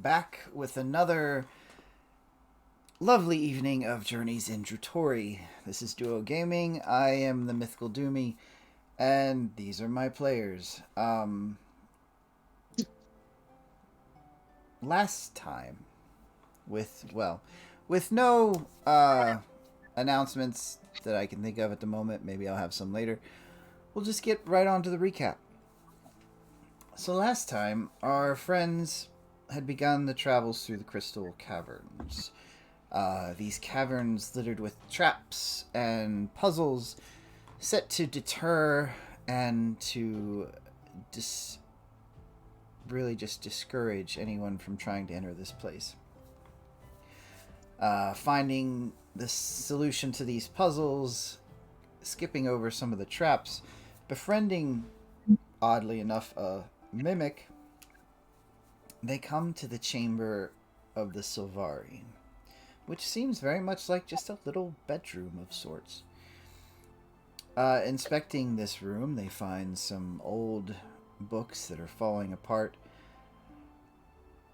back with another lovely evening of Journeys in Djruthourhi. This is Duo Gaming. I am the mythical Dumey, and these are my players. Last time, with no announcements that I can think of at the moment. Maybe I'll have some later. We'll just get right on to the recap. So last time, our friends had begun the travels through the crystal caverns. These caverns littered with traps and puzzles set to deter and to really just discourage anyone from trying to enter this place. Finding the solution to these puzzles, skipping over some of the traps, befriending, oddly enough, a mimic, they come to the chamber of the Silvari, which seems very much like just a little bedroom of sorts. Inspecting this room, they find some old books that are falling apart,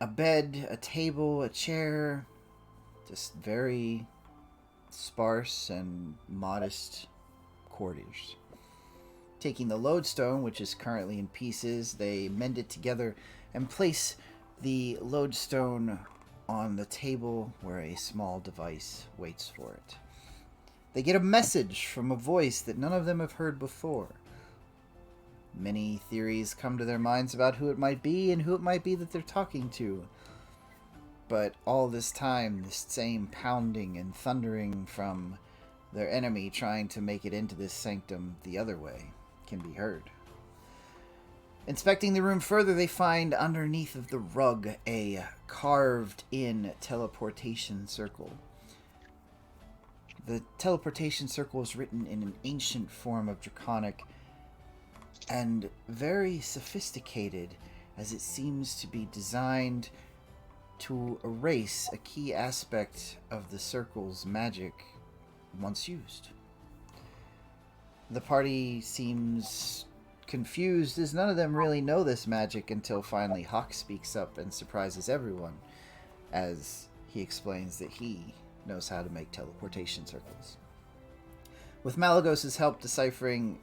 a bed, a table, a chair, just very sparse and modest quarters. Taking the lodestone, which is currently in pieces, they mend it together and place the lodestone on the table where a small device waits for it. They get a message from a voice that none of them have heard before. Many theories come to their minds about who it might be and who it might be that they're talking to. But all this time, this same pounding and thundering from their enemy trying to make it into this sanctum the other way can be heard. Inspecting the room further, they find underneath of the rug a carved-in teleportation circle. The teleportation circle is written in an ancient form of Draconic and very sophisticated, as it seems to be designed to erase a key aspect of the circle's magic once used. The party seems confused, as none of them really know this magic until finally Hawk speaks up and surprises everyone, as he explains that he knows how to make teleportation circles. With Malagos' help deciphering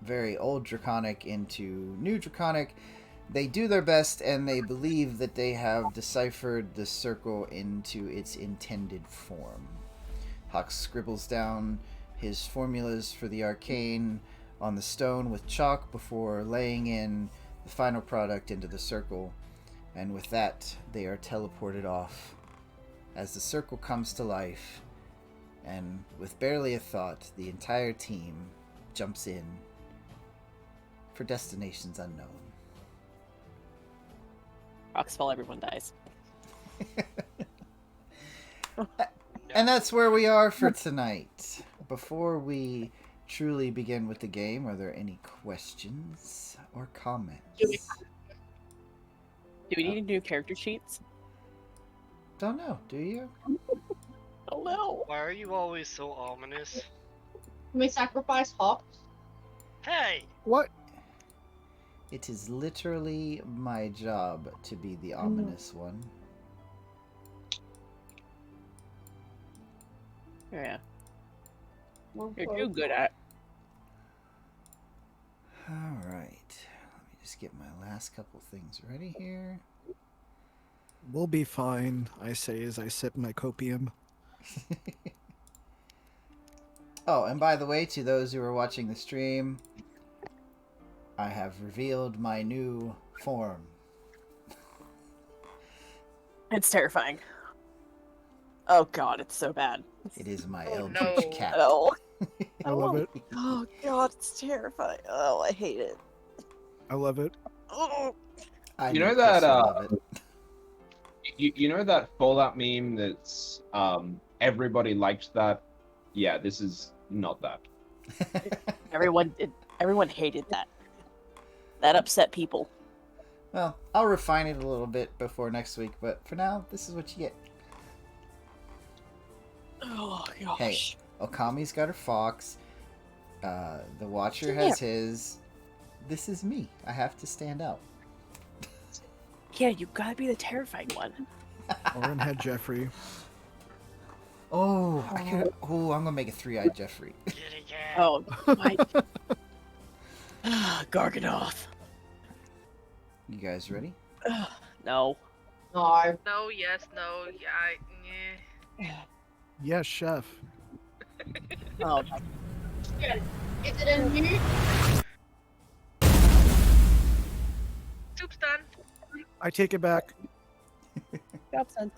very old Draconic into new Draconic, they do their best, and they believe that they have deciphered the circle into its intended form. Hawk scribbles down his formulas for the arcane on the stone with chalk before laying in the final product into the circle, and with that, they are teleported off as the circle comes to life, and with barely a thought, the entire team jumps in for destinations unknown. Rocks fall, everyone dies. And that's where we are for tonight. Before we truly begin with the game, are there any questions or comments? Do we need new character sheets? Don't know, do you? Oh no. Why are you always so ominous? Can we sacrifice Hawk? Hey! What? It is literally my job to be the ominous one. Yeah. You're too good at. Alright. Let me just get my last couple things ready here. We'll be fine, I say as I sip my copium. Oh, and by the way, to those who are watching the stream, I have revealed my new form. It's terrifying. Oh god, it's so bad. It is my Oh, eldritch no. cat. Oh. I love it. Oh god, it's terrifying. Oh, I hate it. I love it. Oh. I You know Chris that, will love it. You know that Fallout meme that's everybody liked that? Yeah, this is not that. Everyone hated that. That upset people. Well, I'll refine it a little bit before next week, but for now, this is what you get. Oh gosh. Hey, Okami's got her fox. The Watcher has his. This is me. I have to stand out. Yeah, you gotta be the terrifying one. Orin had Jeffrey. Oh, I could. Oh, I'm gonna make a three-eyed Jeffrey. Get it, yeah. Oh, my. Garganoth. You guys ready? No. No. No, yes, no, yeah. Yes, chef. Oh, Is it a new? Soup's done. I take it back. absent.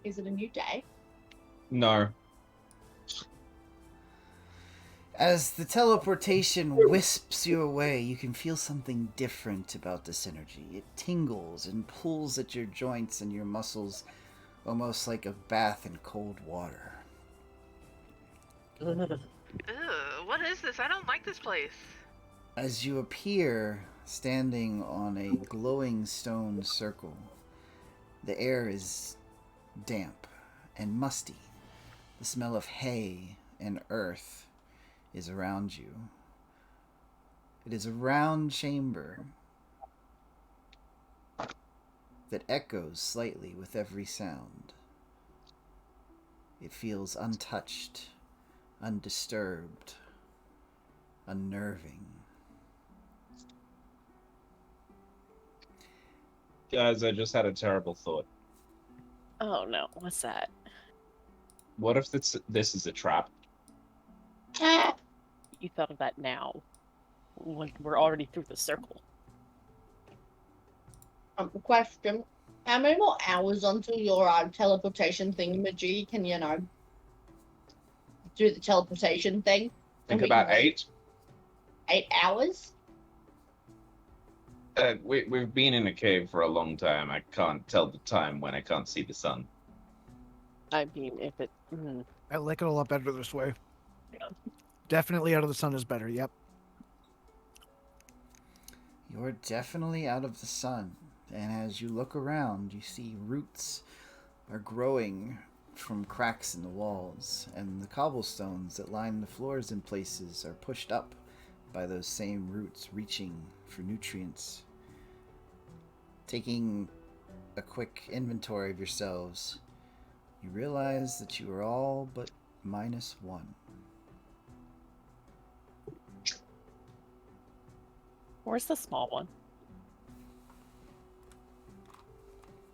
Is it a new day? No. As the teleportation wisps you away, you can feel something different about this energy. It tingles and pulls at your joints and your muscles, almost like a bath in cold water. Ugh, what is this? I don't like this place. As you appear standing on a glowing stone circle, the air is damp and musty. The smell of hay and earth is around you. It is a round chamber that echoes slightly with every sound. It feels untouched, undisturbed, unnerving. Guys, I just had a terrible thought. Oh no, what's that? What if this is a trap? You thought of that now. When we're already through the circle. Question. How many more hours until your teleportation thingamajig can, do the teleportation thing? Think And we about can- 8. 8 hours? We've been in a cave for a long time. I can't tell the time when I can't see the sun. I mean, if it. I like it a lot better this way. Yeah. Definitely out of the sun is better. Yep. You're definitely out of the sun, and as you look around, you see roots are growing from cracks in the walls, and the cobblestones that line the floors in places are pushed up by those same roots reaching for nutrients. Taking a quick inventory of yourselves, you realize that you are all but -1. Where's the small one?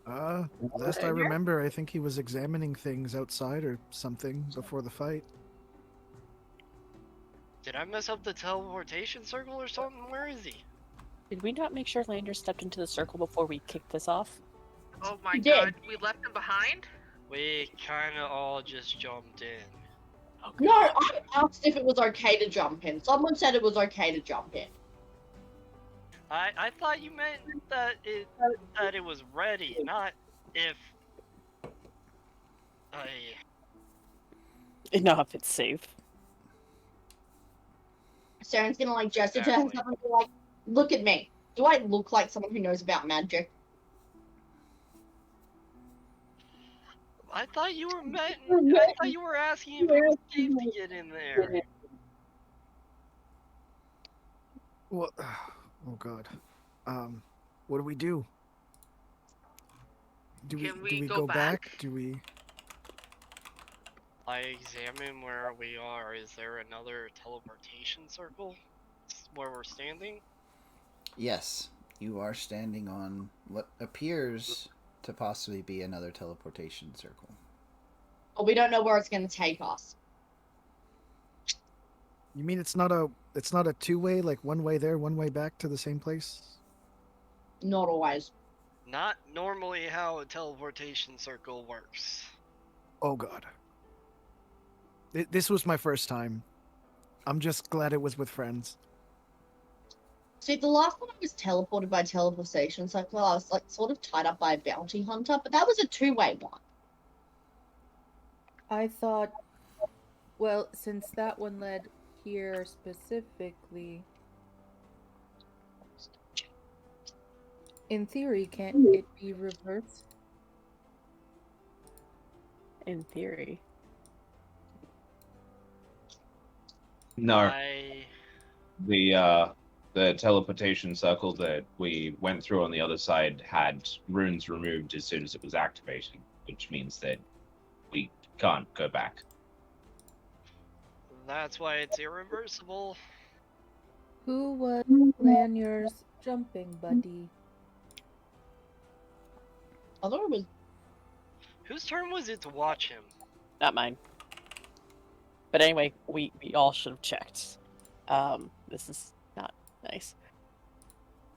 Last I Here? remember, I think he was examining things outside or something before the fight. Did I mess up the teleportation circle or something? Where is he? Did we not make sure Lander stepped into the circle before we kicked this off? Oh my You did. god, we left him behind? We kinda all just jumped in. Oh, No, I asked if it was okay to jump in. Someone said it was okay to jump in. I thought you meant that it was ready, not if I Enough, it's safe. Sharon's gonna gesture to Exactly. herself and be like, look at me. Do I look like someone who knows about magic? I thought you were I thought you were asking if it was safe to get in there. What? Oh God. What do we do? Do Can we we go go back? back? Do we? I examine where we are. Is there another teleportation circle where we're standing? Yes, you are standing on what appears to possibly be another teleportation circle. Or we don't know where it's gonna take us. You mean it's not a two-way, like one way there, one way back to the same place? Not always. Not normally how a teleportation circle works. Oh God. This was my first time. I'm just glad it was with friends. See, the last one I was teleported by teleportation circle, I was like sort of tied up by a bounty hunter, but that was a two-way one. I thought, well, since that one led here specifically, in theory, can't it be reversed? In theory. No, I the the teleportation circle that we went through on the other side had runes removed as soon as it was activated, which means that we can't go back. That's why it's irreversible. Who was Lanyard's jumping buddy? I thought it was. Whose turn was it to watch him? Not mine. But anyway, we all should have checked. This is not nice.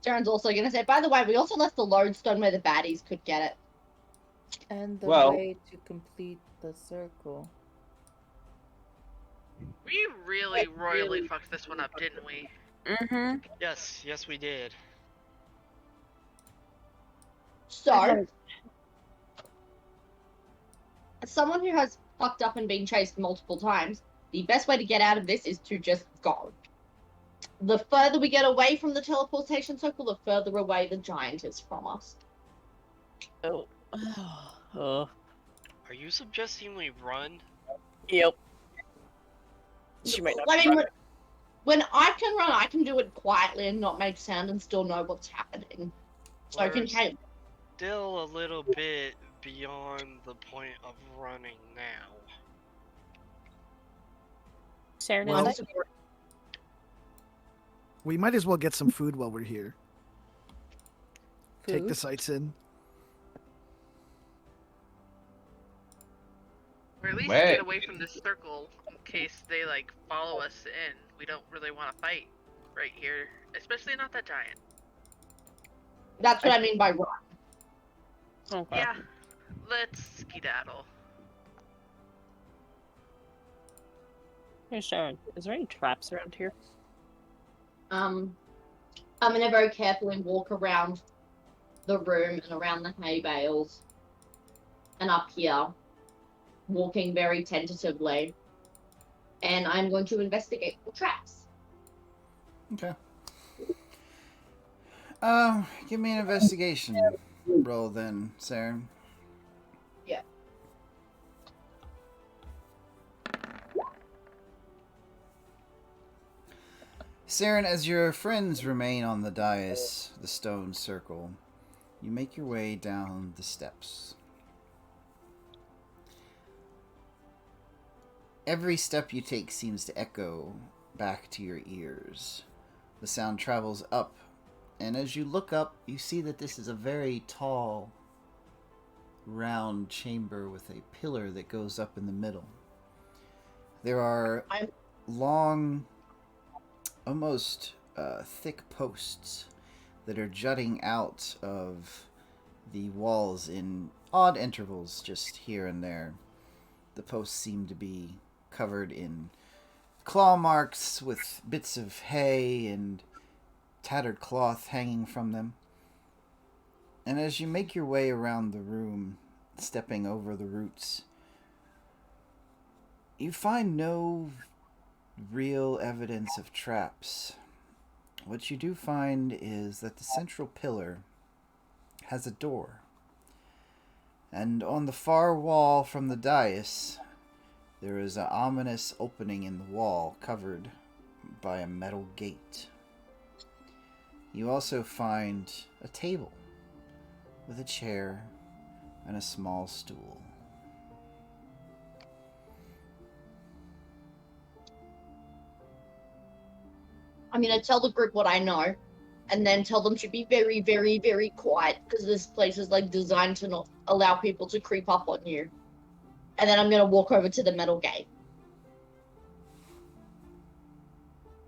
Darren's also gonna say, by the way, we also left the lodestone where the baddies could get it. And the Well- way to complete the circle. We really royally fucked this one up, didn't we? Mm-hmm. Yes, we did. So, as someone who has fucked up and been chased multiple times, the best way to get out of this is to just go. The further we get away from the teleportation circle, the further away the giant is from us. Oh. Are you suggesting we run? Yep. She might not. I mean, when I can run, I can do it quietly and not make sound and still know what's happening. So I can We're take. still a little bit beyond the point of running now. Saren, Well- is that We might as well get some food while we're here. Take Food? the sights in. Or at least Wait. get away from this circle in case they like follow us in. We don't really want to fight right here, especially not that giant. That's what I mean by run. okay? Yeah, let's skedaddle. Hey, Sharon, is there any traps around here? I'm gonna very carefully walk around the room and around the hay bales and up here, walking very tentatively. And I'm going to investigate the traps. Okay. Give me an investigation roll then, Saren. Yeah. Saren, as your friends remain on the dais, the stone circle, you make your way down the steps. Every step you take seems to echo back to your ears. The sound travels up, and as you look up, you see that this is a very tall, round chamber with a pillar that goes up in the middle. There are long, almost thick posts that are jutting out of the walls in odd intervals just here and there. The posts seem to be covered in claw marks with bits of hay and tattered cloth hanging from them. And as you make your way around the room, stepping over the roots, you find no real evidence of traps. What you do find is that the central pillar has a door. And on the far wall from the dais, there is an ominous opening in the wall covered by a metal gate. You also find a table with a chair and a small stool. I'm gonna tell the group what I know, and then tell them to be very, very, very quiet because this place is like designed to not allow people to creep up on you. And then I'm gonna walk over to the metal gate.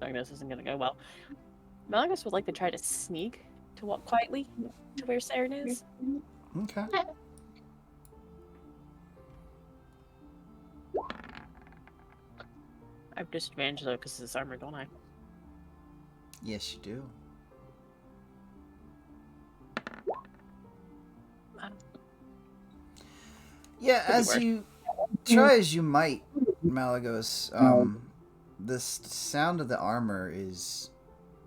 I think this isn't gonna go well. Malagus would like to try to sneak to walk quietly to where Saren is. Okay. I have disadvantage though because of this armor, don't I? Yes, you do. Yeah, as work. you try as you might, Malagos, the sound of the armor is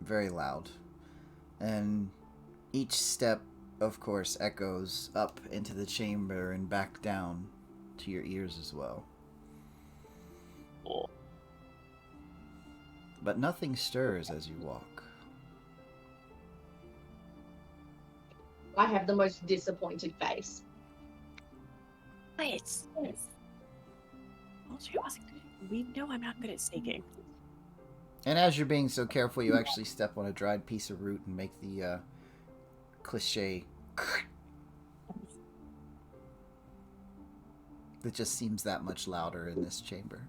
very loud. And each step, of course, echoes up into the chamber and back down to your ears as well. Cool. But nothing stirs as you walk. I have the most disappointed face. Nice. We know I'm not good at sneaking. And as you're being so careful, you actually step on a dried piece of root and make the cliche that just seems that much louder in this chamber.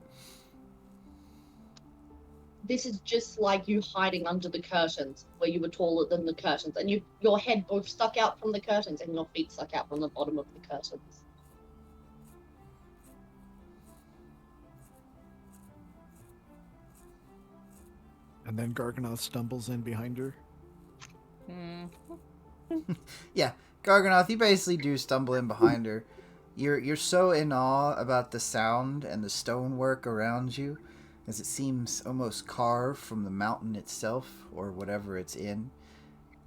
This is just like you hiding under the curtains, where you were taller than the curtains, and your head both stuck out from the curtains and your feet stuck out from the bottom of the curtains. And then Garganoth stumbles in behind her. Yeah, Garganoth, you basically do stumble in behind her. You're so in awe about the sound and the stonework around you, as it seems almost carved from the mountain itself, or whatever it's in,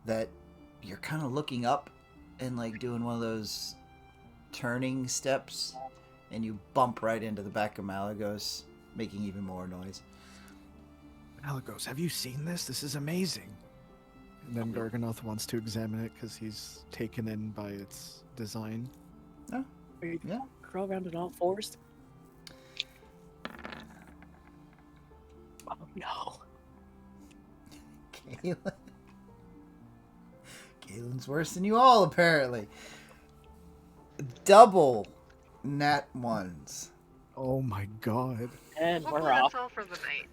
that you're kind of looking up and like doing one of those turning steps, and you bump right into the back of Malagos, making even more noise. Malagos, have you seen this? This is amazing. And then Garganoth wants to examine it because he's taken in by its design. Oh, yeah. Crawl around on all fours. Oh no. Kaylin. Kaylin's worse than you all, apparently. Double nat ones. Oh my god. And Hopefully we're off. that's all for the night.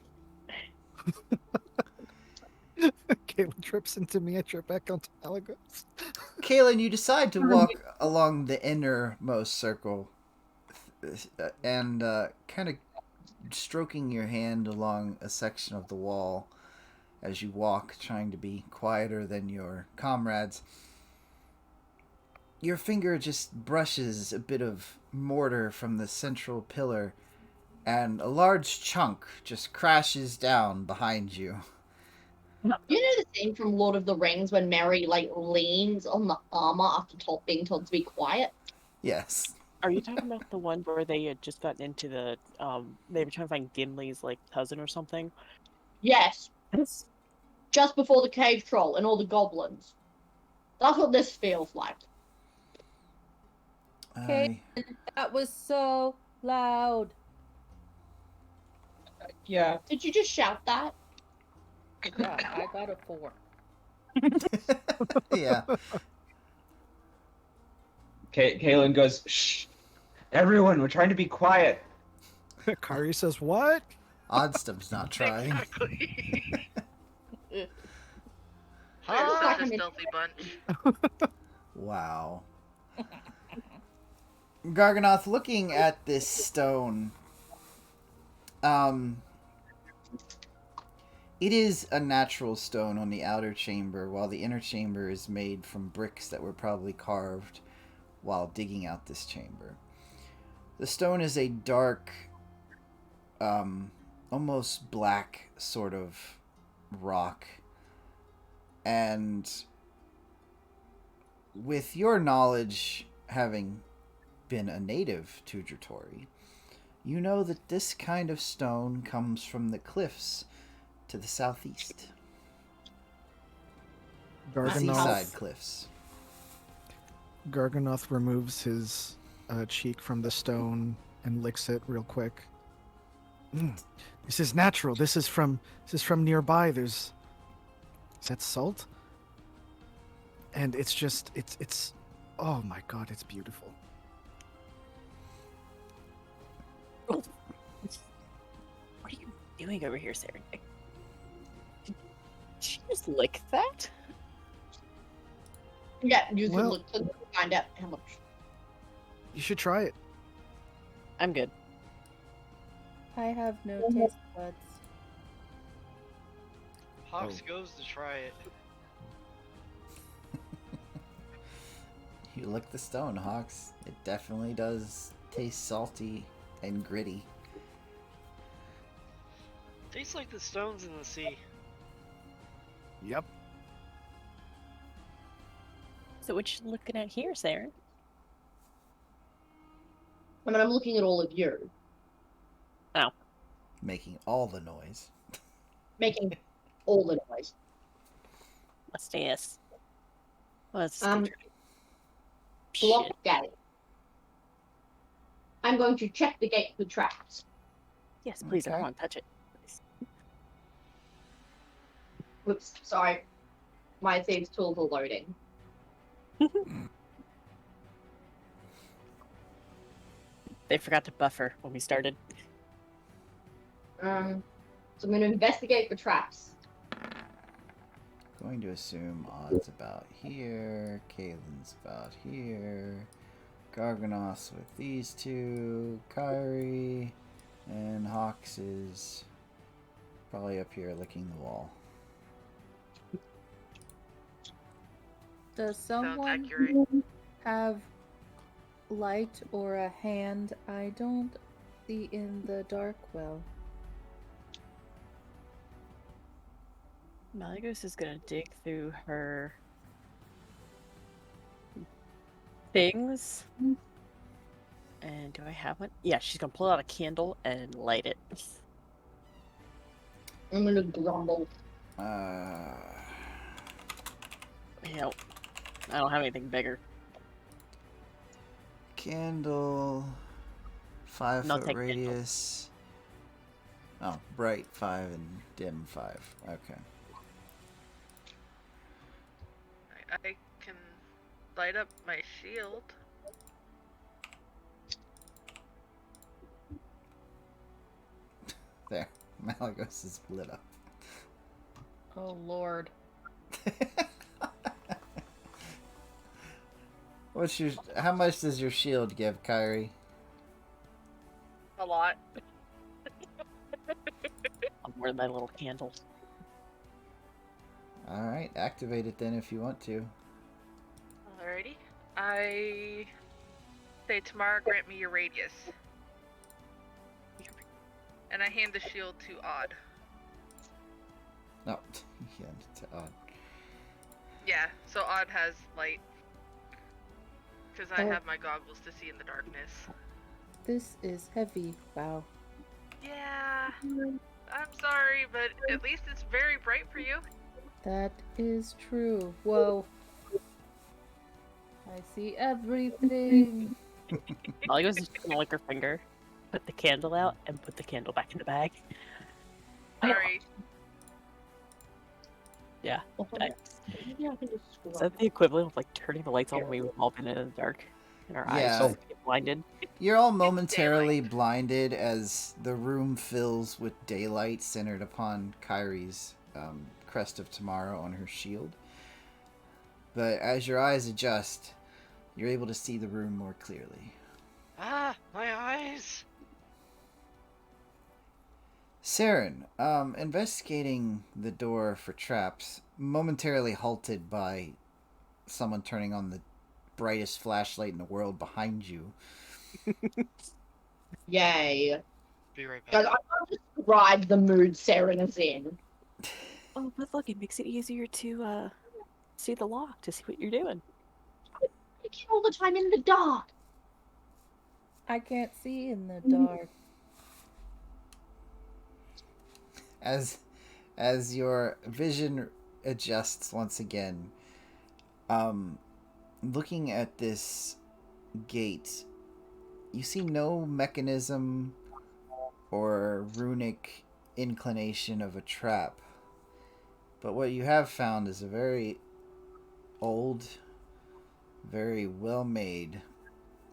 Caitlin trips into me, I trip back onto Malagos. Kaylin, you decide to walk along the innermost circle and kind of stroking your hand along a section of the wall as you walk, trying to be quieter than your comrades. Your finger just brushes a bit of mortar from the central pillar, and a large chunk just crashes down behind you. You know the scene from Lord of the Rings when Merry leans on the armor after being told to be quiet? Yes. Are you talking about the one where they had just gotten into the they were trying to find Gimli's cousin or something? Yes. Yes. Just before the cave troll and all the goblins. That's what this feels like. Okay. That was so loud. Yeah. Did you just shout that? Yeah, I got a 4. Yeah. Kaylin goes, shh, everyone, we're trying to be quiet. Kari says, what? Oddstum's not trying. Exactly. We're Ah. such a stealthy bunch. Wow. Garganoth, looking at this stone, it is a natural stone on the outer chamber, while the inner chamber is made from bricks that were probably carved while digging out this chamber. The stone is a dark, almost black sort of rock, and with your knowledge, having been a native to Djruthourhi, you know that this kind of stone comes from the cliffs to the southeast. Seaside cliffs. Garganoth removes his cheek from the stone and licks it real quick. This is natural. This is from nearby. Is that salt? And it's just it's oh my god, it's beautiful. What are you doing over here, Sarah? Did she just lick that? Yeah, you can Well- look to find out how much. You should try it. I'm good. I have no taste buds. Hawks goes to try it. You lick the stone, Hawks. It definitely does taste salty and gritty. Tastes like the stones in the sea. Yep. So what you looking at here, Sarah? I mean, I'm looking at all of you, Making all the noise. making all the noise. Let's do this. Let's Um, block Shit. gate. I'm going to check the gate for traps. Yes, please. I don't Okay. want to touch it. Whoops, sorry. My thieves' tools are loading. They forgot to buffer when we started. So I'm going to investigate for traps. Going to assume Odd's about here, Kalen's about here, Garganos with these two, Kyrie, and Hawks is probably up here licking the wall. Does Sounds someone accurate. have light or a hand? I don't see in the dark well. Malagos is gonna dig through her things. And do I have one? Yeah, she's gonna pull out a candle and light it. I'm going to grumble. Yep. I don't have anything bigger. Candle, 5 No, foot take candle. radius. Oh, bright 5 and dim 5. Okay. I can light up my shield. There. Malagos is lit up. Oh lord. How much does your shield give, Kyrie? A lot. I'm wearing my little candle. Alright, activate it then if you want to. Alrighty. I say, Tamara, grant me your radius. And I hand the shield to Odd. No, yeah, to Odd. Yeah, so Odd has light. Because I Oh. have my goggles to see in the darkness. This is heavy. Wow. Yeah, I'm sorry, but at least it's very bright for you. That is true. Whoa. I see everything. Malagos is just gonna lick her finger, put the candle out, and put the candle back in the bag. Sorry. Yeah. Maybe I can just screw Is up. that the equivalent of like turning the lights on when we've all been in the dark and our eyes Yeah. just get blinded? You're all momentarily blinded as the room fills with daylight centered upon Kyrie's crest of tomorrow on her shield. But as your eyes adjust, you're able to see the room more clearly. Ah, my eyes! Saren, investigating the door for traps, momentarily halted by someone turning on the brightest flashlight in the world behind you. Yay. Be right Guys, back. I can't describe the mood Saren is in. Oh, but look, it makes it easier to see the lock, to see what you're doing. I get all the time in the dark. I can't see in the dark. As your vision adjusts once again, looking at this gate, you see no mechanism or runic inclination of a trap. But what you have found is a very old, very well made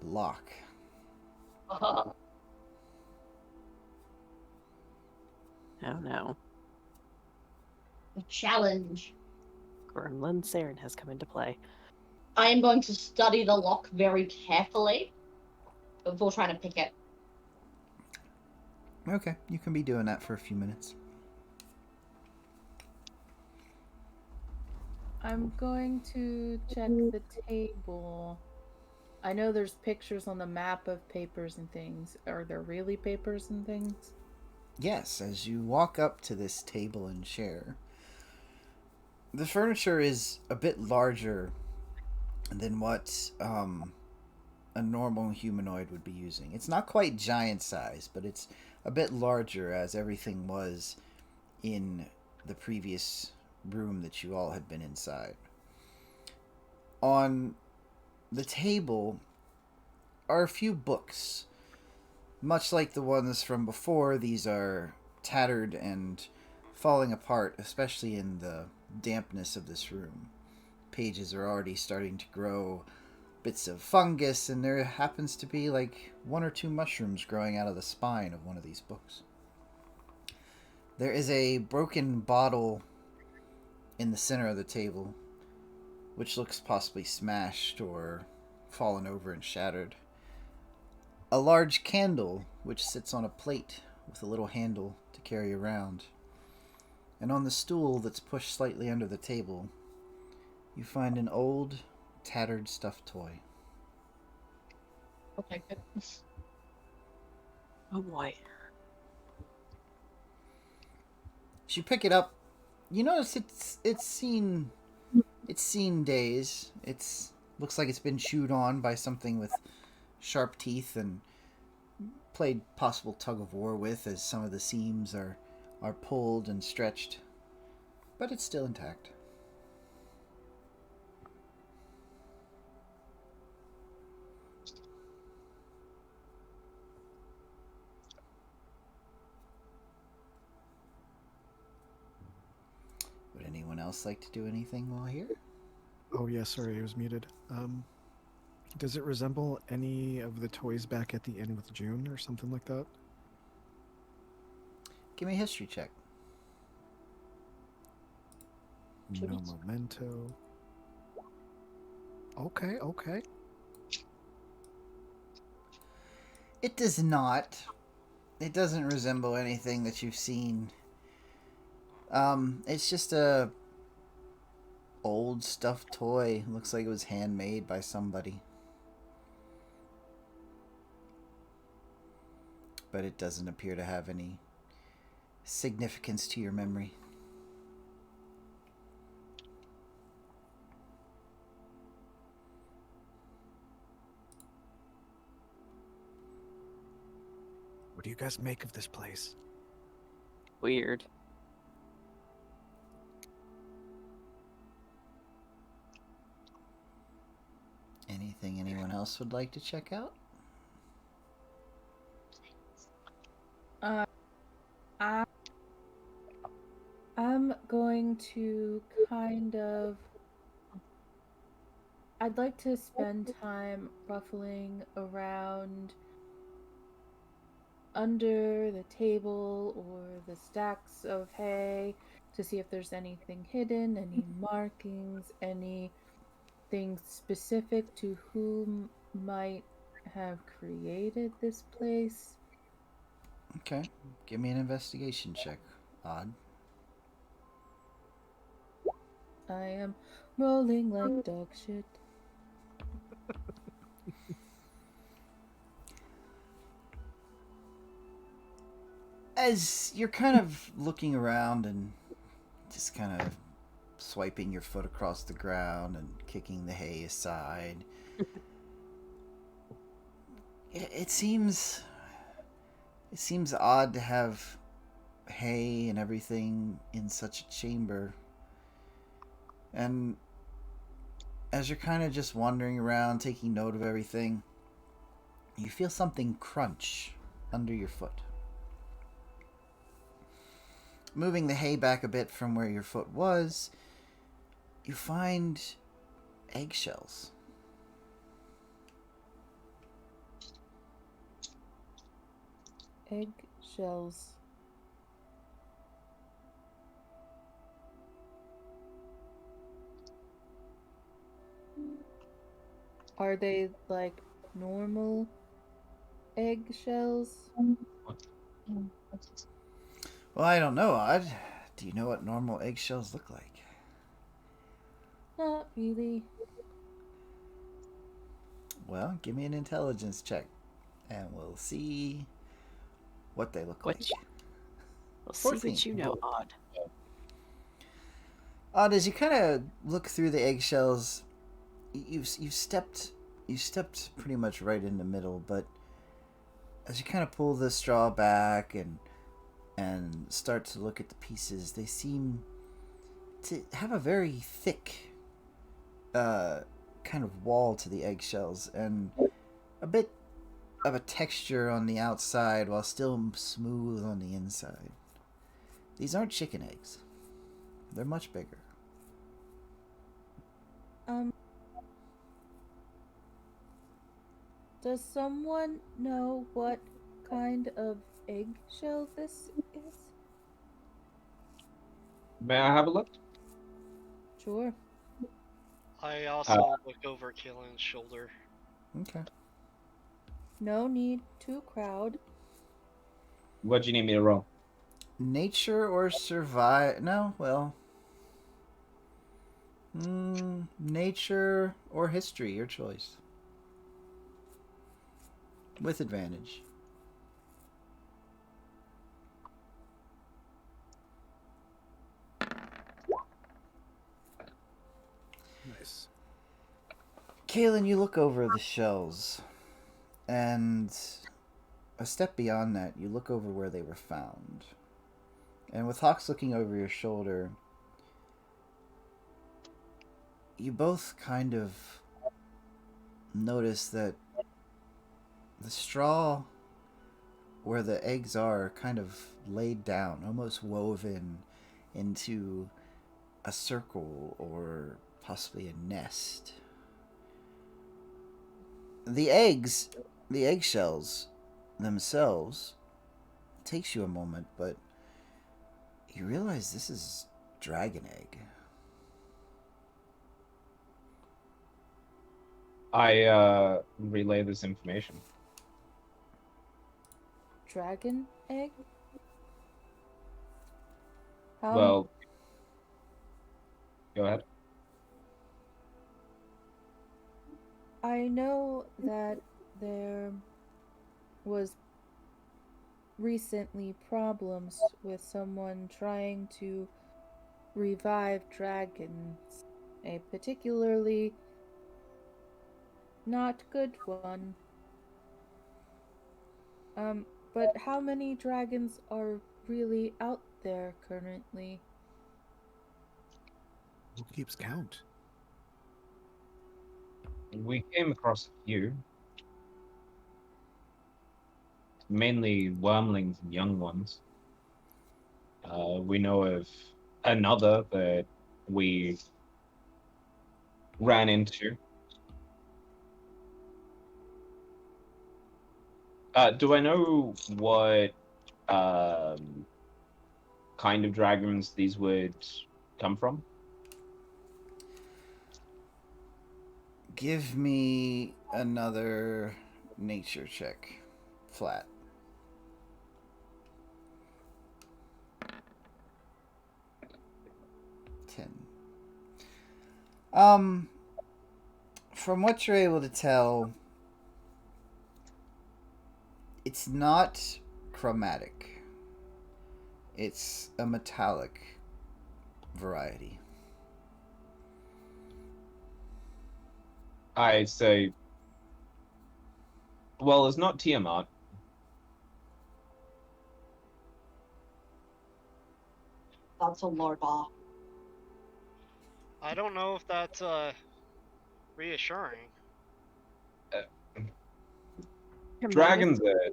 lock. Oh no. A challenge. Gremlin Saren has come into play. I am going to study the lock very carefully before trying to pick it. Okay, you can be doing that for a few minutes. I'm going to check the table. I know there's pictures on the map of papers and things. Are there really papers and things? Yes, as you walk up to this table and chair, the furniture is a bit larger than what a normal humanoid would be using. It's not quite giant size, but it's a bit larger as everything was in the previous room that you all had been inside. On the table are a few books. Much like the ones from before, these are tattered and falling apart, especially in the dampness of this room. Pages are already starting to grow bits of fungus, and there happens to be like one or two mushrooms growing out of the spine of one of these books. There is a broken bottle in the center of the table, which looks possibly smashed or fallen over and shattered. A large candle, which sits on a plate with a little handle to carry around. And on the stool that's pushed slightly under the table, you find an old, tattered stuffed toy. I'll take it. Oh boy. As you pick it up, you notice it's seen days. It's looks like it's been chewed on by something with sharp teeth and played possible tug of war with, as some of the seams are pulled and stretched, but it's still intact. Would anyone else like to do anything while here? Oh yeah, sorry, I was muted. Does it resemble any of the toys back at the inn with June or something like that? Give me a history check. No memento. Okay. It does not. It doesn't resemble anything that you've seen. It's just a old stuffed toy. Looks like it was handmade by somebody. But it doesn't appear to have any significance to your memory. What do you guys make of this place? Weird. Anything anyone else would like to check out? I'm going to I'd like to spend time ruffling around under the table or the stacks of hay to see if there's anything hidden, any markings, anything specific to whom might have created this place. Okay. Give me an investigation check. Odd. I am rolling like dog shit. As you're kind of looking around and just kind of swiping your foot across the ground and kicking the hay aside, it seems odd to have hay and everything in such a chamber. And as you're kind of just wandering around, taking note of everything, you feel something crunch under your foot. Moving the hay back a bit from where your foot was, you find eggshells. Eggshells. Are they like normal eggshells? Well, I don't know, Odd. Do you know what normal eggshells look like? Not really. Well, give me an intelligence check, and we'll see what they look like. We'll see 14. what you know, Odd. Odd, as you kind of look through the eggshells, you've stepped pretty much right in the middle, but as you kind of pull the straw back and start to look at the pieces, they seem to have a very thick kind of wall to the eggshells and a bit of a texture on the outside while still smooth on the inside. These aren't chicken eggs. They're much bigger. Does someone know what kind of eggshell this is? May I have a look? Sure. I also look over Kaelin's shoulder. Okay. No need to crowd. What do you need me to roll? Nature or survive? No, well. Nature or history, your choice. With advantage. Nice. Kaelin, you look over the shells, and a step beyond that, you look over where they were found. And with Hawks looking over your shoulder, you both kind of notice that the straw where the eggs are kind of laid down, almost woven into a circle or possibly a nest. The eggshells themselves, takes you a moment, but you realize this is dragon egg. I relay this information. Dragon egg? How Well, go ahead. I know that there was recently problems with someone trying to revive dragons. A particularly not good one. But how many dragons are really out there currently? Who keeps count? We came across a few. Mainly wormlings and young ones. We know of another that we ran into. Do I know what kind of dragons these would come from? Give me another nature check. Flat. From what you're able to tell, it's not chromatic. It's a metallic variety. I say, well, it's not Tiamat. That's a low bar. I don't know if that's reassuring. Dragons are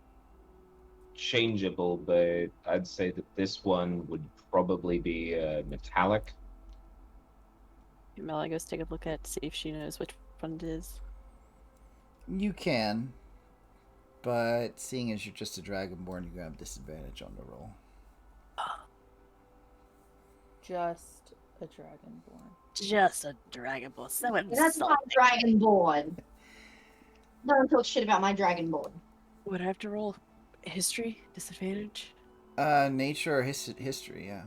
changeable, but I'd say that this one would probably be metallic. Malagos take a look at, see if she knows which one it is. You can, but seeing as you're just a dragonborn, you're gonna have disadvantage on the roll. Just a dragonborn. Just a dragonborn. So That's my insulting. dragonborn. No one talks shit about my dragonborn. Would I have to roll history disadvantage? Nature or history, yeah.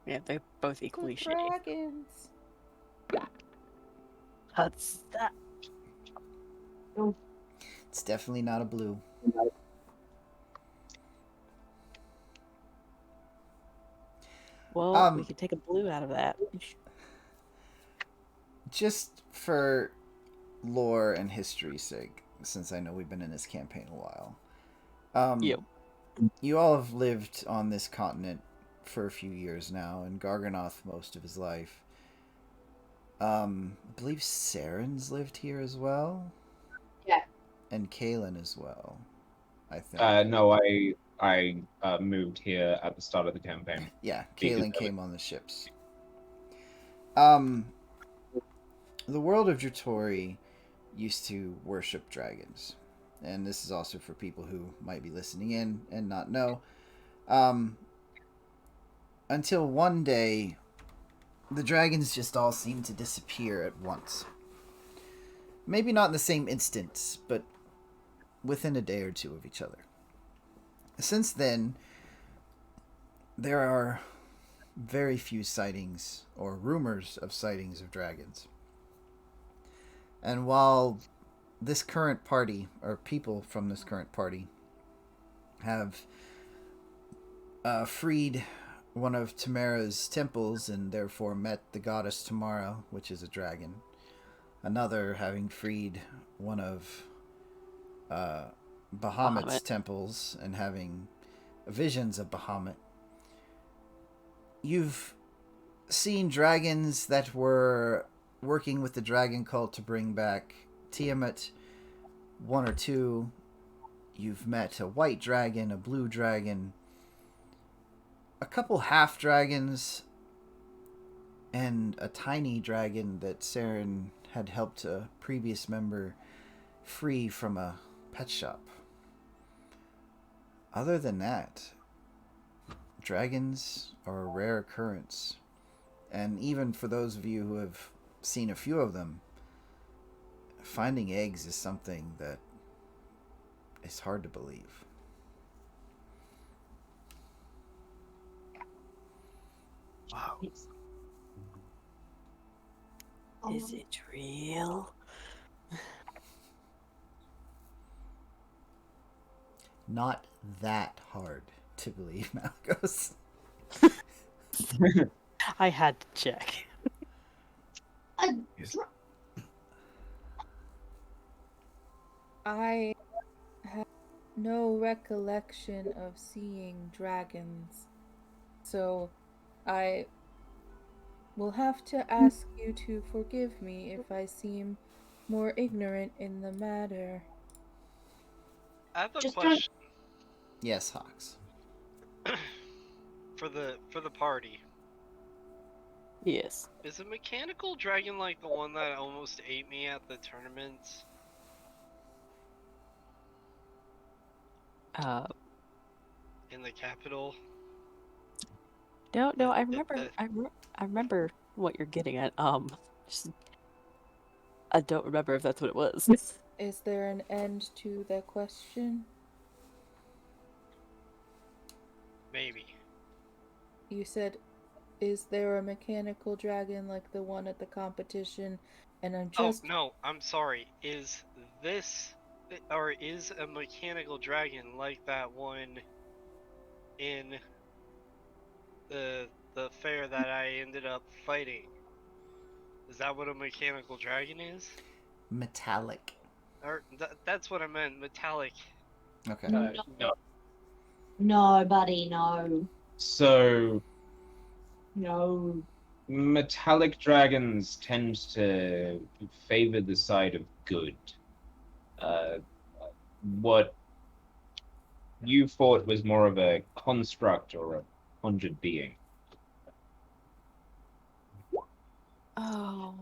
Yeah, they're both equally The shitty. dragons. That's that. It's definitely not a blue. Well, we could take a blue out of that. Just for lore and history's sake, since I know we've been in this campaign a while. Yep. You all have lived on this continent for a few years now, and Garganoth most of his life. I believe Saren's lived here as well. Yeah. And Kaylin as well, I think. No, I moved here at the start of the campaign. Yeah, Because Kaylin came on the ships. The world of Djruthourhi used to worship dragons. And this is also for people who might be listening in and not know. Until one day, the dragons just all seemed to disappear at once. Maybe not in the same instant, but within a day or two of each other. Since then, there are very few sightings or rumors of sightings of dragons. And while this current party, or people from this current party, have freed one of Tamara's temples and therefore met the goddess Tamara, which is a dragon, another having freed one of Bahamut's Bahamut. temples and having visions of Bahamut. You've seen dragons that were working with the dragon cult to bring back Tiamat, one or two. You've met a white dragon, a blue dragon, a couple half dragons, and a tiny dragon that Saren had helped a previous member free from a pet shop. Other than that, dragons are a rare occurrence. And even for those of you who have seen a few of them, finding eggs is something that is hard to believe. Wow. Is it real? Not that hard to believe, Malgos. I had to check. Yes. I have no recollection of seeing dragons, so I will have to ask you to forgive me if I seem more ignorant in the matter. I have a Just question Yes, Hawks. for the party. Yes. Is a mechanical dragon like the one that almost ate me at the tournaments? In the capital? No, I It- remember. it- I remember what you're getting at. Just, I don't remember if that's what it was. Is there an end to the question? Maybe. You said, is there a mechanical dragon like the one at the competition? And I'm just. Oh no, I'm sorry. Is this or is a mechanical dragon like that one in the fair that I ended up fighting? Is that what a mechanical dragon is? Metallic. Or that's what I meant, metallic. Okay. No. No, buddy, no. So No. metallic dragons tend to favor the side of good. Uh, what you thought was more of a construct or a conjured being. Oh.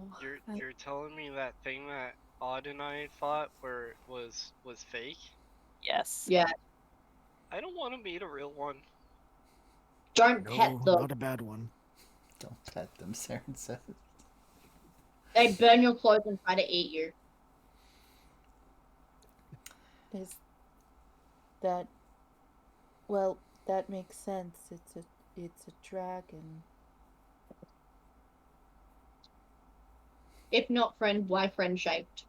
You're telling me that thing that Odd and I fought was fake? Yes. Yeah. I don't want to meet a real one. Don't No, pet them. not a bad one. Don't pet them, Saren says. They burn your clothes and try to eat you. Is that. Well, that makes sense. It's a dragon. If not friend, why friend shaped?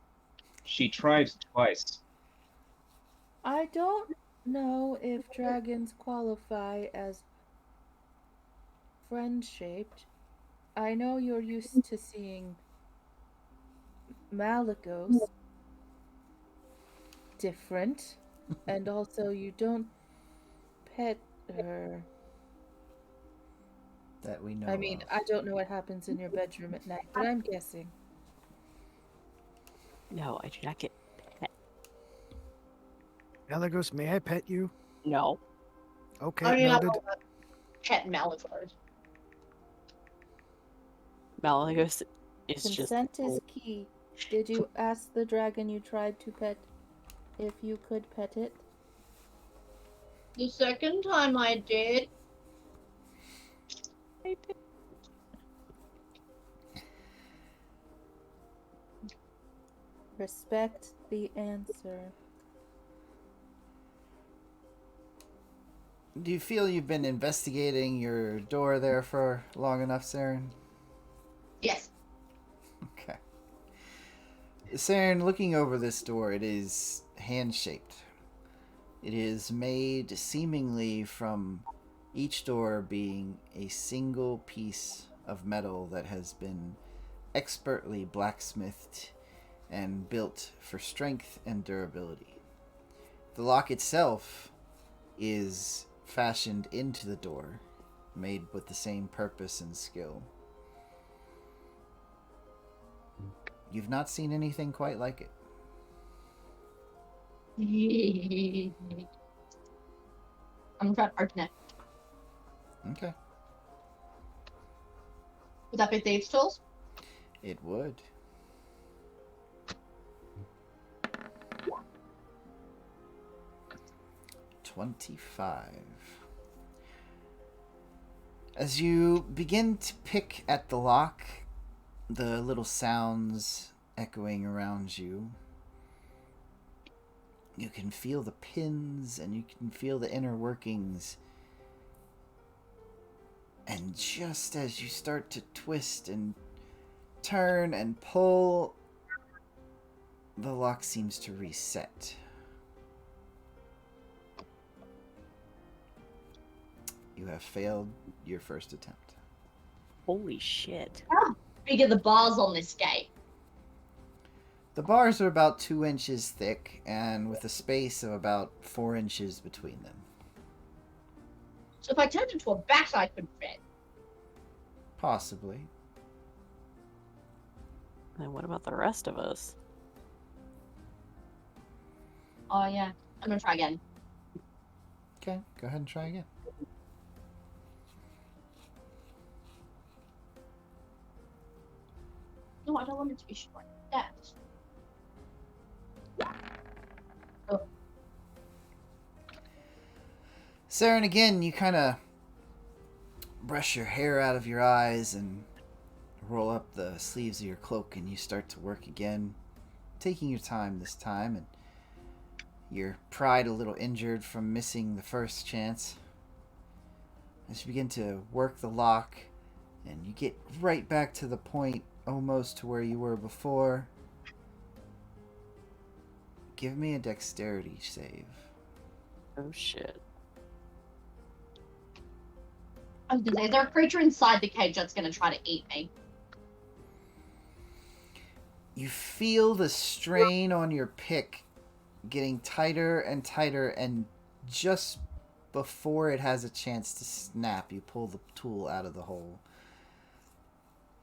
She tried twice. I don't know if dragons qualify as friend-shaped. I know you're used to seeing Malagos different, and also you don't pet her. that we know I mean, of. I don't know what happens in your bedroom at night, but I'm guessing. No, I do not get pet. Malagos, may I pet you? No. Okay, I mean, I noted. want to pet Malagos. Malagos is just. Consent is key. Did you ask the dragon you tried to pet if you could pet it? The second time I did, Respect the answer. Do you feel you've been investigating your door there for long enough, Saren? yes. Okay. Saren, looking over this door, it is hand-shaped. It is made seemingly from each door being a single piece of metal that has been expertly blacksmithed and built for strength and durability. The lock itself is fashioned into the door, made with the same purpose and skill. You've not seen anything quite like it. I'm trying to open it. Okay. Would that be thieves' tools? It would. $25. As you begin to pick at the lock, the little sounds echoing around you, you can feel the pins and you can feel the inner workings. And just as you start to twist and turn and pull, the lock seems to reset. You have failed your first attempt. Holy shit. How big are the bars on this gate? The bars are about 2 inches thick and with a space of about 4 inches between them. So if I turned into a bat, I could fit. Possibly. And what about the rest of us? Oh yeah, I'm gonna try again. Okay, go ahead and try again. No, I don't want it to be short. That. Oh. Saren, again, you kind of brush your hair out of your eyes and roll up the sleeves of your cloak and you start to work again, taking your time this time, and your pride a little injured from missing the first chance. As you begin to work the lock and you get right back to the point almost to where you were before, give me a dexterity save. Oh shit. I was gonna say, is there a creature inside the cage that's gonna try to eat me? You feel the strain on your pick getting tighter and tighter, and just before it has a chance to snap, you pull the tool out of the hole.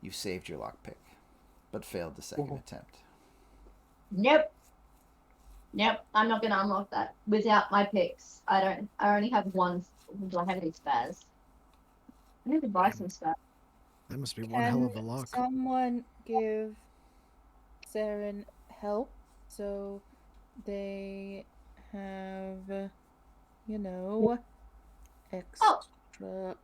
You saved your lockpick, but failed the second attempt. Nope. Nope. I'm not gonna unlock that without my picks. I only have one. Do I have any spares? I need to buy some spares. That must be one hell of a Can lock. someone give Saren help so they have, you know, extra.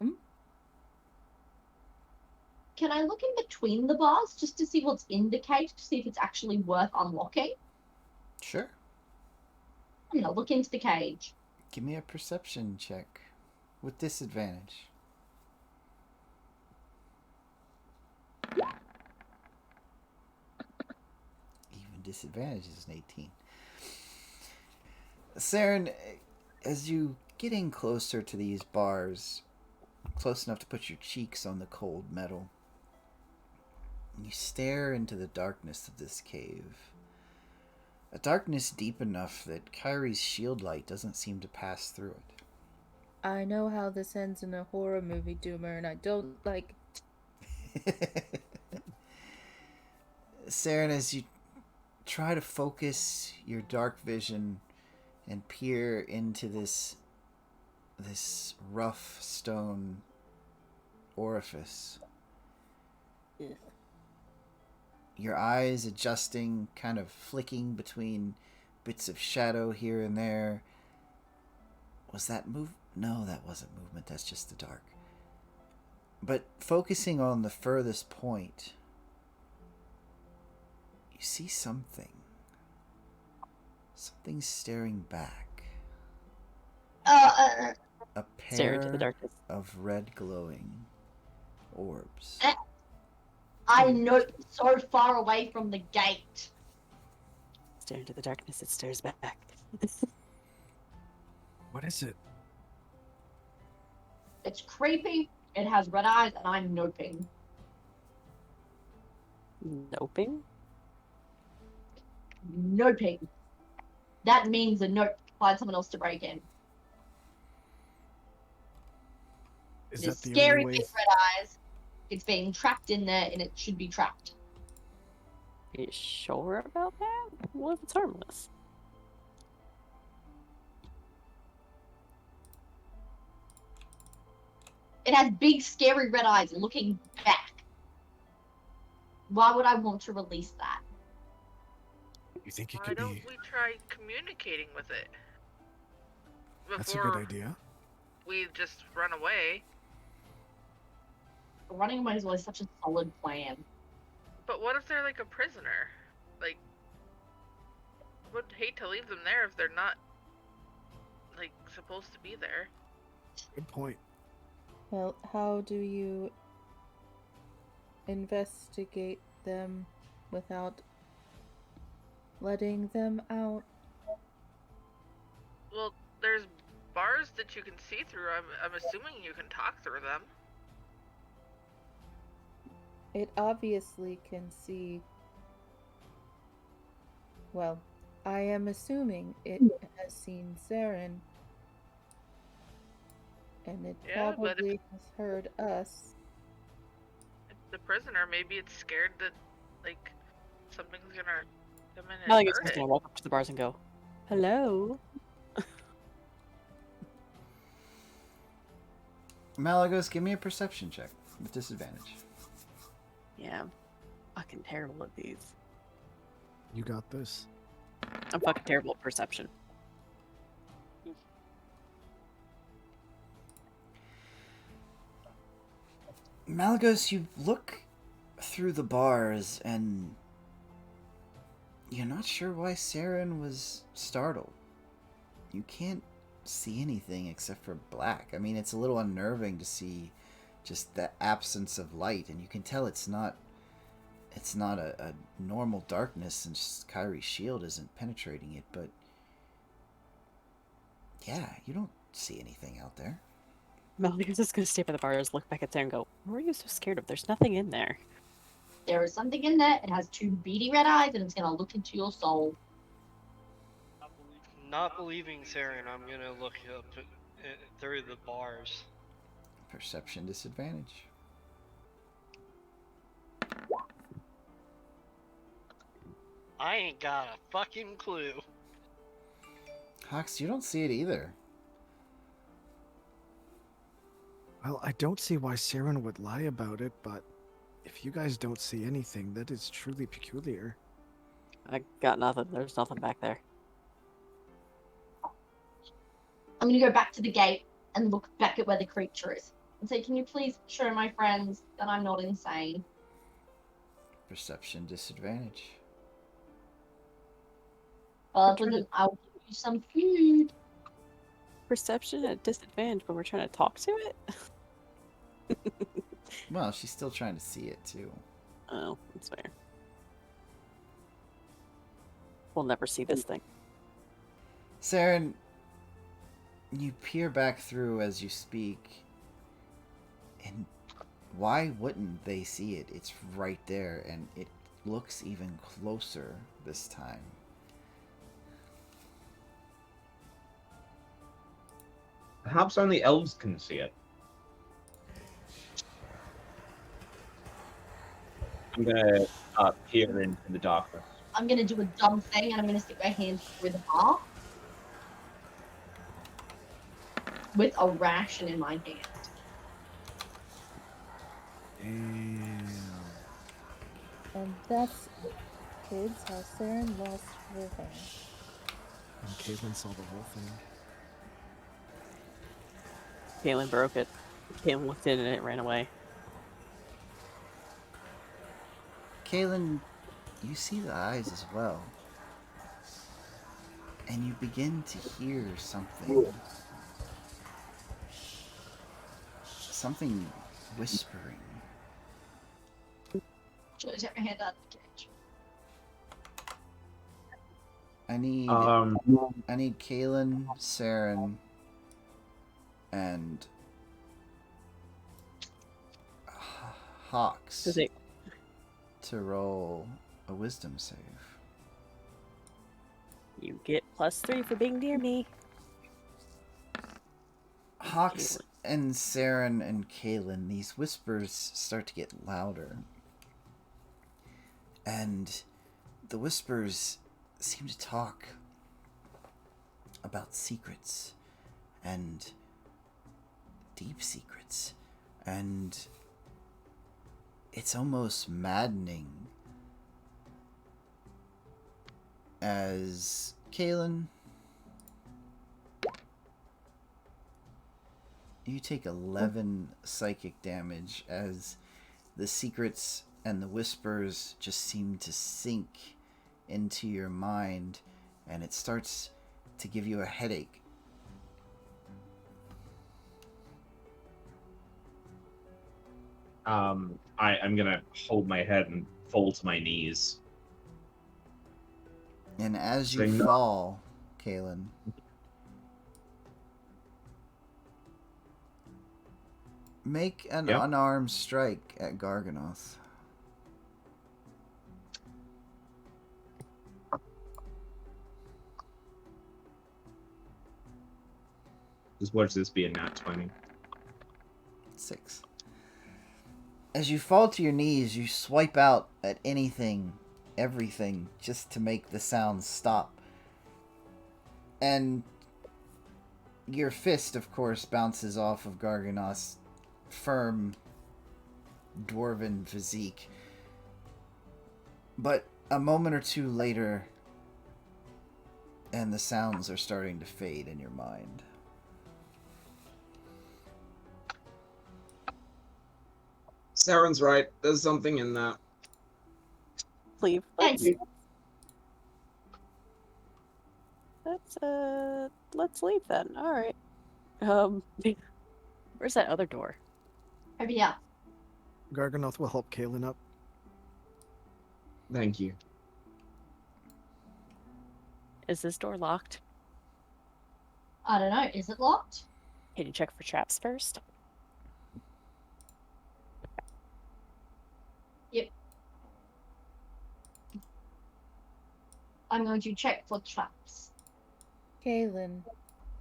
Can I look in between the bars just to see what's in the cage to see if it's actually worth unlocking? Sure. I'm gonna look into the cage. Give me a perception check with disadvantage. Even disadvantage is an 18. Saren, as you getting closer to these bars, close enough to put your cheeks on the cold metal, you stare into the darkness of this cave. A darkness deep enough that Kyrie's shield light doesn't seem to pass through it. I know how this ends in a horror movie, Doomer, and I don't like. Saren, as you try to focus your dark vision and peer into this rough stone orifice, Ugh. your eyes adjusting, kind of flicking between bits of shadow here and there. Was that move? No, that wasn't movement. That's just the dark. But focusing on the furthest point, you see something. Something staring back. A Stare into the pair darkness. of red glowing orbs. I know so far away from the gate. Stare into the darkness. It stares back. What is it? It's creepy. It has red eyes, and I'm noping. Noping? Noping. That means a nope. Find someone else to break in. Is It is that the scary only way? big red eyes. It's being trapped in there, and it should be trapped. Are you sure about that? What if it's harmless? It has big, scary red eyes looking back. Why would I want to release that? You think it Why could don't be? we try communicating with it? That's a Before good idea. we just run away. Running away is always such a solid plan. But what if they're like a prisoner? Like, would hate to leave them there if they're not, like, supposed to be there. Good point. Well, how do you investigate them without letting them out? Well, there's bars that you can see through. I'm assuming you can talk through them. It obviously can see. Well, I am assuming it has seen Saren. And it Yeah, but if- probably has heard us. It's the prisoner. Maybe it's scared that, like, something's gonna come in and Malagos hurt is it. gonna walk up to the bars and go, "Hello." Malagos, give me a perception check with disadvantage. Yeah, I'm fucking terrible at these. You got this. I'm fucking terrible at perception. Malagos, you look through the bars and you're not sure why Saren was startled. You can't see anything except for black. I mean, it's a little unnerving to see just the absence of light, and you can tell it's not a normal darkness, and Kyrie's shield isn't penetrating it, but yeah, you don't see anything out there. Malagos is gonna stay by the bars, look back at there and go, "What are you so scared of? There's nothing in there." There is something in there. It has two beady red eyes, and it's gonna look into your soul. Not believing Saren, I'm gonna look up through the bars. Perception disadvantage. I ain't got a fucking clue. Hox, you don't see it either. Well, I don't see why Saren would lie about it, but if you guys don't see anything, that is truly peculiar. I got nothing. There's nothing back there. I'm gonna go back to the gate and look back at where the creature is and say, "Can you please show my friends that I'm not insane?" Perception disadvantage. Well, it doesn't. I'll give you some food. Perception at disadvantage when we're trying to talk to it? Well, she's still trying to see it too. Oh, that's fair. We'll never see this thing. Saren, you peer back through as you speak, and why wouldn't they see it? It's right there, and it looks even closer this time. Perhaps only elves can see it. I'm gonna peer into the darkness. I'm gonna do a dumb thing and I'm gonna stick my hand through the bar with a ration in my hand. Damn. And that's, kids, how Saren lost her hand. And Caitlin saw the whole thing. Kaylin broke it. Kaylin looked in and it ran away. Kaylin, you see the eyes as well. And you begin to hear something. Something whispering. Should I take my hand out of the cage? I need Kaylin, Saren, and Hawks Does it? to roll a wisdom save. You get +3 for being near me. Hawks and Saren and Kaylin, these whispers start to get louder. And the whispers seem to talk about secrets and deep secrets. And it's almost maddening as Kaylin, you take 11 psychic damage as the secrets and the whispers just seem to sink into your mind, and it starts to give you a headache. I'm gonna hold my head and fall to my knees. And as you Saying no. fall, Kaylin, make an Yep. unarmed strike at Garganoth. Just watch this be a nat 20. 6. As you fall to your knees, you swipe out at anything, everything, just to make the sound stop. And your fist, of course, bounces off of Garganoth's firm dwarven physique. But a moment or two later, and the sounds are starting to fade in your mind. Saren's right. There's something in that. Leave. Thanks. Let's leave then. All right. Where's that other door? Over here. Garganoth will help Kaylin up. Thank you. Is this door locked? I don't know. Is it locked? Can you check for traps first? Yep. I'm going to check for traps. Kaylin,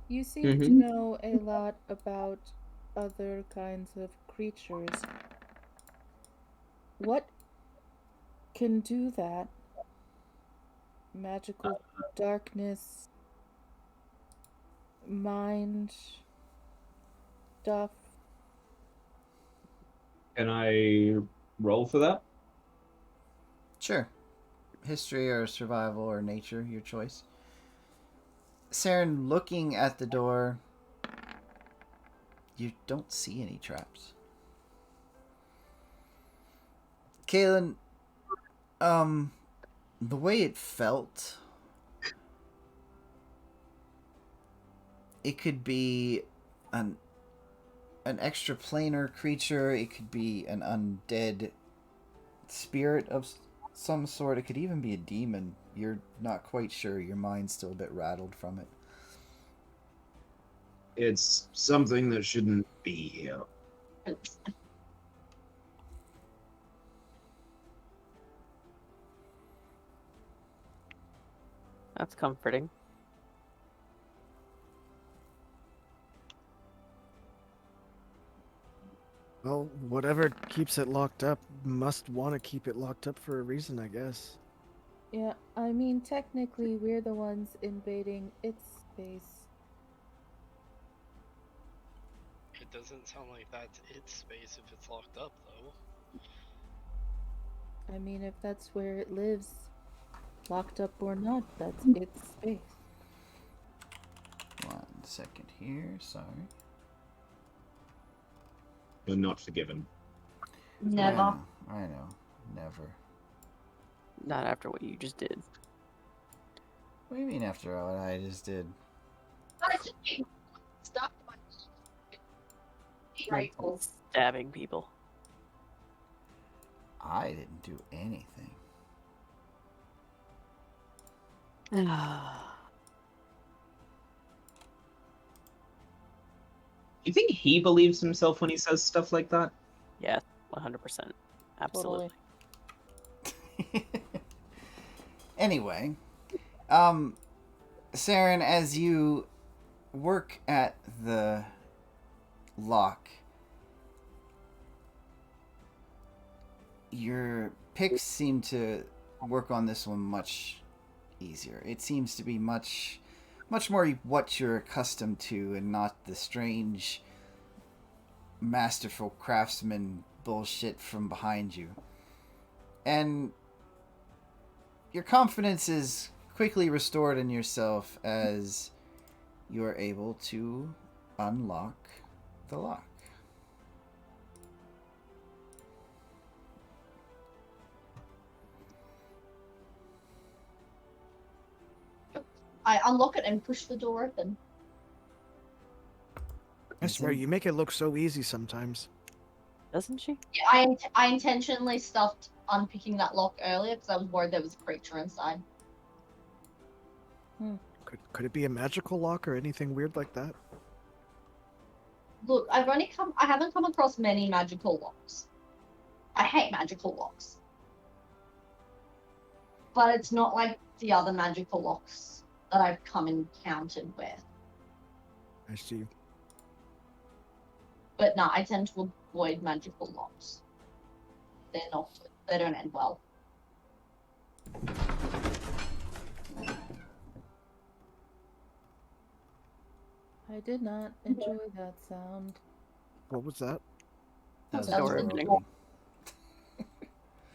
you seem to Mhm. know a lot about other kinds of creatures. What can do that? Magical darkness, mind stuff. Can I roll for that? Sure. History or survival or nature, your choice. Saren, looking at the door, you don't see any traps. Kaylin, the way it felt, it could be an extraplanar creature, it could be an undead spirit of some sort, it could even be a demon. You're not quite sure, your mind's still a bit rattled from it. It's something that shouldn't be here. That's comforting. Well, whatever keeps it locked up must want to keep it locked up for a reason, I guess. Yeah, I mean, technically, we're the ones invading its space. It doesn't sound like that's its space if it's locked up, though. I mean, if that's where it lives, locked up or not, that's its space. 1 second here. Sorry. You're not forgiven. Never. I know. Never. Not after what you just did. What do you mean after what I just did? Stop. Like stabbing people. I didn't do anything. You think he believes himself when he says stuff like that? Yeah, 100%. Absolutely. Totally. Anyway, Saren, as you work at the lock, your picks seem to work on this one much easier. It seems to be much more what you're accustomed to and not the strange masterful craftsman bullshit from behind you. And your confidence is quickly restored in yourself as you are able to unlock the lock. I unlock it and push the door open. I swear, you make it look so easy sometimes. Doesn't she? Yeah, I intentionally stopped unpicking that lock earlier because I was worried there was a creature inside. Could it be a magical lock or anything weird like that? Look, I haven't come across many magical locks. I hate magical locks. But it's not like the other magical locks that I've come encountered with. I see. But no, I tend to avoid magical locks. They're not good. They don't end well. I did not enjoy that sound. What was that? That was That was door the opening. door.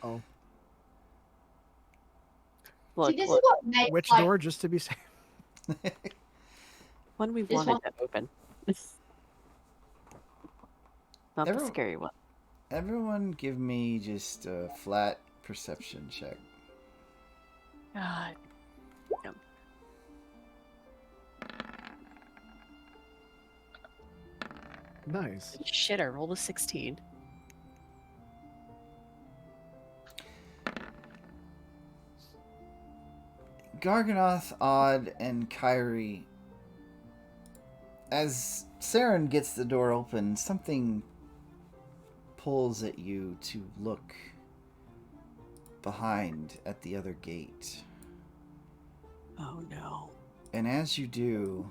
Oh, Look, See, this look, is what makes which like, door? Just to be safe. when we This wanted one? to open. Not the Everyone- scary one. Everyone give me just a flat perception check. God. Yum. Nice. Shit, I rolled a 16. Garganoth, Odd, and Kyrie. As Saren gets the door open, something pulls at you to look behind at the other gate. Oh no. And as you do,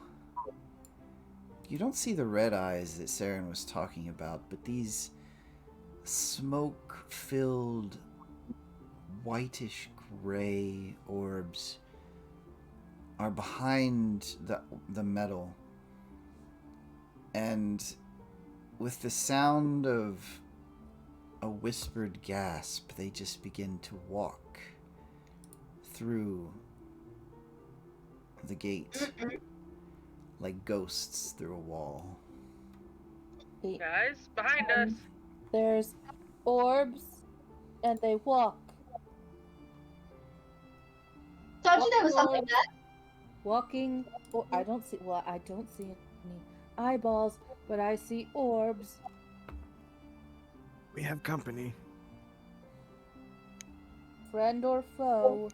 you don't see the red eyes that Saren was talking about, but these smoke-filled, whitish gray orbs are behind the metal. And with the sound of a whispered gasp, they just begin to walk through the gate like ghosts through a wall. Guys, behind us. There's orbs, and they walk. told you there was something Orbs. there. Walking. Oh, I don't see any eyeballs, but I see orbs. We have company. Friend or foe?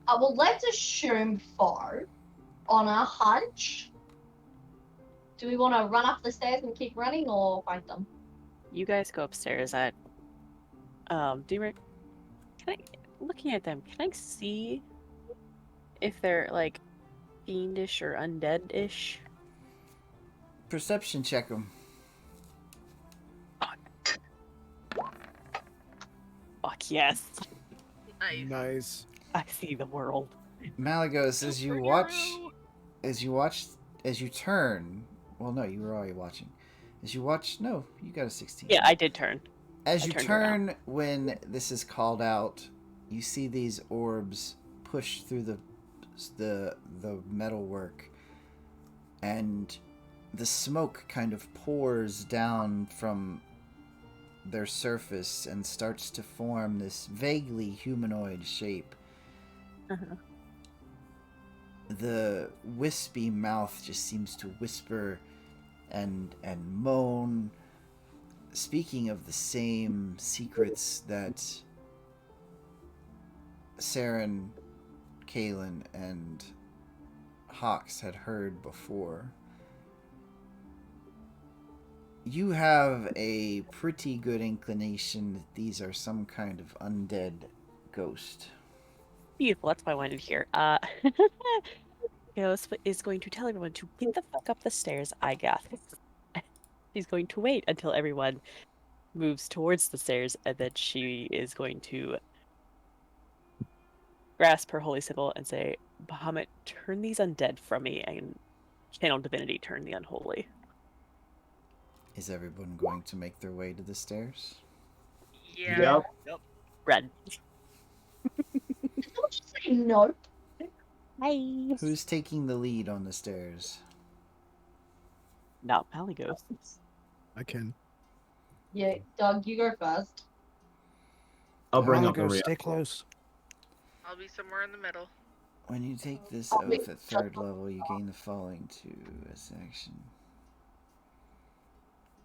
Well, let's assume foe on a hunch. Do we want to run up the stairs and keep running or fight them? You guys go upstairs. Djruthourhi, looking at them, can I see if they're like fiendish or undead-ish? Perception check them. Oh Fuck yes. Nice. Nice. I see the world. Malagos, as you Superhero! watch, as you turn. Well, no, you were already watching. As you watch, no, you got a 16. Yeah, I did turn. As I you turned around. turn when this is called out, you see these orbs push through the metalwork, and the smoke kind of pours down from their surface and starts to form this vaguely humanoid shape. Uh-huh. The wispy mouth just seems to whisper and moan, speaking of the same secrets that Saren, Kalen, and Hawks had heard before. You have a pretty good inclination that these are some kind of undead ghost. Beautiful. That's why I wanted to hear. Ghost is going to tell everyone to get the fuck up the stairs. I got this. She's going to wait until everyone moves towards the stairs, and then she is going to grasp her holy symbol and say, Bahamut, turn these undead from me, and channel divinity, turn the unholy. Is everyone going to make their way to the stairs? Yeah. Yep. Red. Don't you say no. Hi. Who's taking the lead on the stairs? Not Malagos. I can. Yeah, Doug, you go first. I'll bring I'll up the go rear. stay close. I'll be somewhere in the middle. When you take this oath at 3rd level, you gain the following to as action.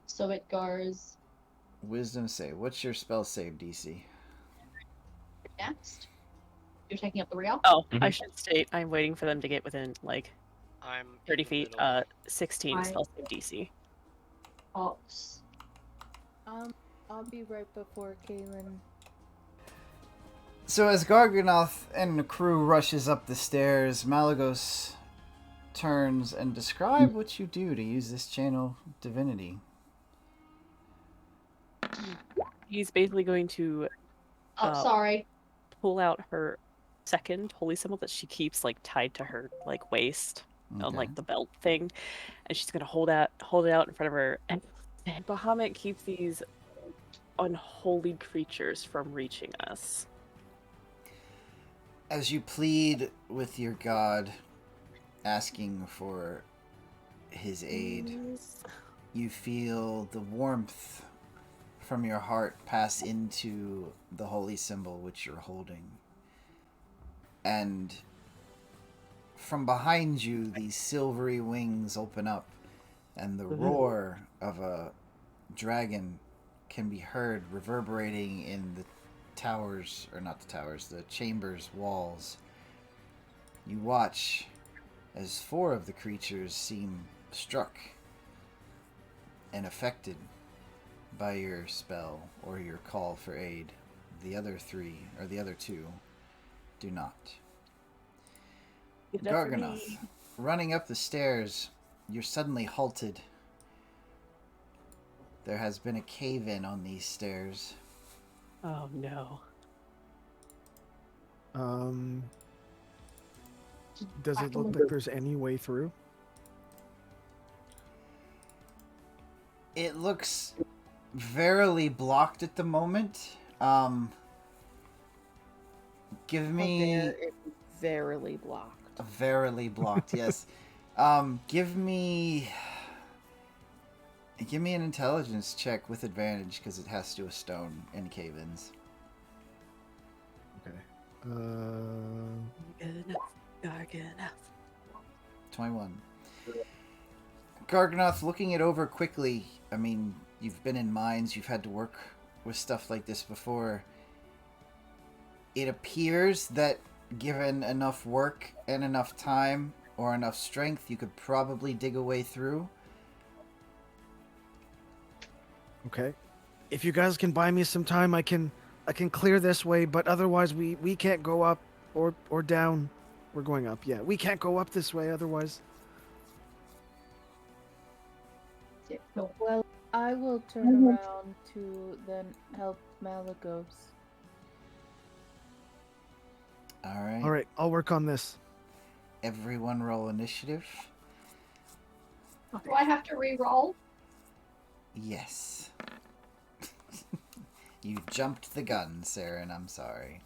So it goes Wisdom save. What's your spell save DC? next. You're taking up the rear. Oh, I Mhm. should state, I'm waiting for them to get within, like, I'm 30 in the feet. middle. 16 Right. spell save DC. Ox. I'll be right before Kaylin. So as Garganoth and the crew rushes up the stairs, Malagos turns and describe what you do to use this channel divinity. He's basically going to Oh, sorry. pull out her second holy symbol that she keeps like tied to her like waist on Okay. like the belt thing, and she's gonna hold it out in front of her. And Bahamut keeps these unholy creatures from reaching us. As you plead with your god, asking for his aid, you feel the warmth from your heart pass into the holy symbol which you're holding. And from behind you, these silvery wings open up, and the roar of a dragon can be heard reverberating in the towers, or not the towers, the chambers' walls. You watch as 4 of the creatures seem struck and affected by your spell or your call for aid. The other 3, or the other 2, do not. Garganoth, running up the stairs, you're suddenly halted. There has been a cave-in on these stairs. Oh no. Does it look like there's any way through? It looks verily blocked at the moment. Give me Verily blocked. verily blocked. Yes. Give me an intelligence check with advantage because it has to do with stone and cave-ins. Okay. Garganoth. 21. Garganoth, looking it over quickly, I mean, you've been in mines, you've had to work with stuff like this before. It appears that given enough work and enough time or enough strength, you could probably dig a way through. Okay. If you guys can buy me some time, I can clear this way, but otherwise we can't go up or down. We're going up, yeah. We can't go up this way otherwise. Well, I will turn around to then help Malagos. All All right, I'll work on this. Everyone roll initiative. Do I have to re-roll? Yes. You jumped the gun, Saren. I'm sorry.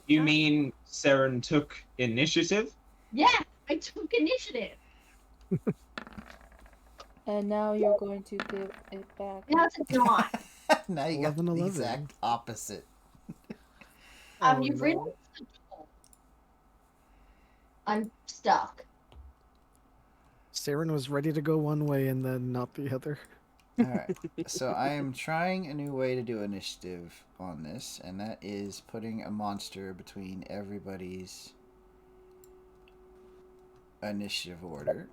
You mean Saren took initiative? Yeah, I took initiative. And now you're going to give it back. No, it's not. Now you got 11, the 11. exact opposite. You've reached the door. I'm stuck. Saren was ready to go one way and then not the other. All right. So I am trying a new way to do initiative on this, and that is putting a monster between everybody's initiative order.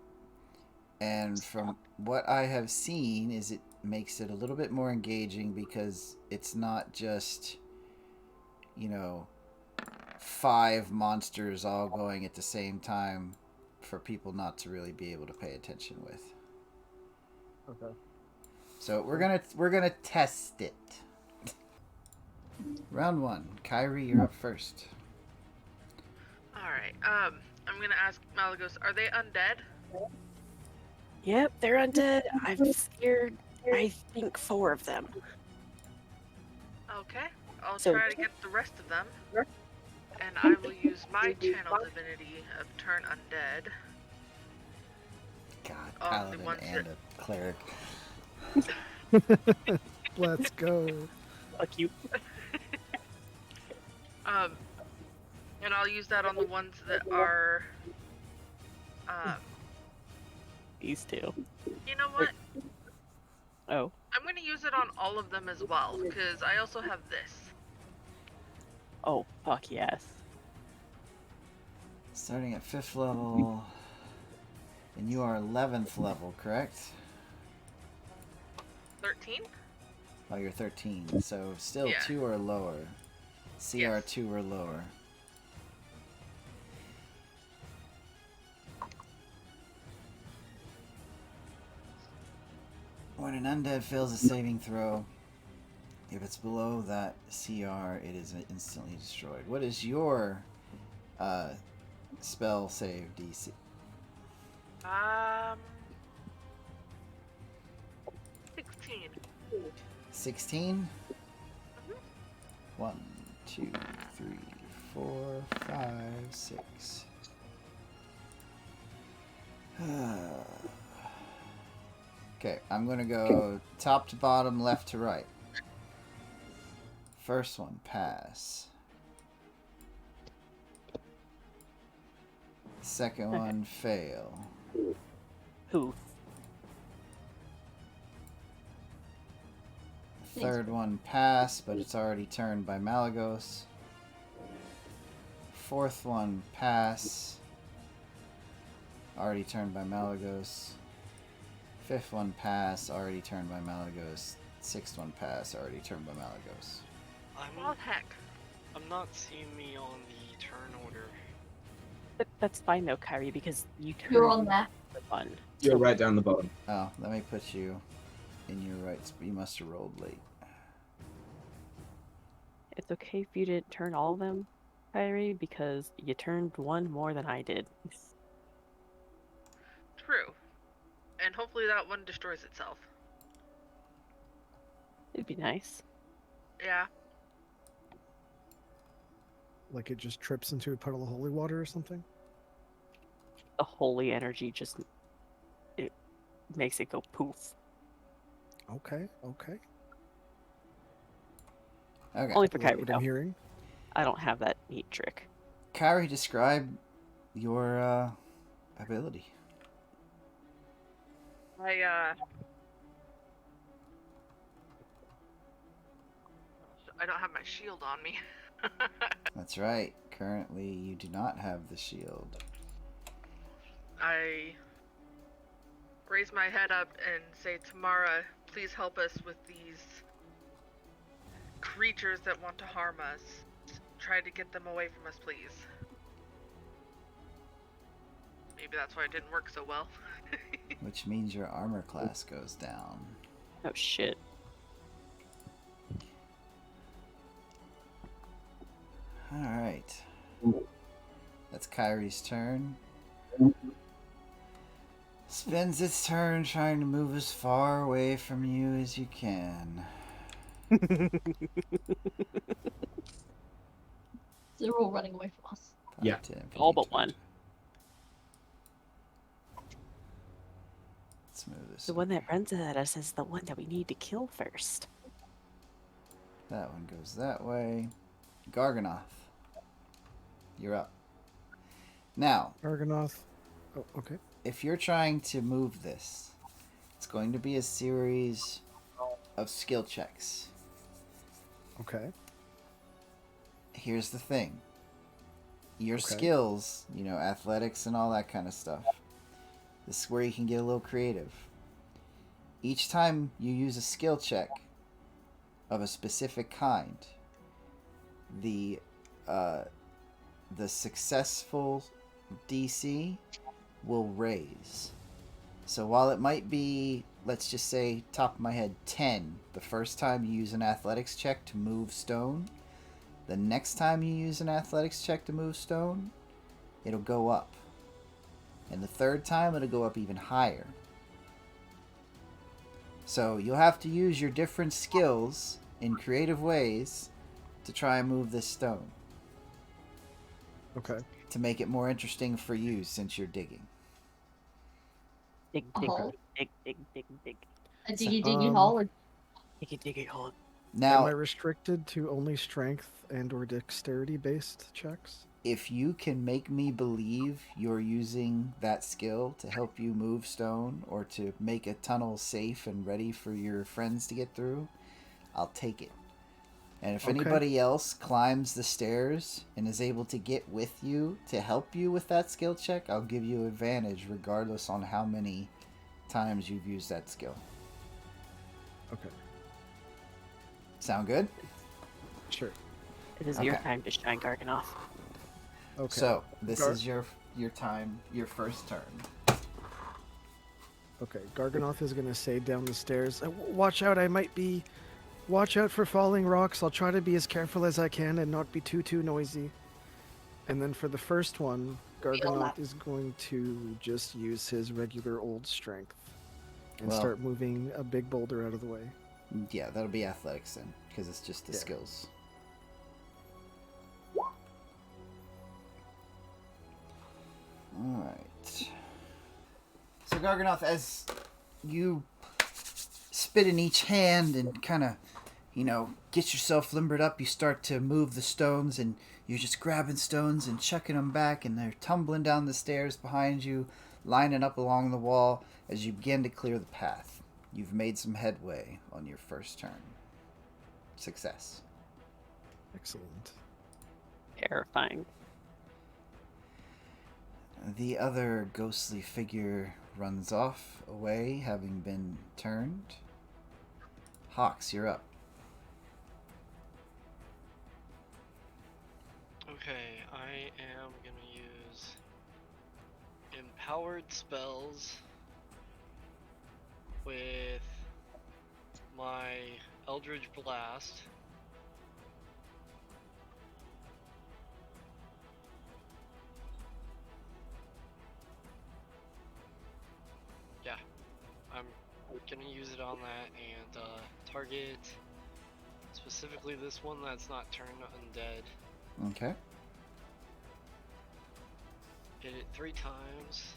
And from what I have seen is it makes it a little bit more engaging because it's not just, 5 monsters all going at the same time for people not to really be able to pay attention with. Okay. So we're gonna test it. Round 1. Kyrie, you're up first. Alright, I'm gonna ask Malagos, are they undead? Yep, they're undead. I've scared, I think, 4 of them. Okay, I'll So- try to get the rest of them. And I will use my channel divinity of turn undead. God, Oh, the paladin ones and a cleric. Let's go. Fuck you. And I'll use that on the ones that are, These 2. you know what? Oh. I'm gonna use it on all of them as well, because I also have this. Oh, fuck yes. Starting at 5th level. And you are 11th level, correct? 13? Oh, you're 13. So still Yeah. 2 or lower. CR 2 or lower. When an undead fails a saving throw, if it's below that CR, it is instantly destroyed. What is your spell save DC? 16. 16? 1, 2, 3, 4, 5, 6. Okay, I'm gonna go top to bottom, left to right. First one, pass. Second one, fail. Who? Third one, pass, but it's already turned by Malagos. Fourth one, pass. Already turned by Malagos. Fifth one, pass. Already turned by Malagos. Sixth one, pass. Already turned by Malagos. Well, heck. I'm not seeing me on the turn order. That's fine though, Kyrie, because you turned You're on there. the button. You're right down the bottom. Oh, let me put you in your right spot. You must have rolled late. It's okay if you didn't turn all of them, Kyrie, because you turned one more than I did. True. And hopefully that one destroys itself. It'd be nice. Yeah. Like it just trips into a puddle of holy water or something? The holy energy just it makes it go poof. Okay, okay. Okay. Only for I like Kyrie what I'm though. hearing. I don't have that neat trick. Kyrie, describe your ability. I don't have my shield on me. That's right. Currently, you do not have the shield. I raise my head up and say, Tamara, please help us with these creatures that want to harm us. Try to get them away from us, please. Maybe that's why it didn't work so well. Which means your armor class goes down. Oh shit. That's Kyrie's turn. Spends its turn trying to move as far away from you as you can. They're all running away from us. 5, Yeah. 10, 15, All but 20. one. Let's move this. The one that runs at us is the one that we need to kill first. That one goes that way. Garganoth, you're up. Now, Garganoth. Oh, okay. if you're trying to move this, it's going to be a series of skill checks. Okay. Here's the thing. Your Okay. skills, athletics and all that kind of stuff. This is where you can get a little creative. Each time you use a skill check of a specific kind, the successful DC will raise. So while it might be, let's just say, top of my head, 10 the first time you use an athletics check to move stone, the next time you use an athletics check to move stone, it'll go up. And the third time, it'll go up even higher. So you'll have to use your different skills in creative ways to try and move this stone. Okay. To make it more interesting for you since you're digging. Dig, dig, hole. dig, dig, dig, dig. A diggy Um, hole. Dig, hole. Am I Now, restricted to only strength and or dexterity based checks? if you can make me believe you're using that skill to help you move stone or to make a tunnel safe and ready for your friends to get through, I'll take it. And if Okay. anybody else climbs the stairs and is able to get with you to help you with that skill check, I'll give you advantage regardless on how many times you've used that skill. Okay. Sound good? Sure. It is your Okay. time to shine, Garganoth. Okay. So, this Gar- is your time, your first turn. Okay. Garganoth is gonna say down the stairs, "Watch out! Watch out for falling rocks. I'll try to be as careful as I can and not be too noisy." And then for the first one, Garganoth is going to just use his regular old strength and Well- start moving a big boulder out of the way. Yeah, that'll be athletics then, because it's just the Yeah. skills. Alright. So, Garganoth, as you spit in each hand and kind of, get yourself limbered up, you start to move the stones, and you're just grabbing stones and chucking them back, and they're tumbling down the stairs behind you, lining up along the wall as you begin to clear the path. You've made some headway on your first turn. Success. Excellent. Terrifying. The other ghostly figure runs off, away, having been turned. Hawks, you're up. Okay, I am gonna use empowered spells with my Eldritch Blast. Yeah, I'm gonna use it on that and target specifically this one that's not turned undead. Okay. Hit it 3 times.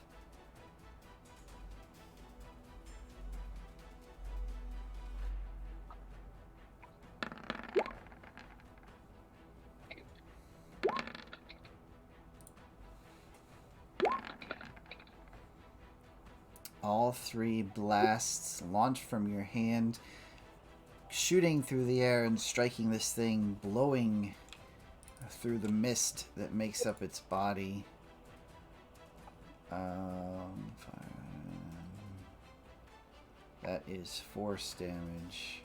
All 3 blasts launch from your hand, shooting through the air and striking this thing, blowing through the mist that makes up its body. That is force damage.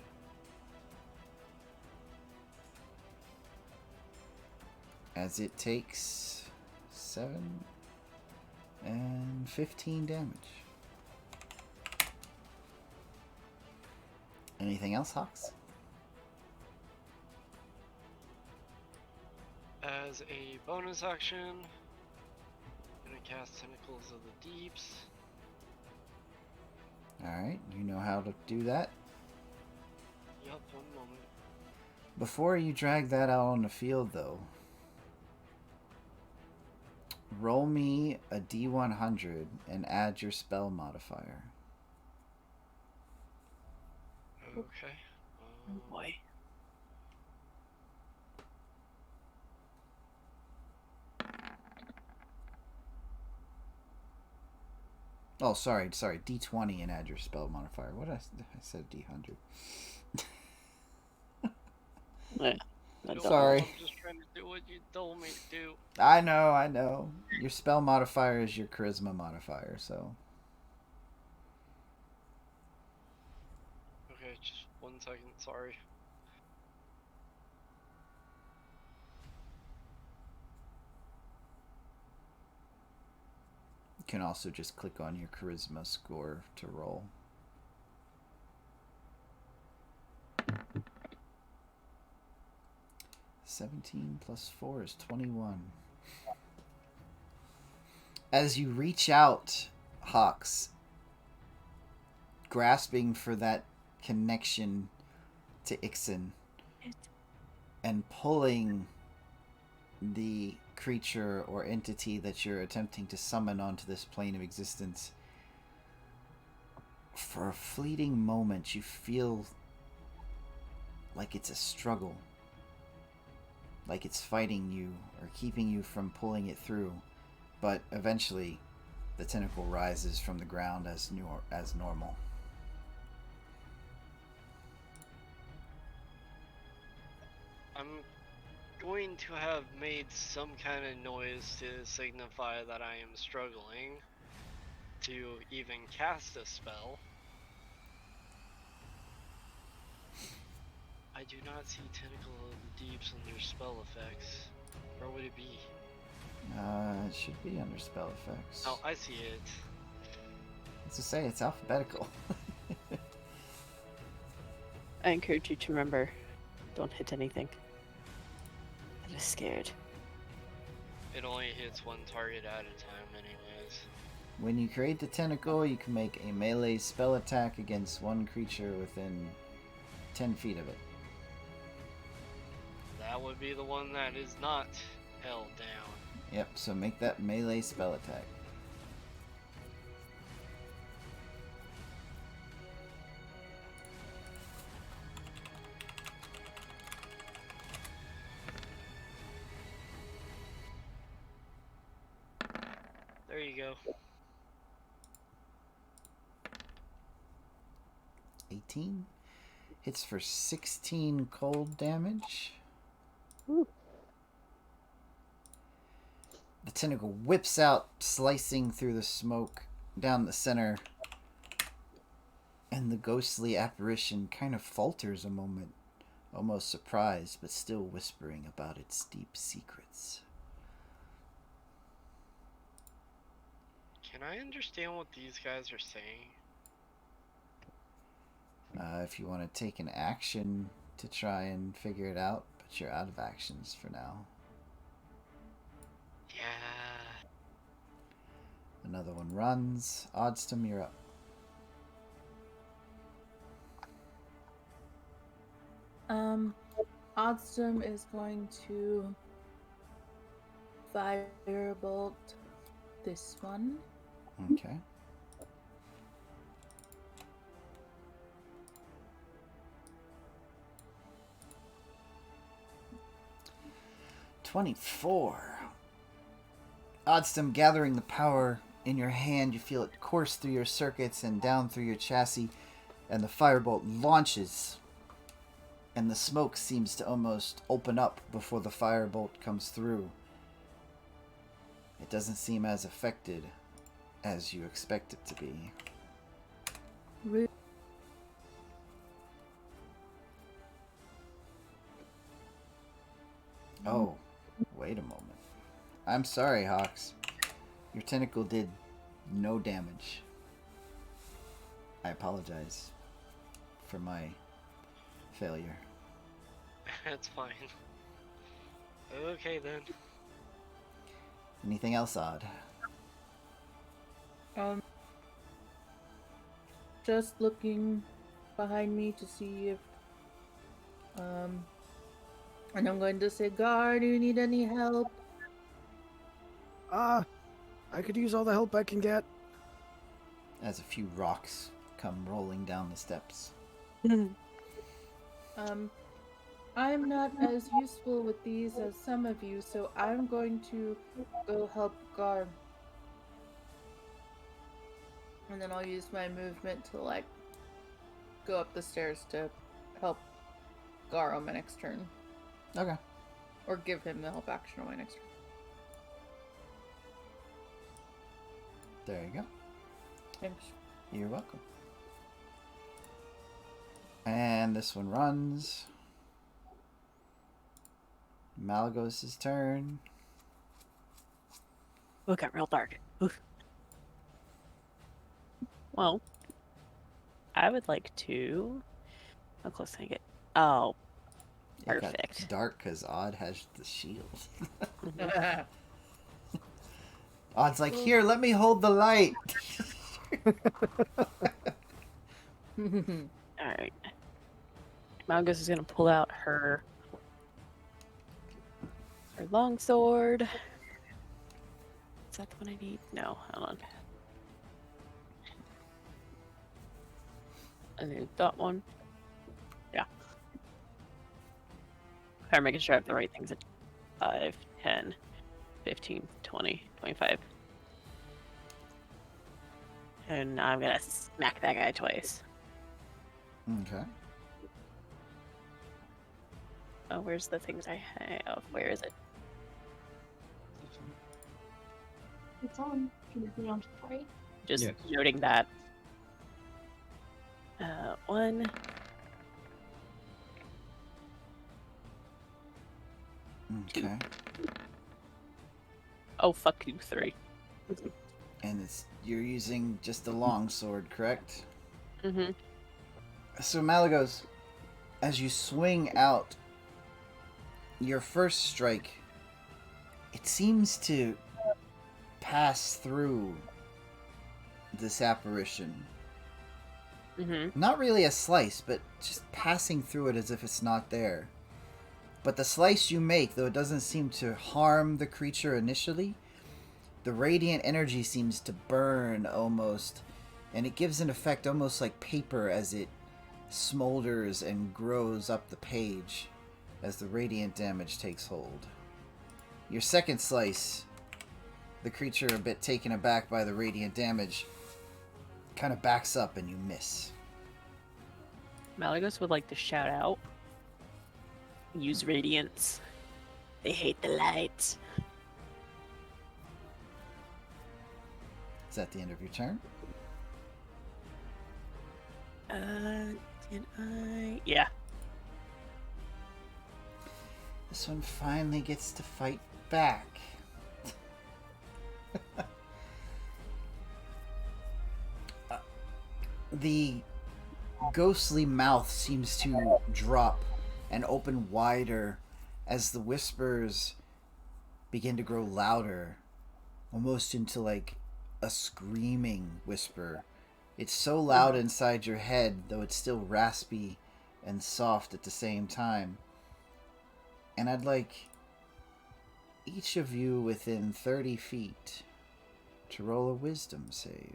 As it takes 7 and 15 damage. Anything else, Hawks? As as a bonus action, gonna cast Tentacles of the Deeps. Alright, you know how to do that. Yup, one moment. Before you drag that out on the field, though, roll me a d100 and add your spell modifier. Okay. Oh boy. Oh, sorry, d20 and add your spell modifier. What I said d100. Yeah. Don't Sorry. know, I'm just trying to do what you told me to do. I know. Your spell modifier is your charisma modifier, so. Okay, just 1 second, sorry. You can also just click on your charisma score to roll. +4 is 21. As you reach out, Hawks, grasping for that connection to Ixen, and pulling the creature or entity that you're attempting to summon onto this plane of existence, for a fleeting moment you feel like it's a struggle, like it's fighting you or keeping you from pulling it through, but eventually the tentacle rises from the ground as normal. I'm going to have made some kind of noise to signify that I am struggling to even cast a spell. I do not see Tentacle of the Deeps under spell effects. Where would it be? It should be under spell effects. Oh, I see it. As I say, it's alphabetical. I encourage you to remember, don't hit anything that is scared. It only hits one target at a time anyways. When you create the tentacle, you can make a melee spell attack against one creature within 10 feet of it. That would be the one that is not held down. Yep, so make that melee spell attack. There you go. 18 hits for 16 cold damage. Ooh. The tentacle whips out, slicing through the smoke down the center, and the ghostly apparition kind of falters a moment, almost surprised, but still whispering about its deep secrets. Can I understand what these guys are saying? If you want to take an action to try and figure it out, but you're out of actions for now. Yeah. Another one runs. Oddstum, you're up. Oddstum is going to firebolt this one. Okay. $24. Oddstum, gathering the power in your hand, you feel it course through your circuits and down through your chassis, and the firebolt launches, and the smoke seems to almost open up before the firebolt comes through. It doesn't seem as affected as you expect it to be. Rude. Oh, wait a moment. I'm sorry, Hawks. Your tentacle did no damage. I apologize for my failure. That's fine. Okay then. Anything else odd? Just looking behind me to see if and I'm going to say, Gar, do you need any help? I could use all the help I can get. As a few rocks come rolling down the steps. I'm not as useful with these as some of you, so I'm going to go help Gar. And then I'll use my movement to, like, go up the stairs to help Gar on my next turn. Okay. Or give him the help action on my next turn. There you go. Thanks. You're welcome. And this one runs. Malagos' turn. Oh, it got real dark. Oof. Well, I would like to. How close can I get? Oh, It got perfect. dark because Odd has the shield. Odd's like, here, let me hold the light. Alright. Malgus is gonna pull out her longsword. Is that the one I need? No, hold on. I need that one. Yeah. I'm making sure I have the right things at 5, 10, 15, 20, 25. And I'm gonna smack that guy twice. Okay. Oh, where's the things I have? Where is it? It's on. Can you put it on three? Just Yes. noting that. 1. Okay. Oh, fuck you, 3. And you're using just the long sword, correct? Mm-hmm. So Malagos, as you swing out, your first strike, it seems to pass through this apparition. Mm-hmm. Not really a slice, but just passing through it as if it's not there. But the slice you make, though it doesn't seem to harm the creature initially, the radiant energy seems to burn almost, and it gives an effect almost like paper as it smolders and grows up the page as the radiant damage takes hold. Your second slice, the creature, a bit taken aback by the radiant damage, kind of backs up and you miss. Malagos would like to shout out. Use radiance. They hate the light. Is that the end of your turn? Can I? Yeah. This one finally gets to fight back. The ghostly mouth seems to drop and open wider as the whispers begin to grow louder, almost into like a screaming whisper. It's so loud inside your head, though it's still raspy and soft at the same time. And I'd like each of you within 30 feet to roll a wisdom save.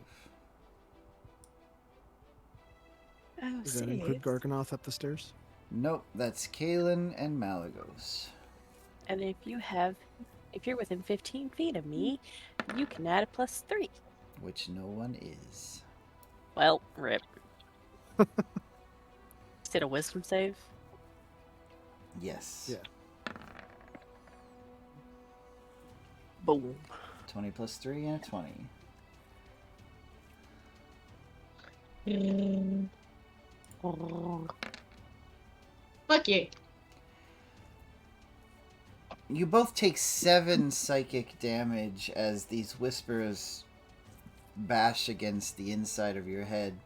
Oh, Does that include Garganoth up the stairs? Nope, that's Kalen and Malagos. And if you're within 15 feet of me, you can add a +3. Which no one is. Well, rip. Did a wisdom save? Yes. Yeah. Boom. 20 plus 3 and a 20. Fuck you. You both take 7 psychic damage as these whispers bash against the inside of your head.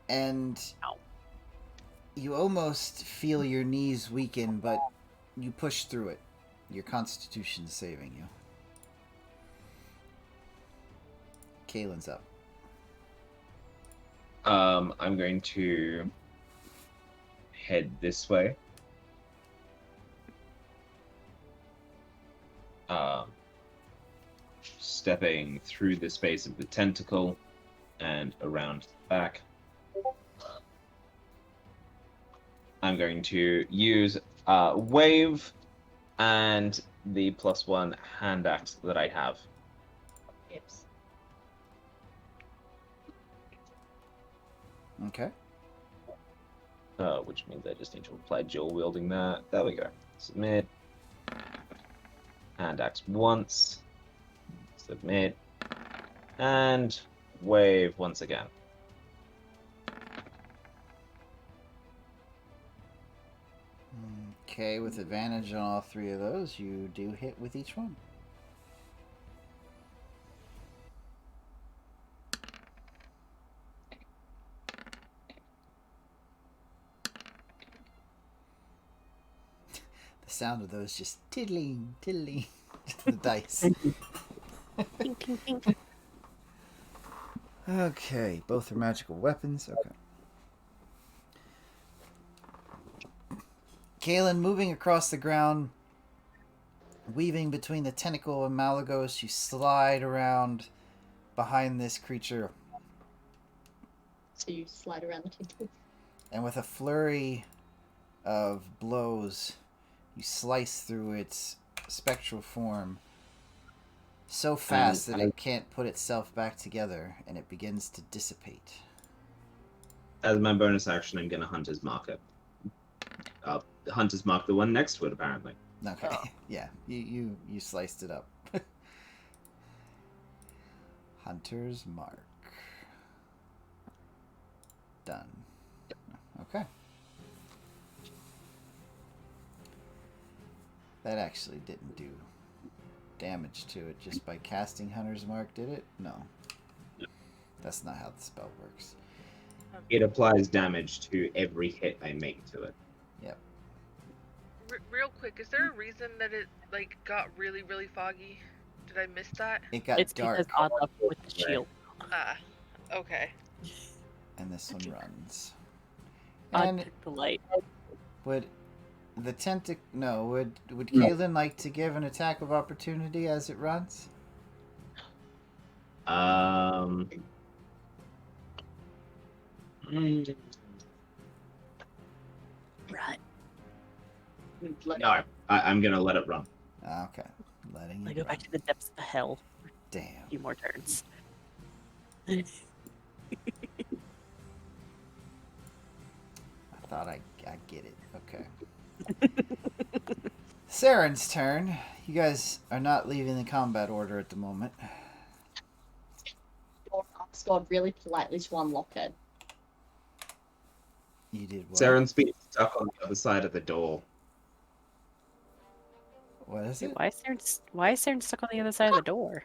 And Ow. you almost feel your knees weaken, but You push through it. Your constitution's saving you. Kaylin's up. I'm going to head this way. Stepping through the space of the tentacle and around the back. I'm going to use wave and the +1 hand axe that I have. Yips. Okay. Which means I just need to apply dual wielding that. There we go. Submit. Hand axe once. Submit. And wave once again. Okay, with advantage on all three of those, you do hit with each one. The sound of those just tiddling, tiddling. The dice. Pink, pink, pink. Okay, both are magical weapons. Okay. Kaylin, moving across the ground, weaving between the tentacle and Malagos, you slide around behind this creature, So you slide around the table. and with a flurry of blows, you slice through its spectral form so fast that it can't put itself back together, and it begins to dissipate. As my bonus action, I'm going to Hunter's Mark it. Hunter's Mark the one next to it, apparently. Okay, Oh. yeah, you sliced it up. Hunter's Mark. Done. Okay. That actually didn't do damage to it just by casting Hunter's Mark, did it? No. That's not how the spell works. It applies damage to every hit I make to it. Yep. Real quick, is there a reason that it like got really, really foggy? Did I miss that? It got It's dark, because Odd Luck with the shield. Ah, okay. and this one runs. Odd And took the light. would the would Kaylin like to give an attack of opportunity as it runs? Right. No, I'm going to let it run. Okay. Letting I it go run. back to the depths of hell. Damn. A few more turns. I thought I get it. Okay. Saren's turn. You guys are not leaving the combat order at the moment. Or ask God really politely to unlock it. You did what? Saren's been stuck on the other side of the door. What is it? Why is Saren stuck on the other side of the door?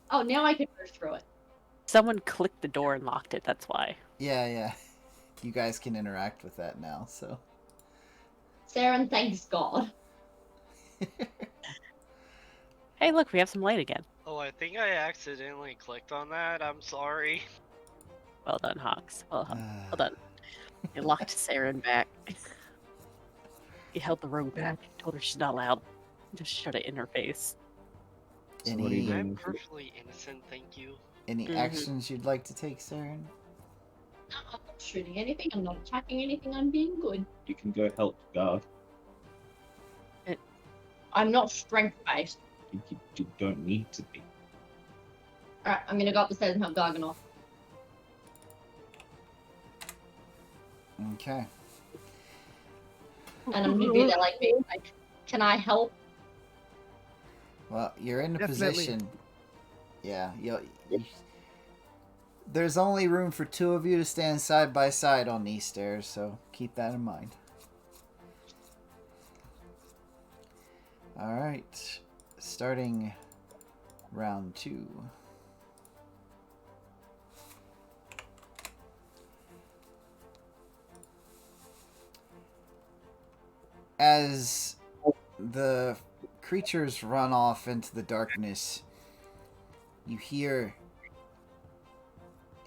Oh, now I can go through it. Someone clicked the door and locked it, that's why. Yeah. You guys can interact with that now, so. Saren thanks God. Hey, look, we have some light again. Oh, I think I accidentally clicked on that. I'm sorry. Well done, Hawks. Well done. You locked Saren back. You held the room back. Told her she's not allowed. Just shut it in her face. So what are you Any doing? I'm perfectly innocent, thank you. any Mhm. actions you'd like to take, Saren? No, I'm not shooting anything. I'm not attacking anything. I'm being good. You can go help Garth. I'm not strength based. You don't need to be. Alright, I'm gonna go up the stairs and help Garganoff. Okay. And I'm gonna do that like being like, can I help? Well, you're in a Definitely. position. Yeah, there's only room for two of you to stand side by side on these stairs, so keep that in mind. Alright. Starting round 2. As the creatures run off into the darkness, you hear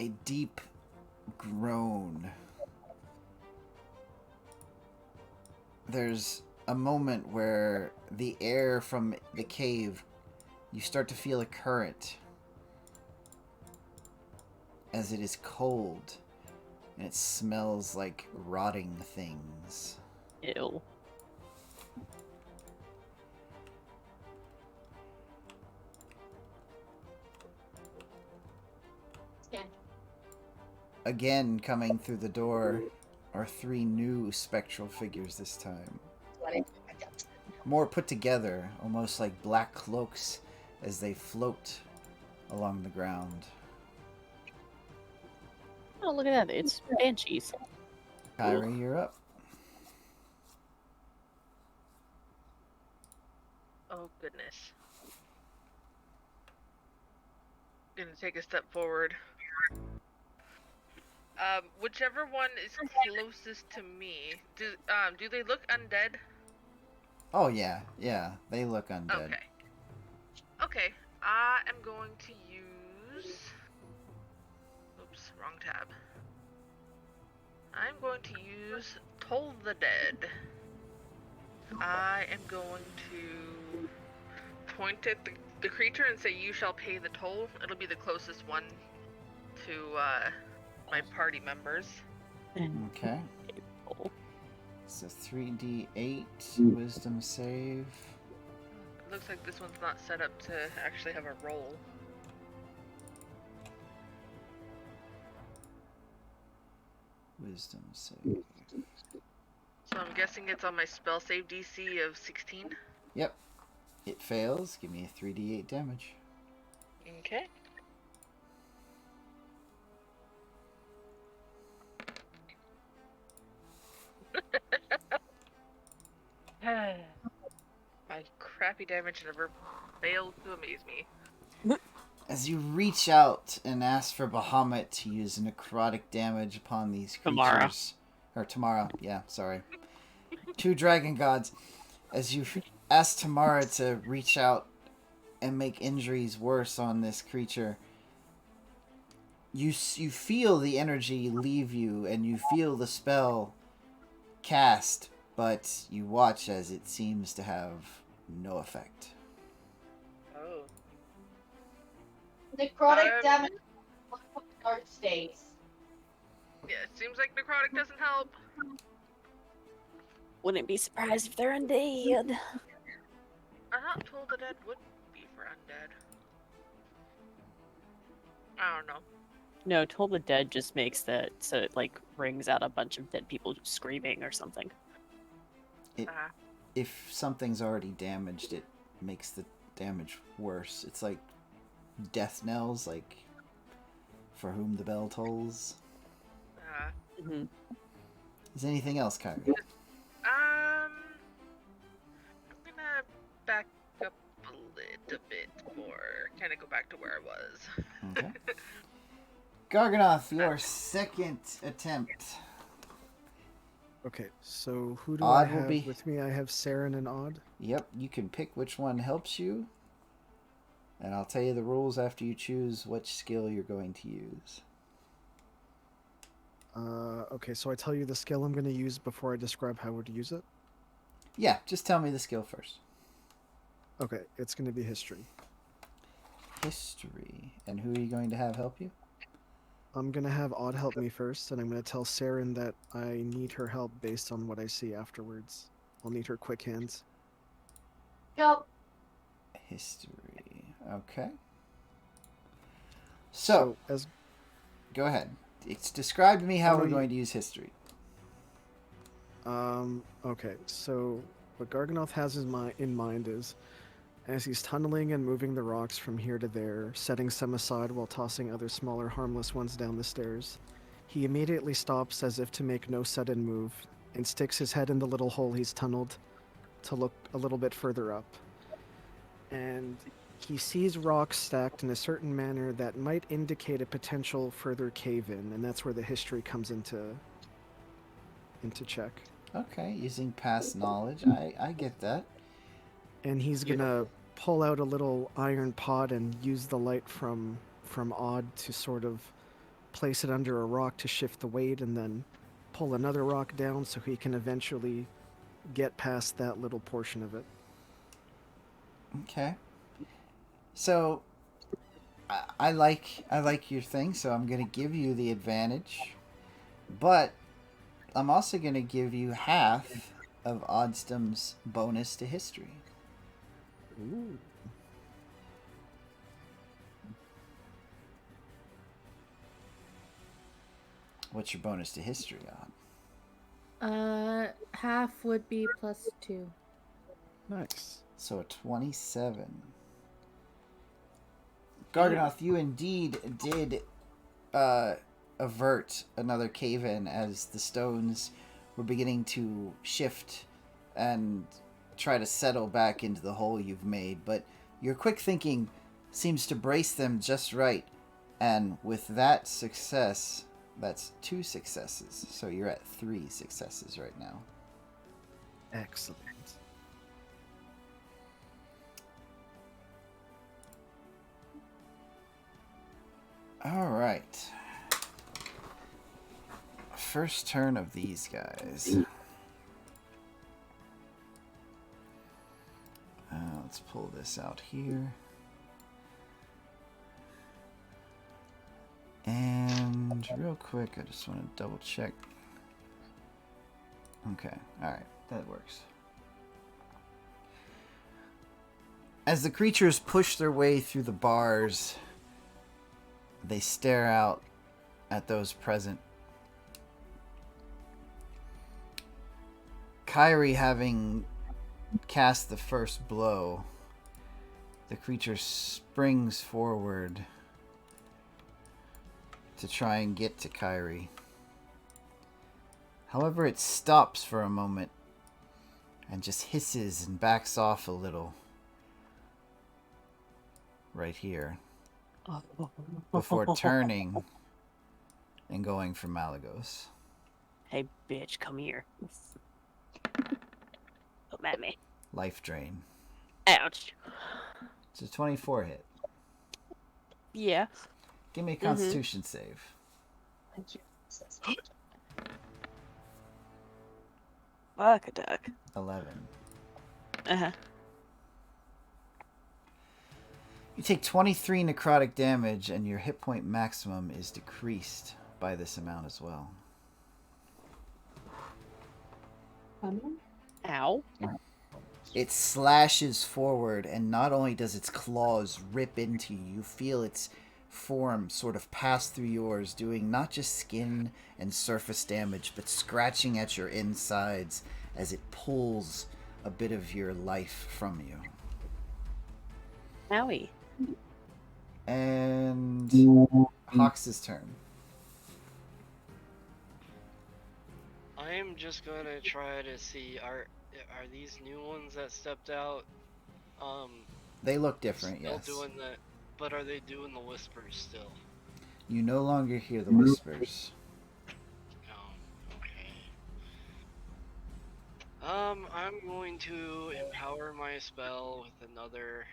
a deep groan. There's a moment where the air from the cave, you start to feel a current as it is cold and it smells like rotting things. Ew. Yeah. Again, coming through the door are 3 new spectral figures this time. More put together, almost like black cloaks as they float along the ground. Oh, look at that. It's banshees. Kyrie, you're up. Oh goodness. Gonna take a step forward. Whichever one is closest to me. Do they look undead? Oh yeah, they look undead. Okay. Okay. I am going to use. Oops, wrong tab. I'm going to use Toll the Dead. I am going to point at the creature and say, "You shall pay the toll." It'll be the closest one to my party members. Okay. Oh, So 3d8 wisdom save. It looks like this one's not set up to actually have a roll. Wisdom save. So I'm guessing it's on my spell save DC of 16. Yep. It fails. Give me a 3d8 damage. Okay. My crappy damage never failed to amaze me. As you reach out and ask for Bahamut to use necrotic damage upon these Tamara. creatures. Or Tamara, yeah, sorry. 2 dragon gods. As you ask Tamara to reach out and make injuries worse on this creature, you feel the energy leave you and you feel the spell cast, but you watch as it seems to have no effect. Oh. Necrotic damage. Dark states. Yeah, it seems like necrotic doesn't help. wouldn't be surprised if they're undead. I thought Toll the Dead would be for undead. I don't know. No, Toll the Dead just makes that so it like rings out a bunch of dead people screaming or something. If something's already damaged, it makes the damage worse. It's like death knells, like for whom the bell tolls. Mm-hmm. Is there anything else, Kyrie? I'm gonna back up a little bit more. Kind of go back to where I was. Okay. Garganoth, your second attempt. Okay, so who do Odd I will have be- with me? I have Saren and Odd. Yep, you can pick which one helps you. And I'll tell you the rules after you choose which skill you're going to use. Okay, so I tell you the skill I'm going to use before I describe how to use it. Yeah, just tell me the skill first. Okay, it's going to be history. History. And who are you going to have help you? I'm going to have Odd help me first, and I'm going to tell Saren that I need her help based on what I see afterwards. I'll need her quick hands. Go. History. Okay. So as go ahead. Describe to me how Oh, we're you- going to use history. Okay, so what Garganoth has in mind is, as he's tunneling and moving the rocks from here to there, setting some aside while tossing other smaller harmless ones down the stairs, he immediately stops as if to make no sudden move, and sticks his head in the little hole he's tunneled to look a little bit further up. And he sees rocks stacked in a certain manner that might indicate a potential further cave-in, and that's where the history comes into check. Okay, using past knowledge. I get that. And he's gonna pull out a little iron pot and use the light from Odd to sort of place it under a rock to shift the weight, and then pull another rock down so he can eventually get past that little portion of it. Okay. So I like your thing, so I'm gonna give you the advantage. But I'm also gonna give you half of Oddstom's bonus to history. Ooh. What's your bonus to history, Odd? Half would be +2. Nice. So a 27. Garganoth, you indeed did avert another cave-in as the stones were beginning to shift and try to settle back into the hole you've made, but your quick thinking seems to brace them just right, and with that success, that's 2 successes, so you're at 3 successes right now. Excellent. All right. First turn of these guys. Let's pull this out here. And real quick, I just want to double check. Okay, alright, that works. As the creatures push their way through the bars, they stare out at those present. Kyrie having cast the first blow, the creature springs forward to try and get to Kyrie. However, it stops for a moment and just hisses and backs off a little right here before turning and going for Malagos. Hey, bitch, come here. Come at me. Life drain. Ouch. It's a 24 hit. Yeah. Give me a Constitution save. Fuck a duck. 11. Uh-huh. You take 23 necrotic damage, and your hit point maximum is decreased by this amount as well. Ow. It slashes forward, and not only does its claws rip into you, you feel its form sort of pass through yours, doing not just skin and surface damage, but scratching at your insides as it pulls a bit of your life from you. Owie. And Hawks' turn. I am just gonna try to see are these new ones that stepped out They look different, still yes. doing the, but are they doing the whispers still? You no longer hear the whispers. Oh, okay. I'm going to empower my spell with another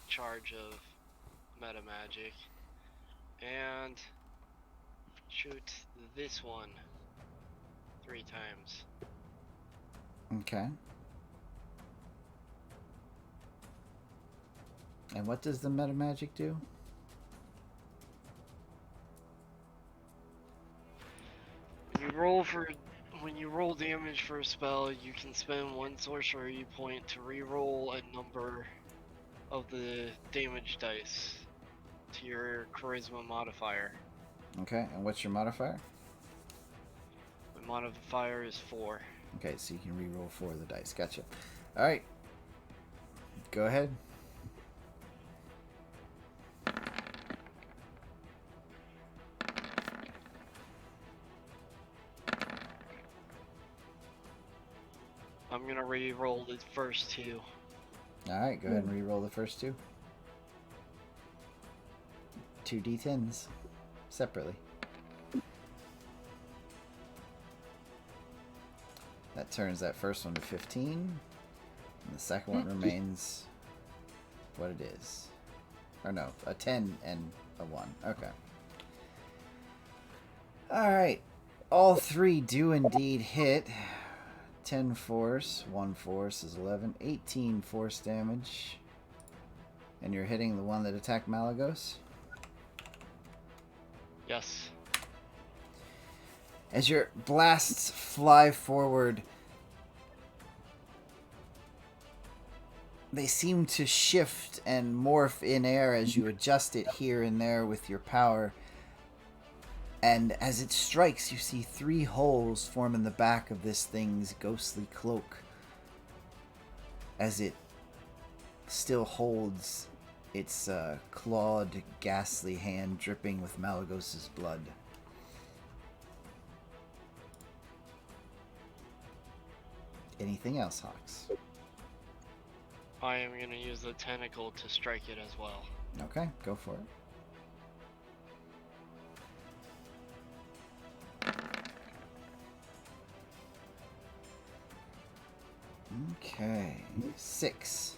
charge of meta magic and shoot this one 3 times. Okay. And what does the meta magic do? When you roll damage for a spell, you can spend 1 sorcery point to re-roll a number of the damage dice to your charisma modifier. Okay, and what's your modifier? My modifier is 4. Okay, so you can re-roll 4 of the dice. Gotcha. Alright. Go ahead. I'm gonna re-roll the first 2. Alright, go ahead and re-roll the first 2. 2 d10s. Separately. That turns that first one to 15. And the second one remains what it is. Or no, a 10 and a 1. Okay. Alright. All three do indeed hit. 10 force. 1 force is 11. 18 force damage. And you're hitting the one that attacked Malagos? Yes. As your blasts fly forward, they seem to shift and morph in air as you adjust it here and there with your power. And as it strikes, you see 3 holes form in the back of this thing's ghostly cloak, as it still holds its clawed, ghastly hand dripping with Malagos's blood. Anything else, Hawks? I am going to use the tentacle to strike it as well. Okay, go for it. Okay, 6.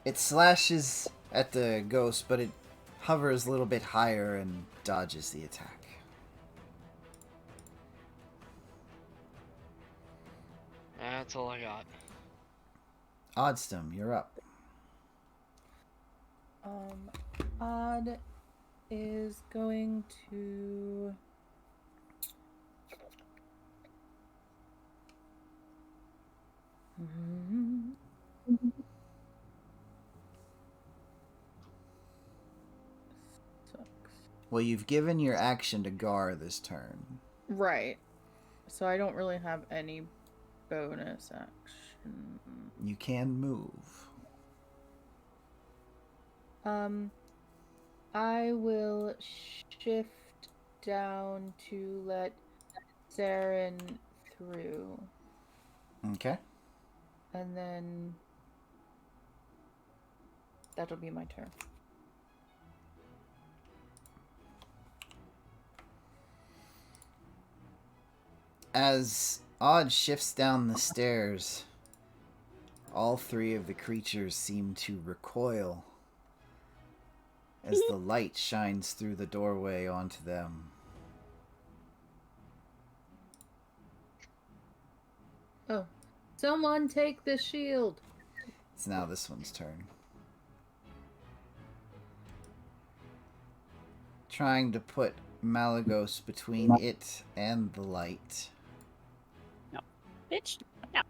It slashes at the ghost, but it hovers a little bit higher and dodges the attack. That's all I got. Oddstum, you're up. Odd is going to sucks. Well, you've given your action to Gar this turn. Right. So I don't really have any bonus action. You can move. I will shift down to let Saren through. Okay. And then that'll be my turn. As Odd shifts down the stairs, all 3 of the creatures seem to recoil as the light shines through the doorway onto them. Oh, someone take the shield. It's now this one's turn. Trying to put Malagos between it and the light. No. Bitch. No.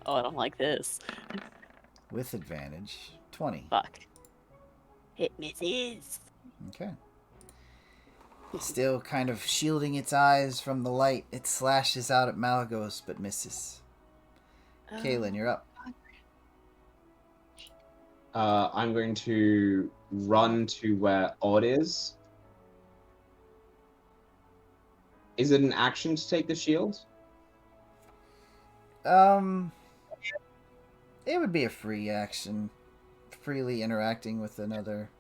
Oh, I don't like this. With advantage. 20. Fuck. It misses. Okay. Still kind of shielding its eyes from the light, it slashes out at Malagos but misses. Kaylin, you're up. I'm going to run to where Odd is. Is it an action to take the shield? It would be a free action. Freely interacting with another.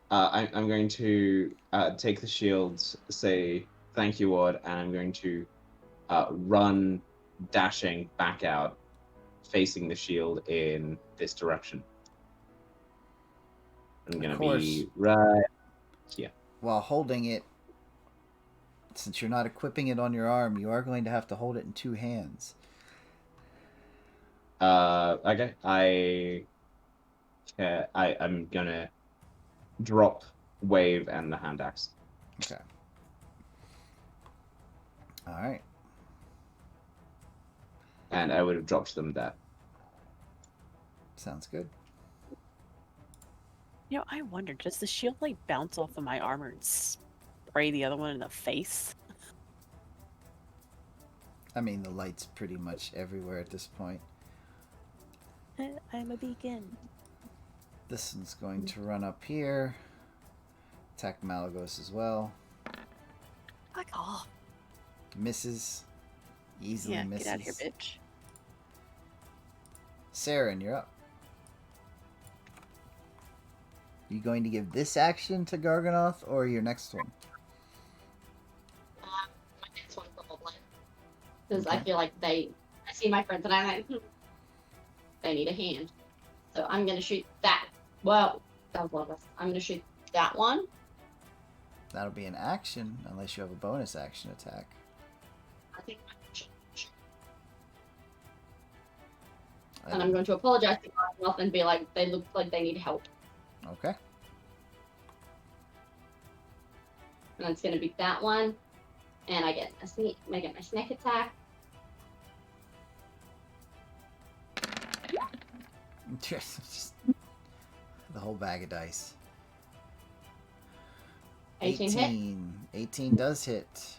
I'm going to take the shields, say thank you, Odd, and I'm going to run, dashing back out, facing the shield in this direction. I'm going to be right here. While holding it, since you're not equipping it on your arm, you are going to have to hold it in 2 hands. Okay. I'm gonna drop wave and the hand axe. Okay. Alright. And I would have dropped them there. Sounds good. You know, I wonder, does the shield like bounce off of my armor and spray the other one in the face? I mean, the light's pretty much everywhere at this point. I'm a beacon. This one's going to run up here. Attack Malagos as well. Fuck off. Misses. Easily misses. Get out of here, bitch. Saren, you're up. You going to give this action to Garganoth or your next one? My next one probably. Because I Okay. feel like I see my friends and I'm like, they need a hand. So I'm going to shoot that. Well, that was one of us. I'm going to shoot that one. That'll be an action unless you have a bonus action attack. I think and I'm going to apologize to myself and be like, they look like they need help. Okay. And it's going to be that one. And I get my sneak attack. Just the whole bag of dice. 18 hit. 18 does hit.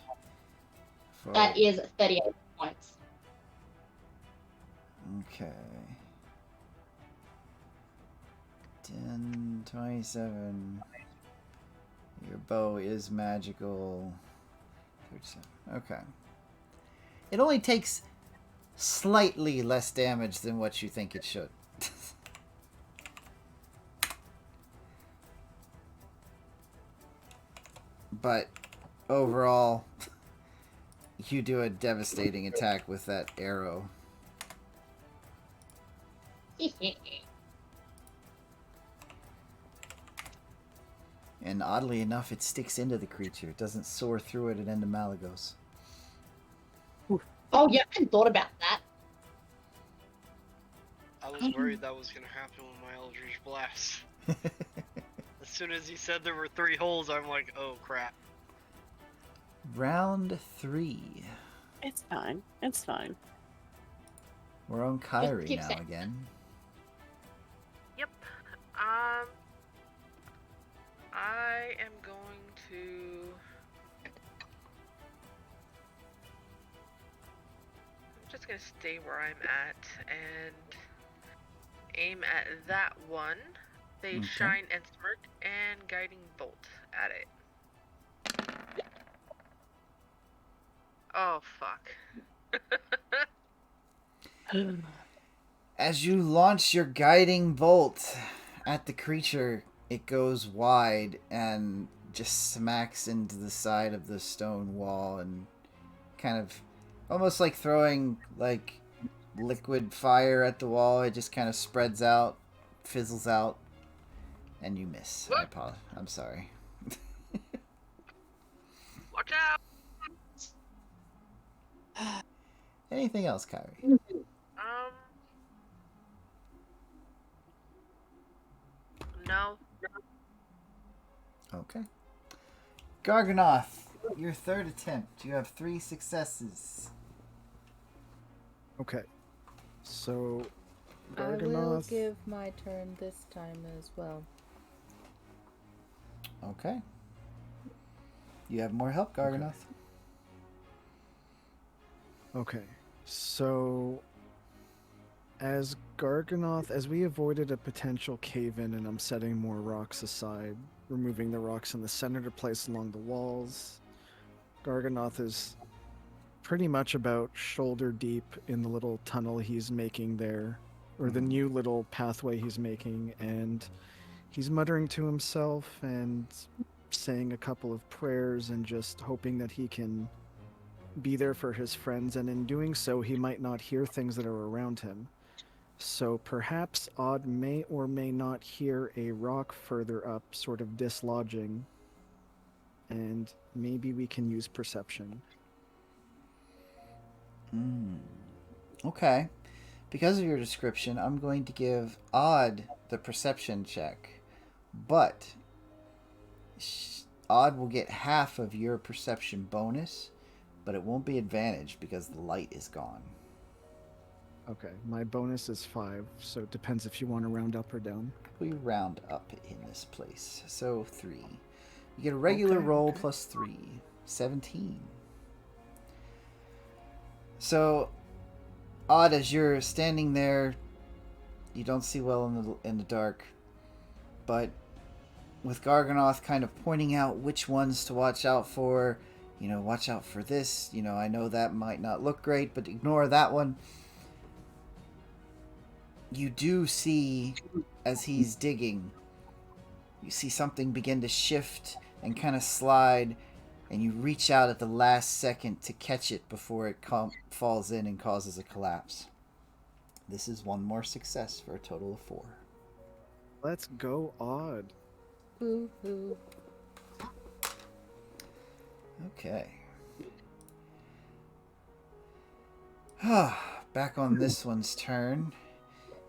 For... That is 38 points. Okay. 10, 27. Your bow is magical. 37. Okay. It only takes slightly less damage than what you think it should. But overall, you do a devastating attack with that arrow. And oddly enough, it sticks into the creature. It doesn't soar through it and into Malagos. Oh, yeah, I hadn't thought about that. I was worried that was gonna happen with my Eldritch Blast. As soon as he said there were 3 holes, I'm like, oh crap. Round 3. It's fine. It's fine. We're on Kyrie keep now saying- again. Yep. I am going to. I'm just gonna stay where I'm at and aim at that one. They Okay. shine and smirk and guiding bolt at it. Oh fuck. As you launch your guiding bolt at the creature, it goes wide and just smacks into the side of the stone wall and kind of almost like throwing like liquid fire at the wall. It just kind of spreads out, fizzles out, and you miss. I apologize. I'm sorry. Watch out! Anything else, Kyrie? No. Okay. Garganoth, your third attempt. You have 3 successes. Okay. So, I will Garganoth. give my turn this time as well. Okay. You have more help, Garganoth. Okay. So, as Garganoth, as we avoided a potential cave-in and I'm setting more rocks aside, removing the rocks in the center to place along the walls, Garganoth is pretty much about shoulder deep in the little tunnel he's making there, or the new little pathway he's making, and he's muttering to himself and saying a couple of prayers and just hoping that he can be there for his friends, and in doing so he might not hear things that are around him. So perhaps Odd may or may not hear a rock further up sort of dislodging, and maybe we can use perception. Okay. Because of your description, I'm going to give Odd the perception check. But Odd will get half of your perception bonus, but it won't be advantage because the light is gone. Okay, my bonus is 5, so it depends if you want to round up or down. We round up in this place. So 3. You get a regular Okay, roll okay. plus 3. 17. So, Odd, as you're standing there, you don't see well in the dark, but with Garganoth kind of pointing out which ones to watch out for, watch out for this, I know that might not look great, but ignore that one. You do see, as he's digging, You see something begin to shift and kind of slide, and you reach out at the last second to catch it before it falls in and causes a collapse. This is one more success for a total of 4. Let's go odd. Woo-hoo. Okay. Back on this one's turn.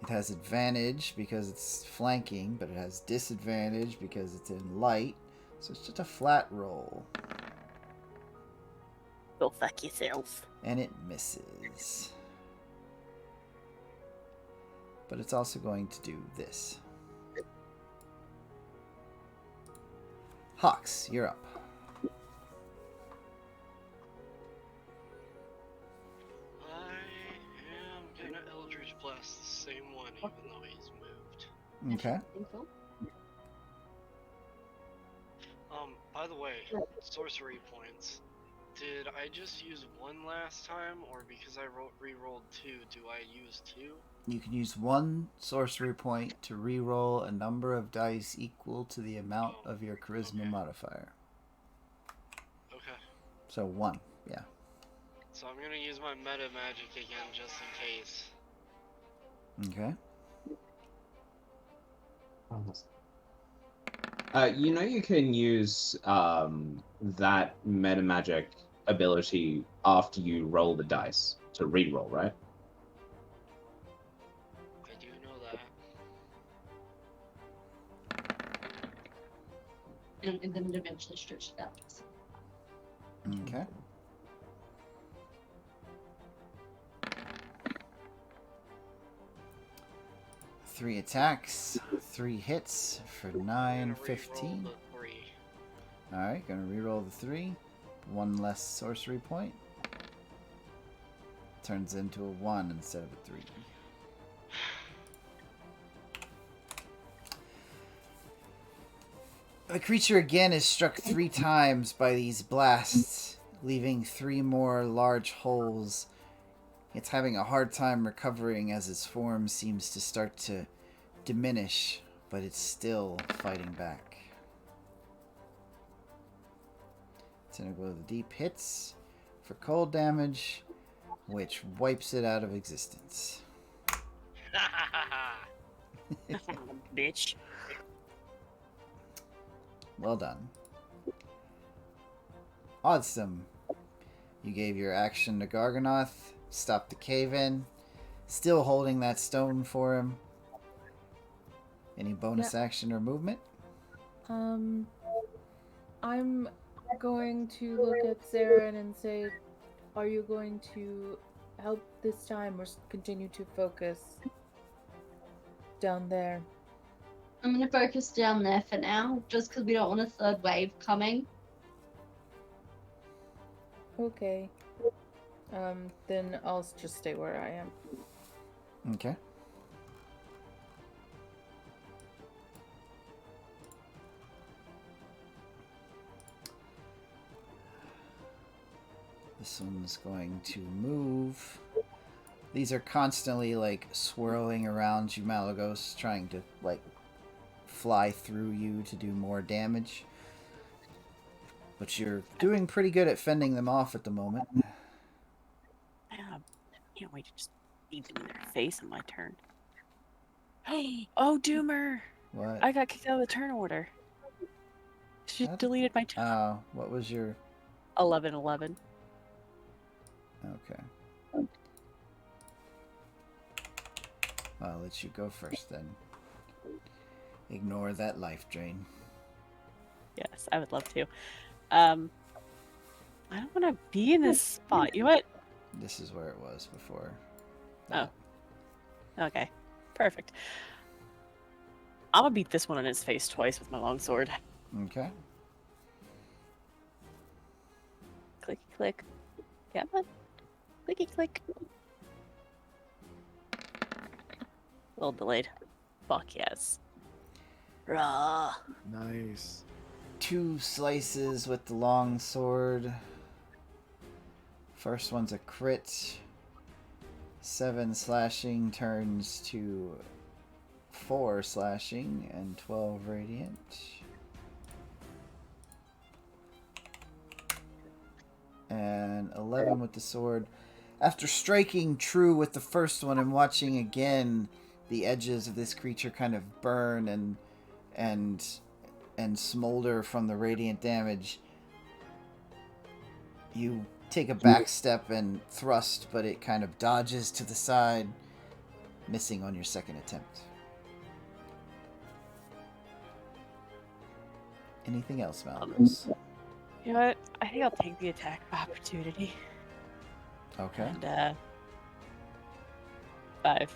It has advantage because it's flanking, but it has disadvantage because it's in light. So it's just a flat roll. Go fuck yourself. And it misses. But it's also going to do this. Hawks, you're up. I am gonna Eldritch Blast the same one, even though he's moved. Okay. By the way, sorcery points. Did I just use 1 last time, or because I re-rolled 2, do I use 2? You can use 1 sorcery point to re-roll a number of dice equal to the amount of your charisma modifier. Okay. So 1, yeah. So I'm gonna use my meta magic again, just in case. Okay. You can use that meta magic ability after you roll the dice to re-roll, right? I do know that. And then it eventually stretched it out. Okay. Three attacks, 3 hits for 9, 15. Alright, gonna reroll the 3. 1 less sorcery point. Turns into a 1 instead of a 3. The creature again is struck 3 times by these blasts, leaving 3 more large holes. It's having a hard time recovering as its form seems to start to diminish, but it's still fighting back. Tentacle of the Deep hits for cold damage, which wipes it out of existence. Bitch. Well done. Awesome. You gave your action to Garganoth, stopped the cave-in, still holding that stone for him. Any bonus action or movement? I'm going to look at Zarin and say, are you going to help this time or continue to focus down there? I'm going to focus down there for now, just because we don't want a third wave coming. Okay. Then I'll just stay where I am. Okay. This one's going to move. These are constantly, like, swirling around you, Malagos, trying to, like, fly through you to do more damage. But you're doing pretty good at fending them off at the moment. I can't wait to just beat them in their face on my turn. Oh, Doomer! What? I got kicked out of the turn order. She deleted my turn. Oh, what was your... 11-11. Okay. I'll let you go first then. Ignore that life drain. Yes, I would love to. I don't want to be in this spot. You know what? This is where it was before. Oh. Okay. Perfect. I'm gonna beat this one in its face twice with my longsword. Okay. Clicky click. Yeah, man. Clicky click. A little delayed. Fuck yes. Rah. Nice. 2 slices with the long sword. First one's a crit. 7 slashing turns to 4 slashing and 12 radiant. And 11 with the sword. After striking true with the first one and watching again the edges of this creature kind of burn and smolder from the radiant damage, you take a back step and thrust, but it kind of dodges to the side, missing on your second attempt. Anything else, Malgus? You know what? I think I'll take the attack of opportunity. Okay. And 5,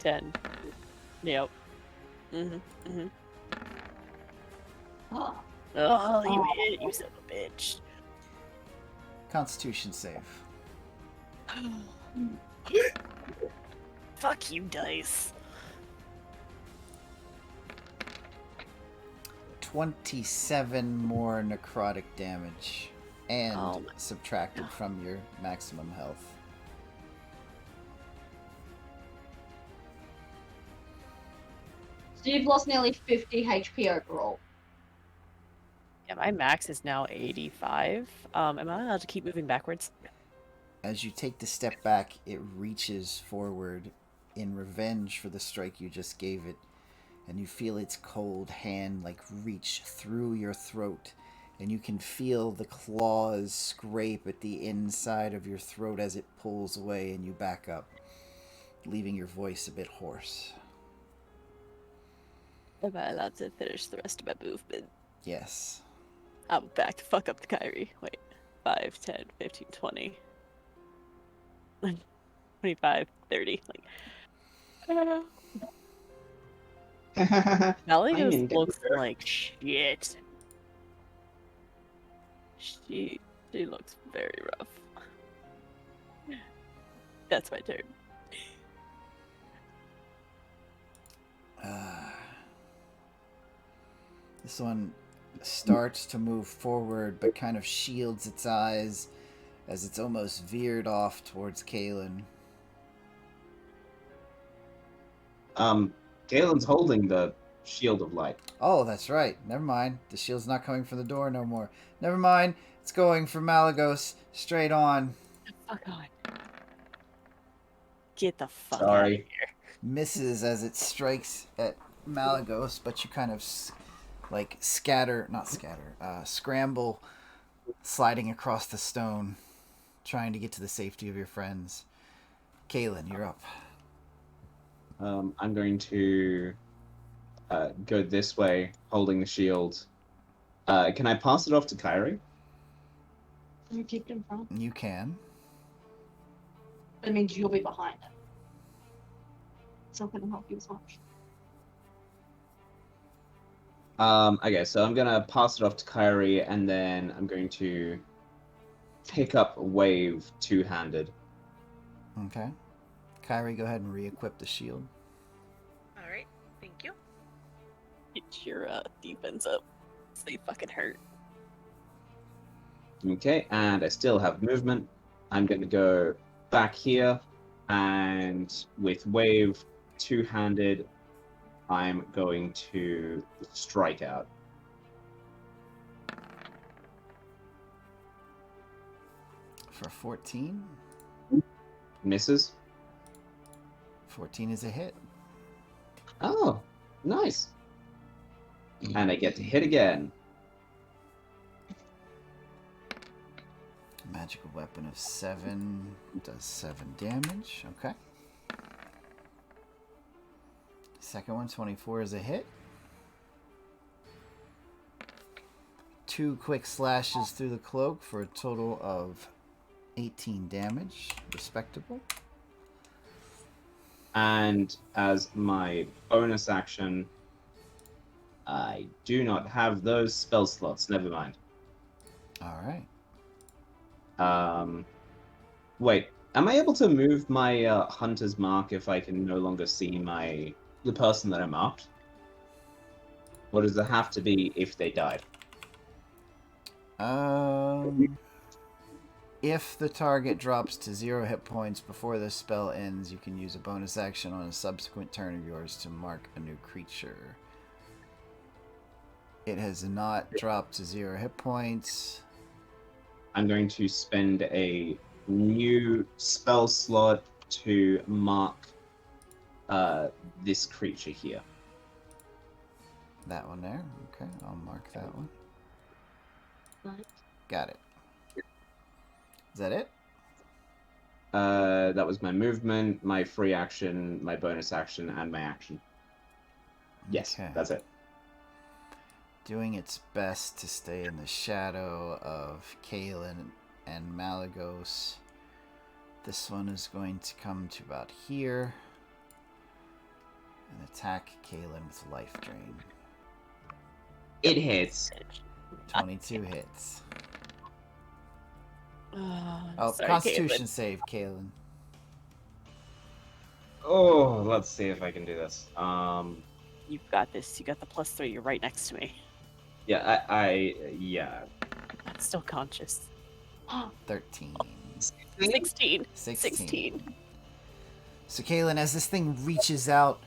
10. Yep. Oh, you hit, you son of a bitch. Constitution save. Fuck you, dice. 27 more necrotic damage. And Oh my subtracted from your maximum health. So you've lost nearly 50 HP overall. Yeah, my max is now 85. Am I allowed to keep moving backwards? As you take the step back, it reaches forward in revenge for the strike you just gave it. And you feel its cold hand like reach through your throat. And you can feel the claws scrape at the inside of your throat as it pulls away and you back up, leaving your voice a bit hoarse. Am I allowed to finish the rest of my movement? Yes. I'm back to fuck up the Kyrie. Wait. 5, 10, 15, 20. 25, 30. Malleus looks like shit. She looks very rough. That's my turn. This one starts to move forward, but kind of shields its eyes as it's almost veered off towards Kalen. Galen's holding the shield of light. Oh, that's right. Never mind. The shield's not coming from the door no more. Never mind. It's going for Malagos straight on. Fuck on. Get the fuck out of Sorry. here. Misses as it strikes at Malagos, but you kind of scramble, sliding across the stone, trying to get to the safety of your friends. Kalen, you're up. I'm going to go this way, holding the shield. Can I pass it off to Kyrie? Can you keep it in front? You can. That means you'll be behind it. It's not going to help you as much. Okay, so I'm gonna pass it off to Kyrie, and then I'm going to pick up Wave two-handed. Okay. Kyrie, go ahead and re-equip the shield. Alright, thank you. Get your defense up. They fucking hurt. Okay, and I still have movement. I'm gonna go back here, and with Wave two-handed, I'm going to strike out. For 14. Misses. 14 is a hit. Oh, nice. And I get to hit again. Magical weapon of 7 does 7 damage. Okay. Second one, 24 is a hit. 2 quick slashes through the cloak for a total of 18 damage. Respectable. And as my bonus action, I do not have those spell slots. Never mind. Alright. Wait, am I able to move my hunter's mark if I can no longer see the person that I marked? Or does it have to be if they died? If the target drops to 0 hit points before the spell ends, you can use a bonus action on a subsequent turn of yours to mark a new creature. It has not dropped to 0 hit points. I'm going to spend a new spell slot to mark this creature here. That one there. Okay, I'll mark that one. Right. Got it. Is that it? That was my movement, my free action, my bonus action, and my action. Yes, Okay. that's it. Doing its best to stay in the shadow of Kaelin and Malagos. This one is going to come to about here and attack Kaelin with life drain. It hits. 22 hits. Oh, sorry, Constitution Caitlin. save, Kaelin. Oh, let's see if I can do this. You've got this. You got the +3. You're right next to me. Yeah, yeah. I'm still conscious. 13. 16. 16. So, Kaelin, as this thing reaches out,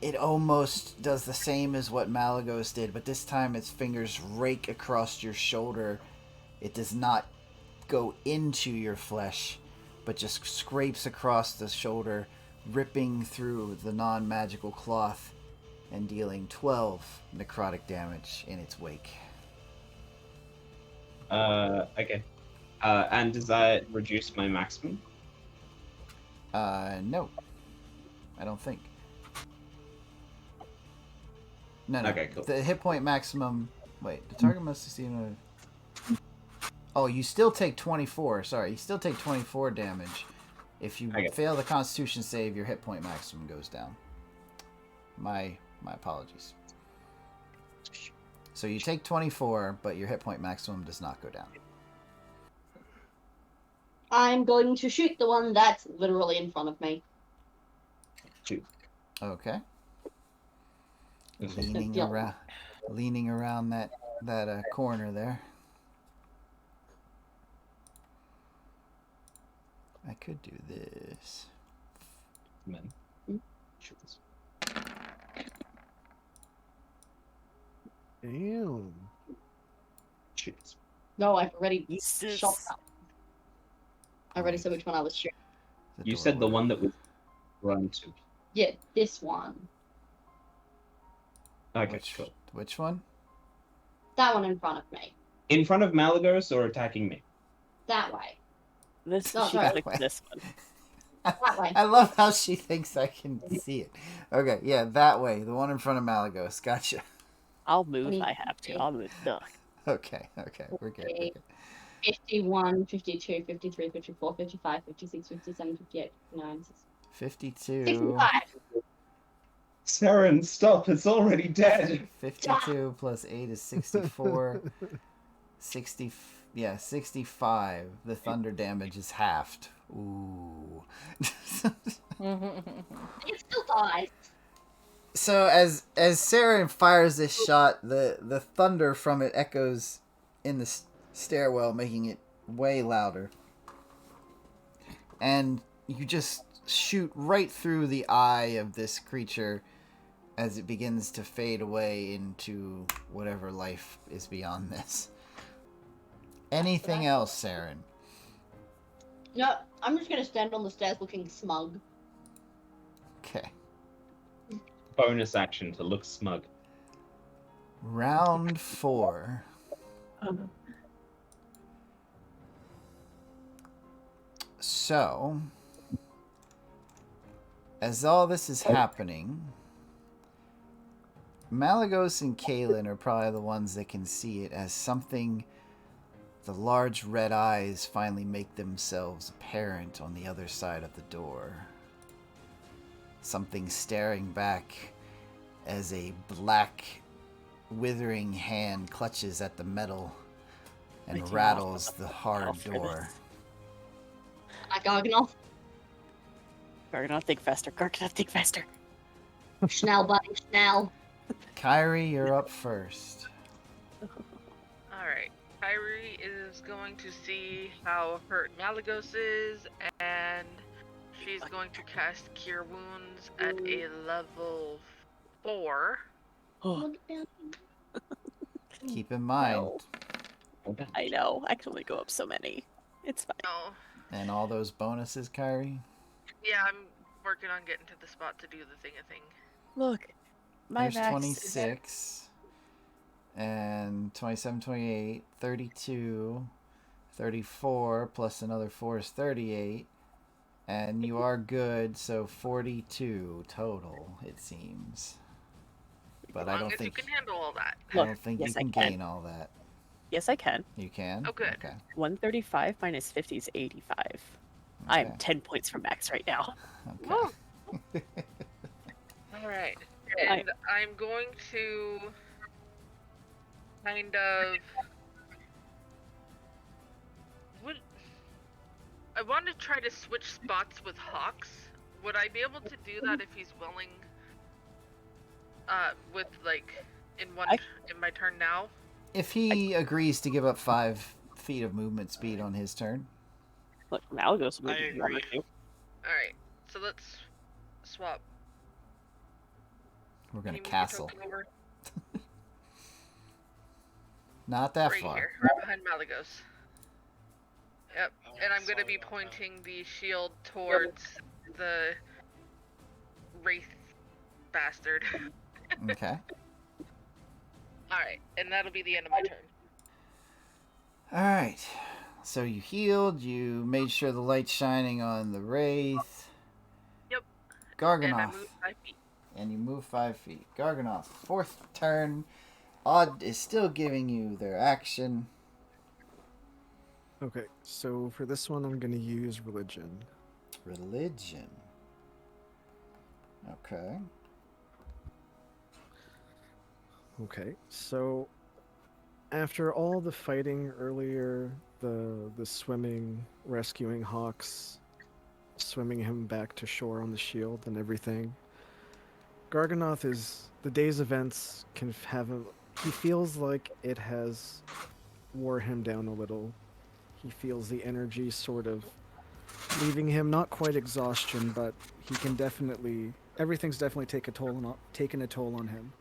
it almost does the same as what Malagos did, but this time its fingers rake across your shoulder. It does not go into your flesh, but just scrapes across the shoulder, ripping through the non-magical cloth and dealing 12 necrotic damage in its wake. Okay. And does that reduce my maximum? No. I don't think. No. Okay, cool. The hit point maximum... Wait, the target must succeed on... Oh, you still take 24. Sorry, you still take 24 damage. If you fail the Constitution save, your hit point maximum goes down. My apologies. So you take 24, but your hit point maximum does not go down. I'm going to shoot the one that's literally in front of me. Shoot. Okay. Yeah. Leaning around that corner there. I could do this. Men. Shoot this. Damn. Shoot this. No, I've already Jesus. shot that. I already said which one I was shooting. You said the one that was run to. Yeah, this one. Okay, cool. Which one? That one in front of me. In front of Malagos or attacking me? That way. This No, she sorry. clicked this one. That way. I love how she thinks I can see it. Okay, yeah, that way. The one in front of Malagos. Gotcha. I'll move if I have to. I'll move. Duh. Okay, we're good. 51, 52, 53, 54, 55, 56, 57, 58, 59, 52. 65. Saren, stop! It's already dead. 52 plus 8 is 64. 65. The thunder damage is halved. Ooh. It still dies. So as Saren fires this shot, the thunder from it echoes in the stairwell, making it way louder. And you just shoot right through the eye of this creature as it begins to fade away into whatever life is beyond this. Anything else, Saren? No, I'm just going to stand on the stairs looking smug. Okay. Bonus action to look smug. Round 4. So, as all this is happening, Malagos and Kaelin are probably the ones that can see it as something. The large red eyes finally make themselves apparent on the other side of the door. Something staring back as a black, withering hand clutches at the metal and rattles the hard door. Garganol. Garganol, think faster. Garganol, think faster. Schnell, buddy, Schnell. Kyrie, you're up first. Alright. Kyrie is going to see how hurt Malagos is, and she's going to cast Cure Wounds at a level 4. Oh, Keep in mind, no. I know. I can only go up so many. It's fine. Oh, and all those bonuses, Kyrie. yeah, I'm working on getting to the spot to do the thing. Look, my There's max 26, and 27, 28, 32, 34, plus another 4 is 38. And you are good, so 42 total, it seems. But As I long don't as think you can handle all that. I don't think yes, you I can can. gain all that. Yes, I can. You can? Oh, good. Okay. 135 minus 50 is 85. I am Okay. 10 points from max right now. Okay. Alright. And I'm going to kind of... I want to try to switch spots with Hawks. Would I be able to do that if he's willing? With in my turn now? If he agrees to give up 5 feet of movement speed on his turn. Look, Malagos will I move if you want me agree. to. Alright, so let's swap. We're Can going you to move your castle. token over? Not that Right far. here, right behind Malagos. Yep, Oh, and I'm gonna sorry be about that. pointing the shield towards the wraith bastard. Okay. Alright, and that'll be the end of my turn. Alright. So you healed, you made sure the light's shining on the Wraith. Yep. Garganoth. And I moved 5 feet. And you move 5 feet. Garganoth, 4th turn. Odd is still giving you their action. Okay, so for this one, I'm going to use religion. Religion. Okay. Okay, so after all the fighting earlier, the swimming, rescuing Hawks, swimming him back to shore on the shield and everything, Garganoth is the day's events can have him. He feels like it has wore him down a little. He feels the energy sort of leaving him, not quite exhaustion, but he can definitely everything's definitely taken a toll on him.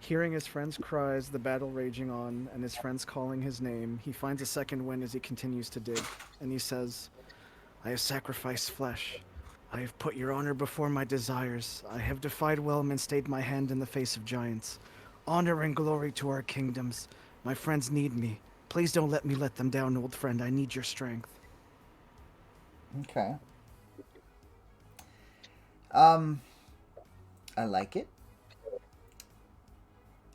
Hearing his friends' cries, the battle raging on, and his friends calling his name, he finds a second wind as he continues to dig, and he says, "I have sacrificed flesh. I have put your honor before my desires. I have defied Whelm and stayed my hand in the face of giants. Honor and glory to our kingdoms. My friends need me. Please don't let me let them down, old friend. I need your strength." Okay. I like it.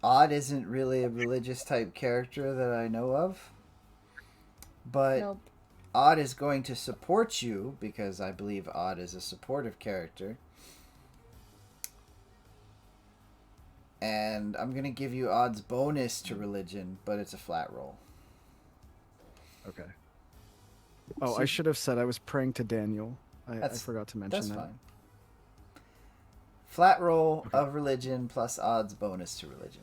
Odd isn't really a religious type character that I know of. But Nope. Odd is going to support you because I believe Odd is a supportive character. And I'm going to give you Odd's bonus to religion, but it's a flat roll. Okay. Oh, So- I should have said I was praying to Daniel. I That's- forgot to mention That's that. fine. Flat roll Okay. of religion plus Odd's bonus to religion.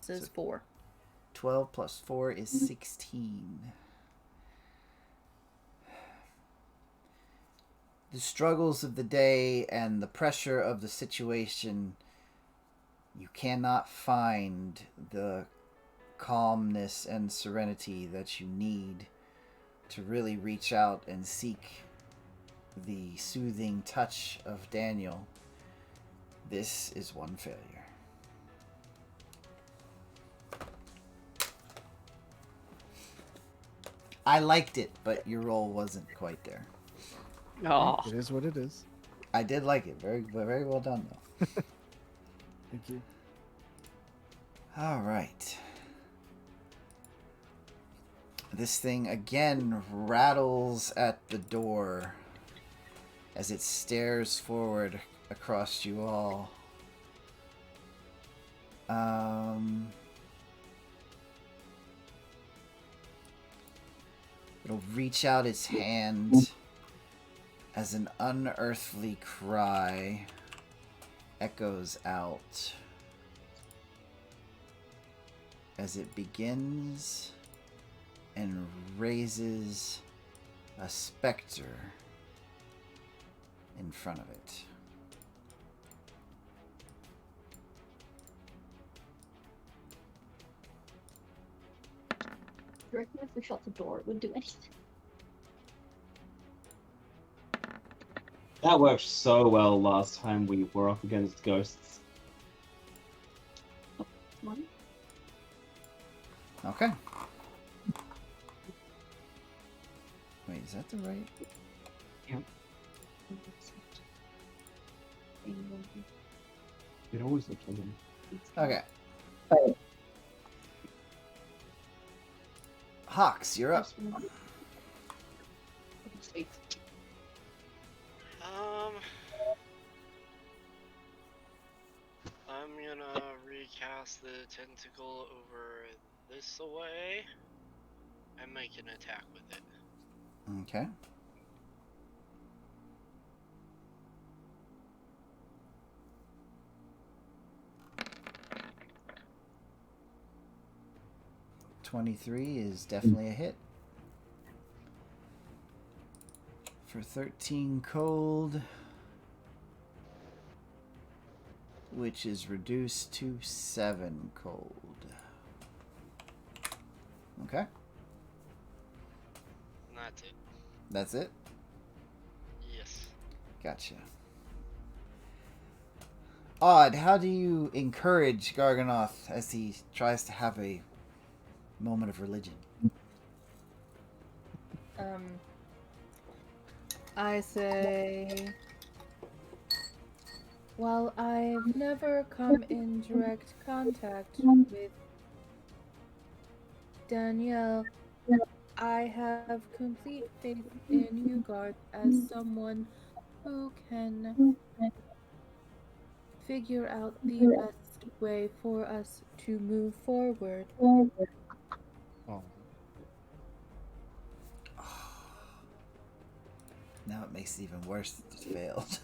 This is So- 4. 12 plus 4 is 16. The struggles of the day and the pressure of the situation, you cannot find the calmness and serenity that you need to really reach out and seek the soothing touch of Daniel. This is one failure. I liked it, but your roll wasn't quite there. Oh, It is what it is. I did like it. Very, very well done, though. Thank you. All right. This thing again rattles at the door as it stares forward across you all. It'll reach out its hand as an unearthly cry echoes out. as it begins and raises a specter in front of it. Do you reckon if we shut the door, it would do anything? That worked so well last time we were up against ghosts. One. Okay. Wait, is that the right? It always looks like them. Okay. Hawks, you're up. I'm gonna recast the tentacle over this away and make an attack with it. Okay. .23 is definitely a hit. For 13 cold, which is reduced to 7 cold. Okay. And that's it. That's it? Yes. Gotcha. Odd, how do you encourage Garganoth as he tries to have a moment of religion? I say, while I've never come in direct contact with Danielle, I have complete faith in you, Garth, as someone who can figure out the best way for us to move forward. Oh. Now it makes it even worse that it failed.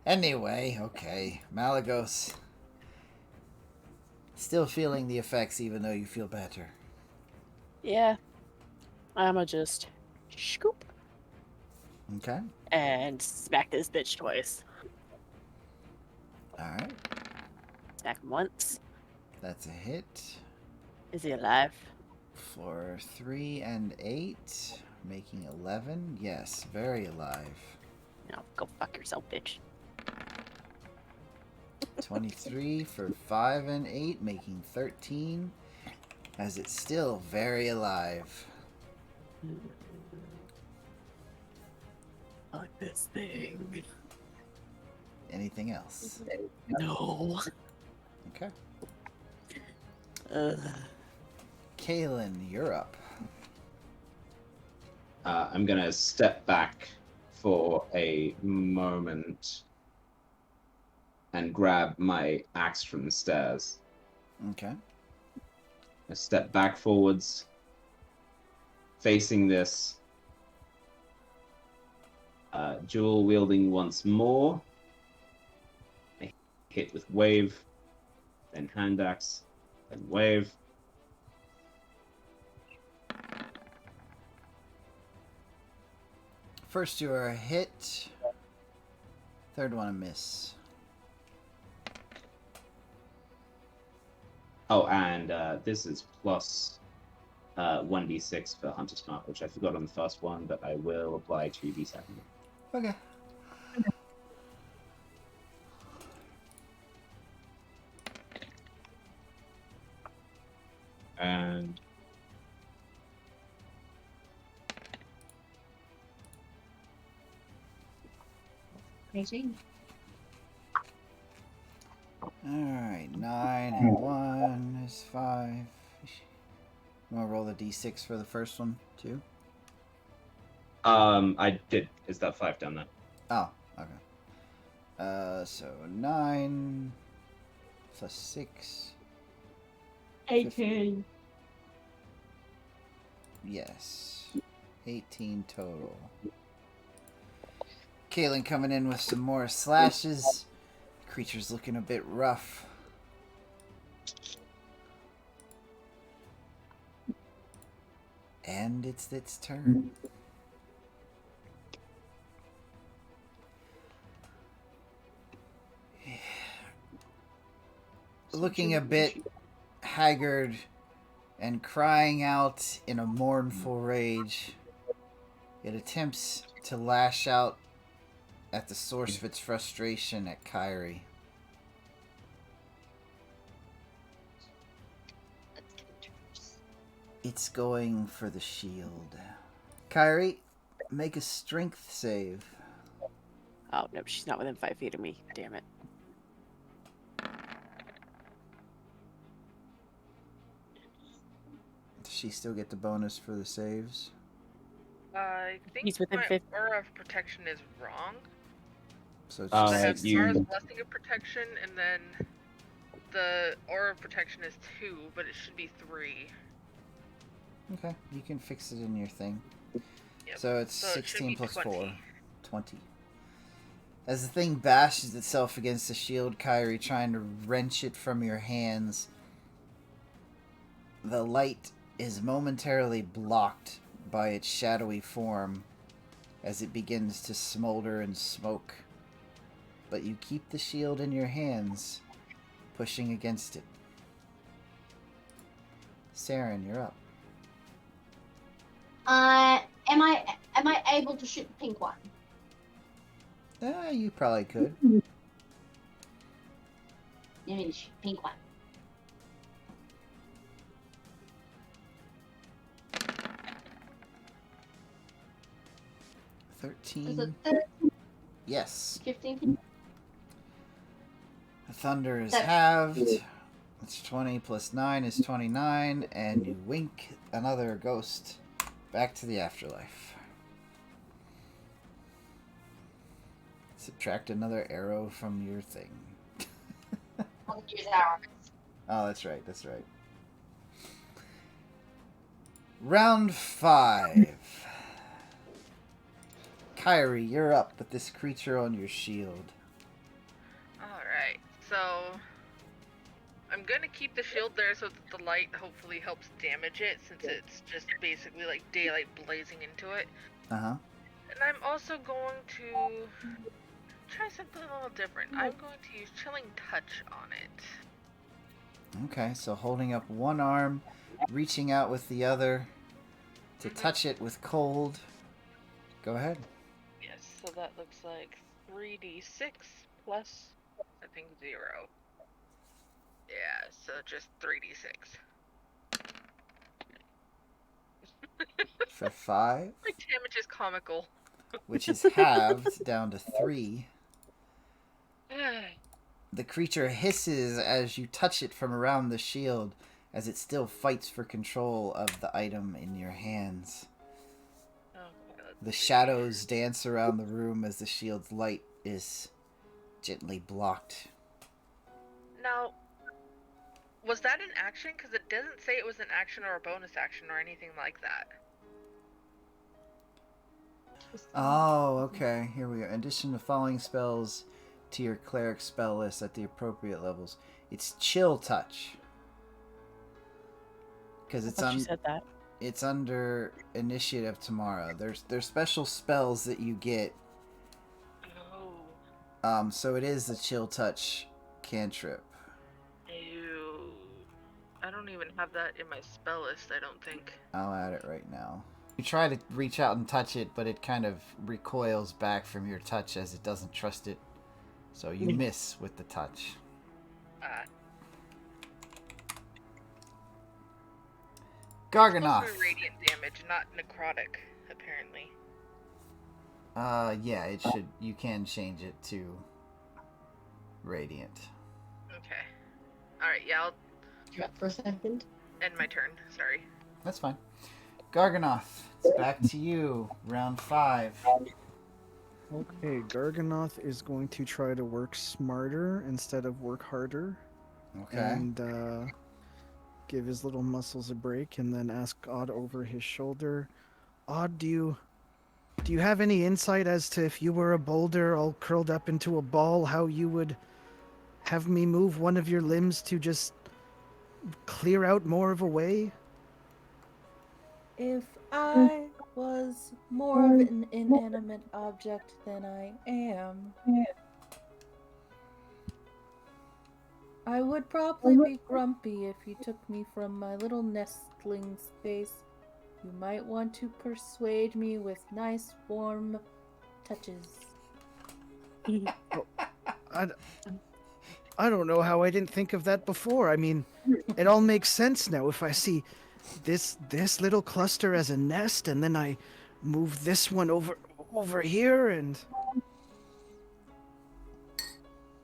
Anyway, okay. Malagos. Still feeling the effects even though you feel better. Yeah. I'ma just scoop Okay. and smack this bitch twice. Alright. Smack him once. That's a hit. Is he alive? For 3 and 8, making 11. Yes, very alive. No, go fuck yourself, bitch. 23 for 5 and 8, making 13. As it's still very alive. Like this thing. Anything else? No. Okay. Kaylin, you're up. I'm gonna step back for a moment and grab my axe from the stairs. Okay. I step back forwards, facing this. Dual wielding once more. I hit with wave, then hand axe, then wave. First you are a hit. Third one a miss. Oh, and this is plus 1d6 for Hunter's Mark, which I forgot on the first one, but I will apply to the second one. Okay. And 18. Alright, 9 and 1 is 5. You want to roll the d6 for the first one, too? I did. Is that 5 down there? Oh, okay. So 9 plus 6. 18. Yes. 18 total. Kaylin coming in with some more slashes. Creature's looking a bit rough. And it's its turn. Looking a bit haggard and crying out in a mournful rage, it attempts to lash out at the source of its frustration at Kyrie. It's going for the shield. Kyrie, make a strength save. Oh, no, she's not within 5 feet of me. Damn it. Does she still get the bonus for the saves? I think He's within my 50. aura of protection is wrong. So it's Uh, I just have 16. Mara's blessing of protection, and then the aura of protection is 2, but it should be 3. Okay, you can fix it in your thing. Yep. So it's So it should 16 be plus 20. 4. 20. As the thing bashes itself against the shield, Kyrie, trying to wrench it from your hands, the light is momentarily blocked by its shadowy form as it begins to smolder and smoke. But you keep the shield in your hands, pushing against it. Saren, you're up. Am I able to shoot the pink one? You probably could. You mean shoot the pink one? Is it 13. 13, Yes. 15? The thunder is That's- halved. It's 20 plus 9 is 29, and you wink another ghost back to the afterlife. Subtract another arrow from your thing. I'll use arrows. Oh, that's right, that's right. Round 5. Kyrie, you're up with this creature on your shield. Alright, so I'm gonna keep the shield there so that the light hopefully helps damage it, since it's just basically like daylight blazing into it. Uh-huh. And I'm also going to try something a little different. I'm going to use Chilling Touch on it. Okay, so holding up one arm, reaching out with the other to touch it with cold. Go ahead. Yes, so that looks like 3d6 plus, I think, 0. Yeah, so just 3d6. For 5, My damage is comical. which is halved down to 3. The creature hisses as you touch it from around the shield, as it still fights for control of the item in your hands. The shadows dance around the room as the shield's light is gently blocked. Now, was that an action? Because it doesn't say it was an action or a bonus action or anything like that. Oh, okay. Here we go. In addition to following spells to your cleric spell list at the appropriate levels, it's Chill Touch. Because I thought you said that. it's under initiative tomorrow. There's special spells that you get. Oh. So it is the Chill Touch cantrip. Ew. I don't even have that in my spell list, I don't think. I'll add it right now. You try to reach out and touch it, but it kind of recoils back from your touch as it doesn't trust it. So you miss with the touch. Garganoth. Supposed to be radiant damage, not necrotic, apparently. Yeah, it should. You can change it to radiant. Okay. Alright, yeah, I'll You're up for a second. end my turn. Sorry. That's fine. Garganoth, it's back to you. Round 5. Okay, Garganoth is going to try to work smarter instead of work harder. Okay. And give his little muscles a break, and then ask Odd over his shoulder, Odd, do you have any insight as to if you were a boulder all curled up into a ball, how you would have me move one of your limbs to just clear out more of a way? If I was more of an inanimate object than I am. I would probably be grumpy if you took me from my little nestling space. You might want to persuade me with nice, warm touches. I, I don't know how I didn't think of that before. I mean, it all makes sense now. If I see this little cluster as a nest, and then I move this one over here, and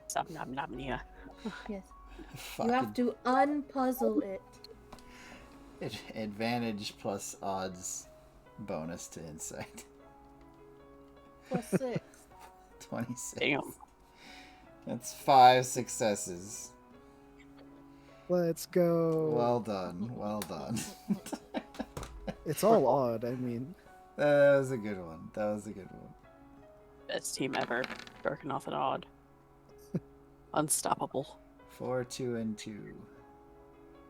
Some nom nom yeah. Yes. You Fucking have to unpuzzle it. advantage plus odds bonus to insight. +6. 26. Damn. That's 5 successes. let's go. Well done. Well done. It's all odd. I mean, That was a good one. That was a good one. Best team ever. Darking off an odd. Unstoppable. 4, 2, and 2.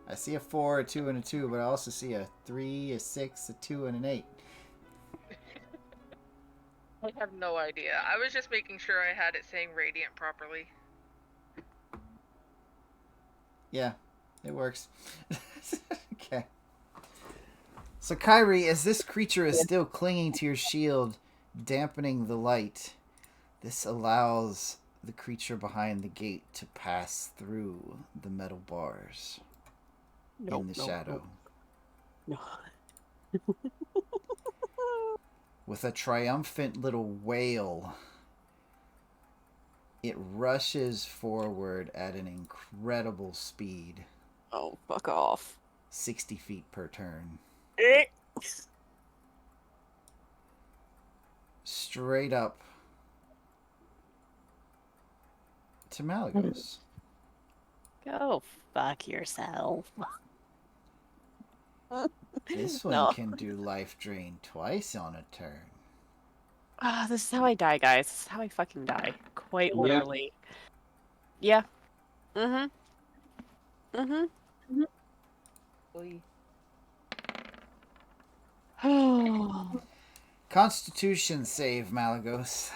I see a 4, a 2, and a 2, but I also see a 3, a 6, a 2, and an 8. I have no idea. I was just making sure I had it saying radiant properly. Yeah, it works. Okay. So, Kyrie, as this creature is still clinging to your shield, dampening the light, this allows the creature behind the gate to pass through the metal bars in the shadow. No. With a triumphant little wail, it rushes forward at an incredible speed, Oh, fuck off. 60 feet per turn. Straight up to Malagos. Go fuck yourself. This one No. can do life drain twice on a turn. Ah, this is how I die, guys. This is how I fucking die. Quite Yeah. literally. Yeah. Mm-hmm. Oy. Oh. Constitution save, Malagos.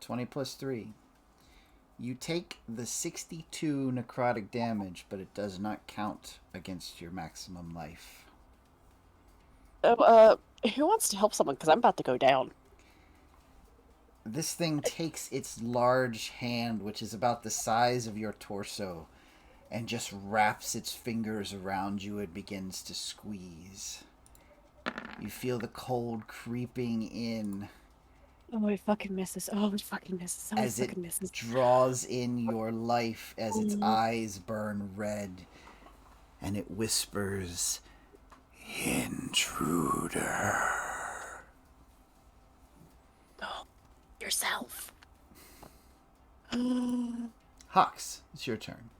20 plus 3. You take the 62 necrotic damage, but it does not count against your maximum life. Who wants to help someone? Because I'm about to go down. This thing takes its large hand, which is about the size of your torso, and just wraps its fingers around you and begins to squeeze. You feel the cold creeping in Oh, it fucking misses. Oh, it fucking misses. Oh, it as it fucking misses. draws in your life, as its eyes burn red, and it whispers, "Intruder." Oh, yourself. Hawks, it's your turn.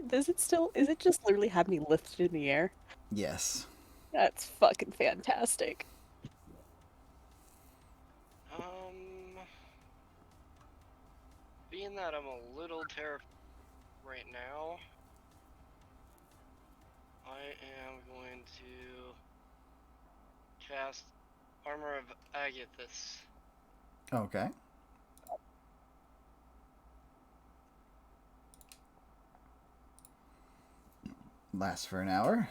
Does it still? Is it just literally have me lifted in the air? Yes. That's fucking fantastic. Being that I'm a little terrified right now, I am going to cast Armor of Agathis. Okay. Lasts for an hour.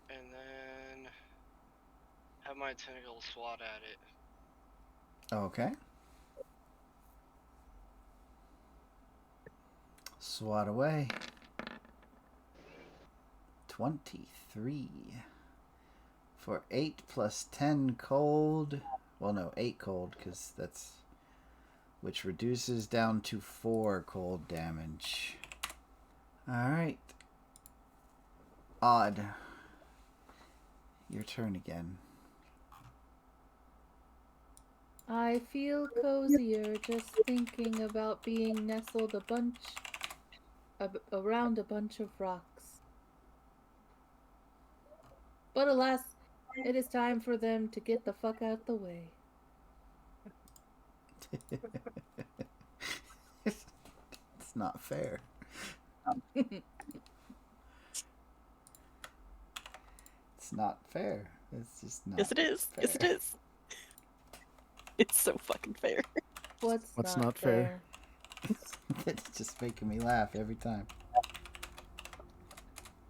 And then have my tentacle swat at it. Okay. Swat away. 23. For 8 plus 10 cold. Well, no, 8 cold, because that's... which reduces down to 4 cold damage. Alright. Odd. Your turn again. I feel cozier just thinking about being nestled around a bunch of rocks. But alas, it is time for them to get the fuck out the way. It's not fair. It's not fair. It's just not. Yes, it is. Fair. Yes, it is. It's so fucking fair. What's not fair? It's just making me laugh every time.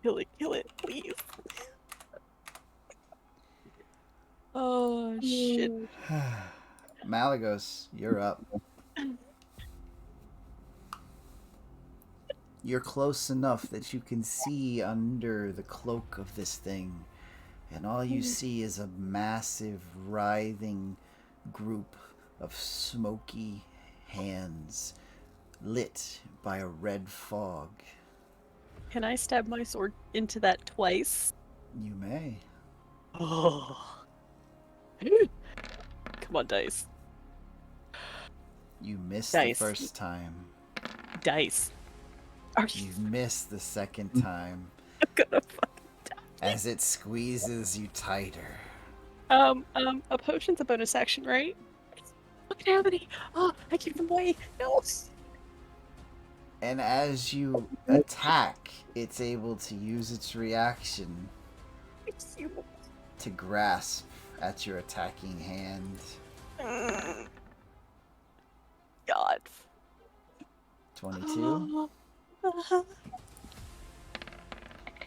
Kill it, please. Oh shit. Malagos, you're up. You're close enough that you can see under the cloak of this thing, and all you see is a massive, writhing group of smoky hands lit by a red fog. Can I stab my sword into that twice? You may. Oh. Come on, dice. You missed Dice. the first time. Dice. Are You you missed the second time gonna fucking die? as it squeezes you tighter. A potion's a bonus action, right? Look at how many. Oh, I keep them away. No. And as you attack, it's able to use its reaction to grasp at your attacking hand. God. 22.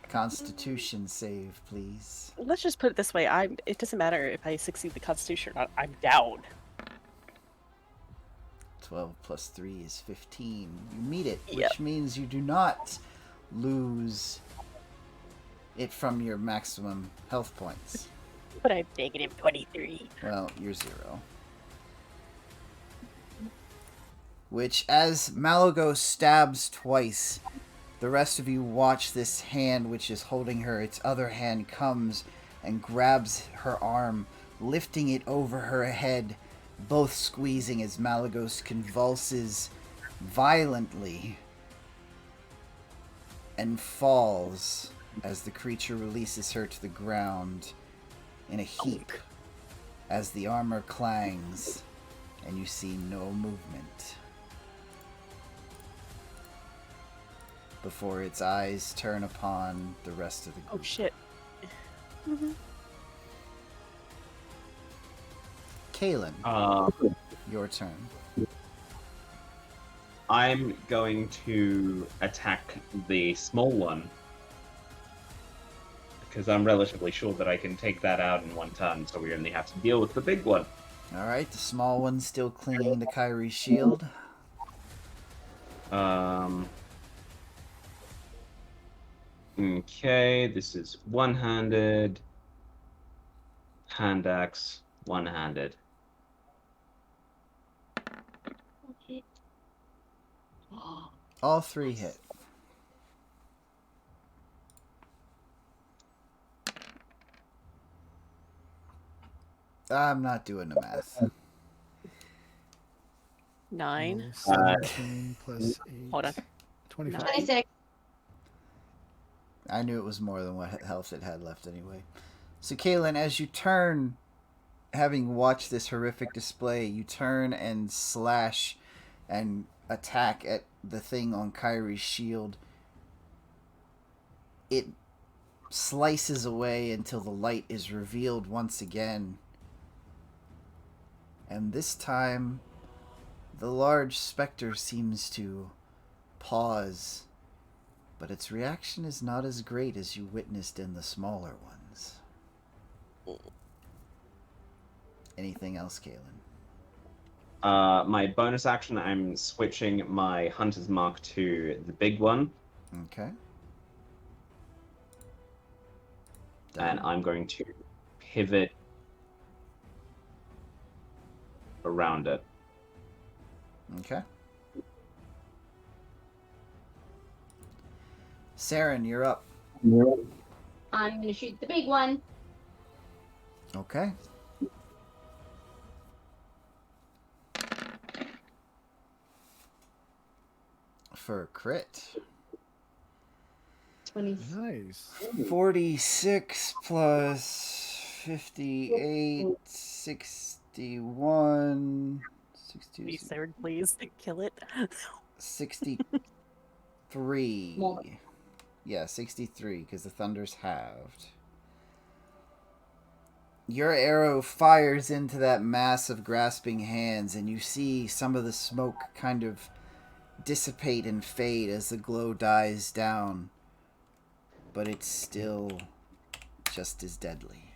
Constitution save, please. Let's just put it this way. It doesn't matter if I succeed the Constitution or not. I'm down. 12 plus 3 is 15. You meet it, which Yep. means you do not lose it from your maximum health points. But I'm negative 23. Well, you're 0. Which, as Malagos stabs twice, the rest of you watch this hand which is holding her. Its other hand comes and grabs her arm, lifting it over her head, both squeezing as Malagos convulses violently and falls as the creature releases her to the ground in a heap as the armor clangs and you see no movement before its eyes turn upon the rest of the group. Oh shit. Kaylin, your turn. I'm going to attack the small one because I'm relatively sure that I can take that out in one turn, so we only have to deal with the big one. Alright, the small one's still clinging to Kyrie's shield. Okay, this is one-handed, hand axe, one-handed. All 3 hit. I'm not doing the math. 9. Roll 17 plus 8. Hold on. 25. 26. I knew it was more than what health it had left anyway. So, Kaylin, as you turn, having watched this horrific display, you turn and slash and attack at the thing on Kyrie's shield. It slices away until the light is revealed once again. And this time, the large specter seems to pause, but its reaction is not as great as you witnessed in the smaller ones. Anything else, Kaylin? My bonus action, I'm switching my Hunter's Mark to the big one, Okay. and I'm going to pivot around it. Okay. Saren, you're up. I'm going to shoot the big one. Okay. For a crit. 20. Nice. 46 plus 58, 61, 62, Be Siren, please kill it. 63. More. Yeah, 63, because the thunder's halved. Your arrow fires into that mass of grasping hands, and you see some of the smoke kind of dissipate and fade as the glow dies down. But it's still just as deadly.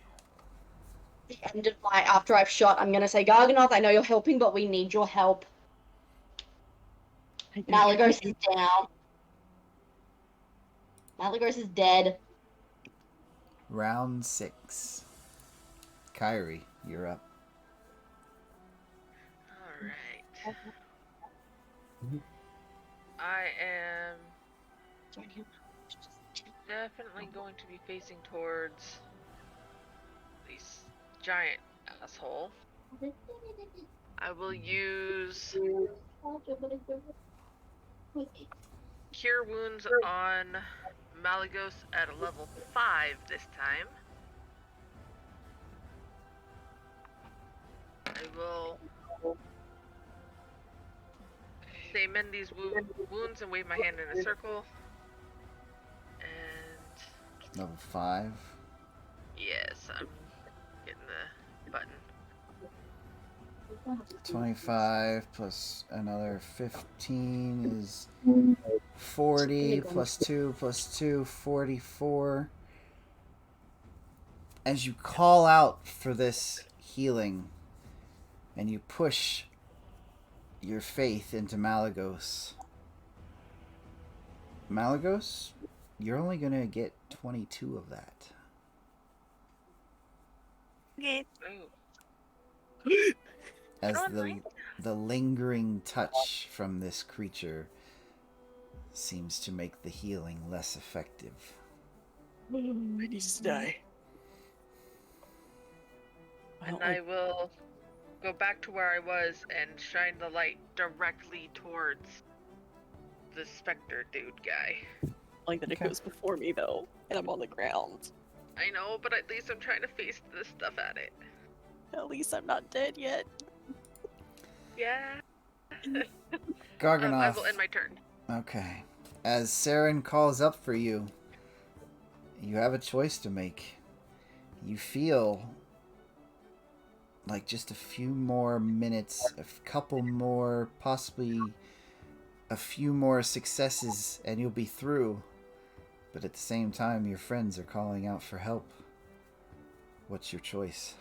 The end of my after I've shot, I'm gonna say, Garganoth, I know you're helping, but we need your help. Malagos is down. Malagos is dead. Round 6. Kyrie, you're up. Alright. I am definitely going to be facing towards this giant asshole. I will use Cure Wounds on Malagos at a level 5 this time. I will say mend these wounds and wave my hand in a circle. And Level 5. yes, I'm getting the button. 25 plus another 15 is 40 plus 2 plus 2, 44. As you call out for this healing and you push your faith into Malagos, you're only going to get 22 of that. Okay. Ooh. As the lingering touch from this creature seems to make the healing less effective. I need to die. And I will go back to where I was and shine the light directly towards the specter dude guy. Like that it goes before me though, and I'm on the ground. I know, but at least I'm trying to face this stuff at it. At least I'm not dead yet. Yeah. Garganoth. I will end my turn. Okay. As Saren calls up for you, you have a choice to make. You feel like just a few more minutes, a couple more, possibly a few more successes, and you'll be through. But at the same time, your friends are calling out for help. What's your choice?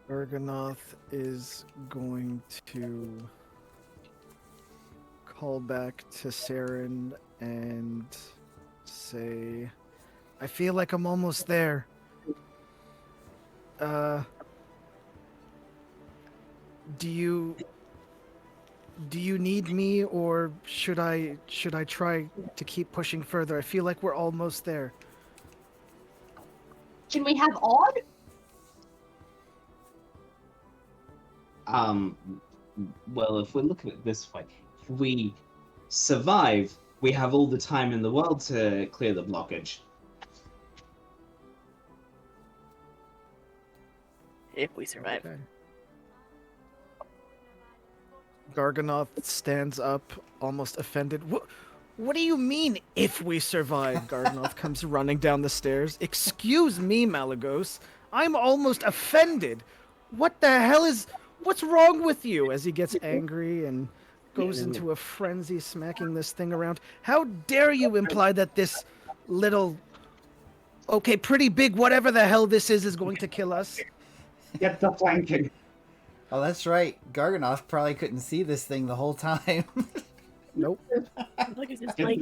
Garganoth is going to call back to Saren and say, I feel like I'm almost there. Do you need me, or should I try to keep pushing further? I feel like we're almost there. Can we have Odd? Well, if we're looking at it this way, if we survive, we have all the time in the world to clear the blockage. If we survive. Okay. Garganoth stands up, almost offended. What do you mean, if we survive? Garganoth comes running down the stairs. Excuse me, Malagos. I'm almost offended. What the hell is... What's wrong with you? As he gets angry and goes into a frenzy, smacking this thing around. How dare you imply that this little... Okay, pretty big, whatever the hell this is going to kill us? Get the flanking. Oh, that's right. Garganoth probably couldn't see this thing the whole time. Nope. Look at this like,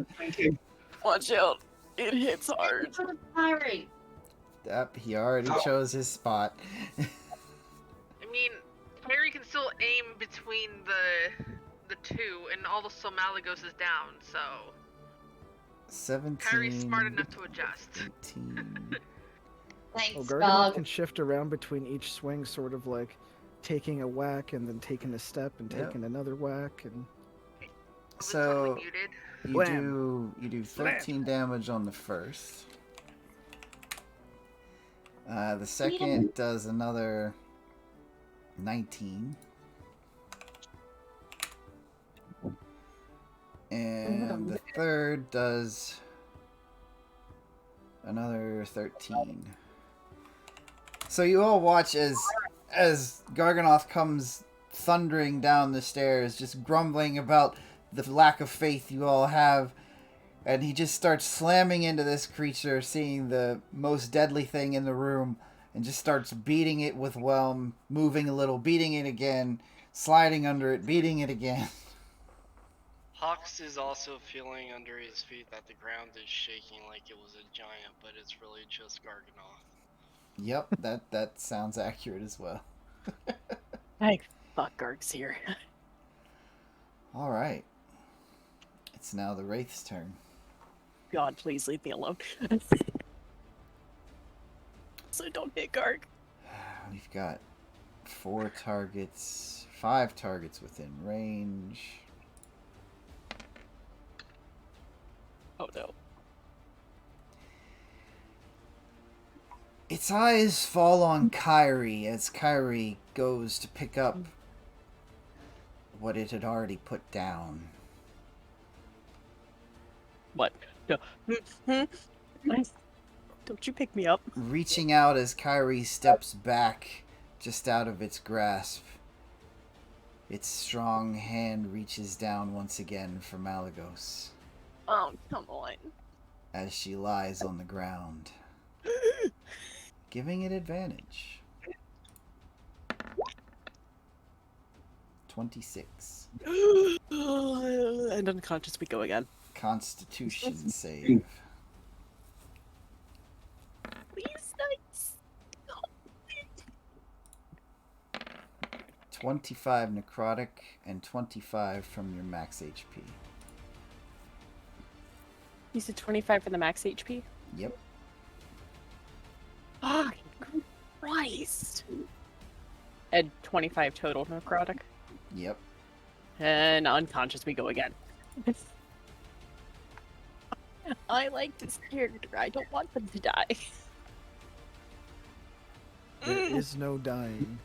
watch out. It hits hard. Kyrie. Yep, he already chose his spot. I mean, Harry can still aim between the two, and also Malagos is down, so 17. Harry's smart enough to adjust. 18. Thanks, Garganoth Garg. can shift around between each swing, sort of like taking a whack and then taking a step and Yep. taking another whack. And I was So totally muted. you do 13 damage on the first. The second does another 19. And the third does another 13. So you all watch as Garganoth comes thundering down the stairs, just grumbling about the lack of faith you all have, and he just starts slamming into this creature, seeing the most deadly thing in the room, and just starts beating it with whelm, moving a little, beating it again, sliding under it, beating it again. Hawks is also feeling under his feet that the ground is shaking like it was a giant, but it's really just Garganoth. Yep, that sounds accurate as well. Hey, fuck Garg's here. All right. It's now the Wraith's turn. God, please leave me alone. So don't hit Garg. We've got 5 targets within range. Oh no. Its eyes fall on Kyrie as Kyrie goes to pick up what it had already put down. What? No. Don't you pick me up? Reaching out as Kyrie steps back just out of its grasp, its strong hand reaches down once again for Malagos Oh, come on. as she lies on the ground, giving it advantage. 26. And unconscious we go again. Constitution save. Please, nice. 25 necrotic and 25 from your max HP. You said 25 for the max HP? Yep. Fucking Christ. And 25 total necrotic. Yep. And unconscious we go again. I like this character. I don't want them to die. There is no dying.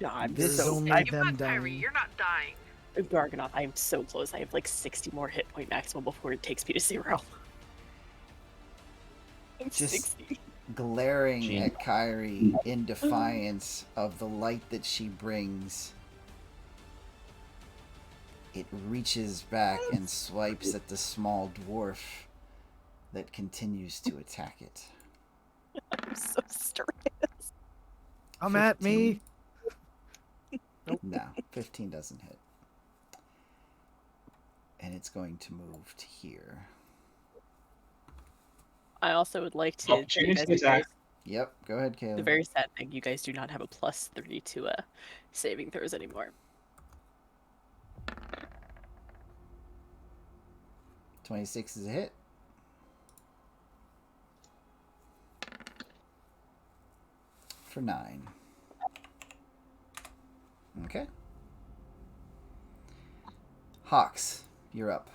God, I'm This so is only I, You've them got Kyrie, dying. you're not dying. Garganoth, I am so close. I have like 60 more hit point maximum before it takes me to 0. I'm Just 60. glaring Gee. at Kyrie in defiance of the light that she brings. It reaches back and swipes at the small dwarf that continues to attack it. I'm so stressed. Come at me. No, 15 doesn't hit. And it's going to move to here. I also would like to. Opportunity attack. Yep, go ahead, The Caleb. very sad thing, you guys do not have a +3 to saving throws anymore. 26 is a hit. For 9. Okay. Hawks, you're up.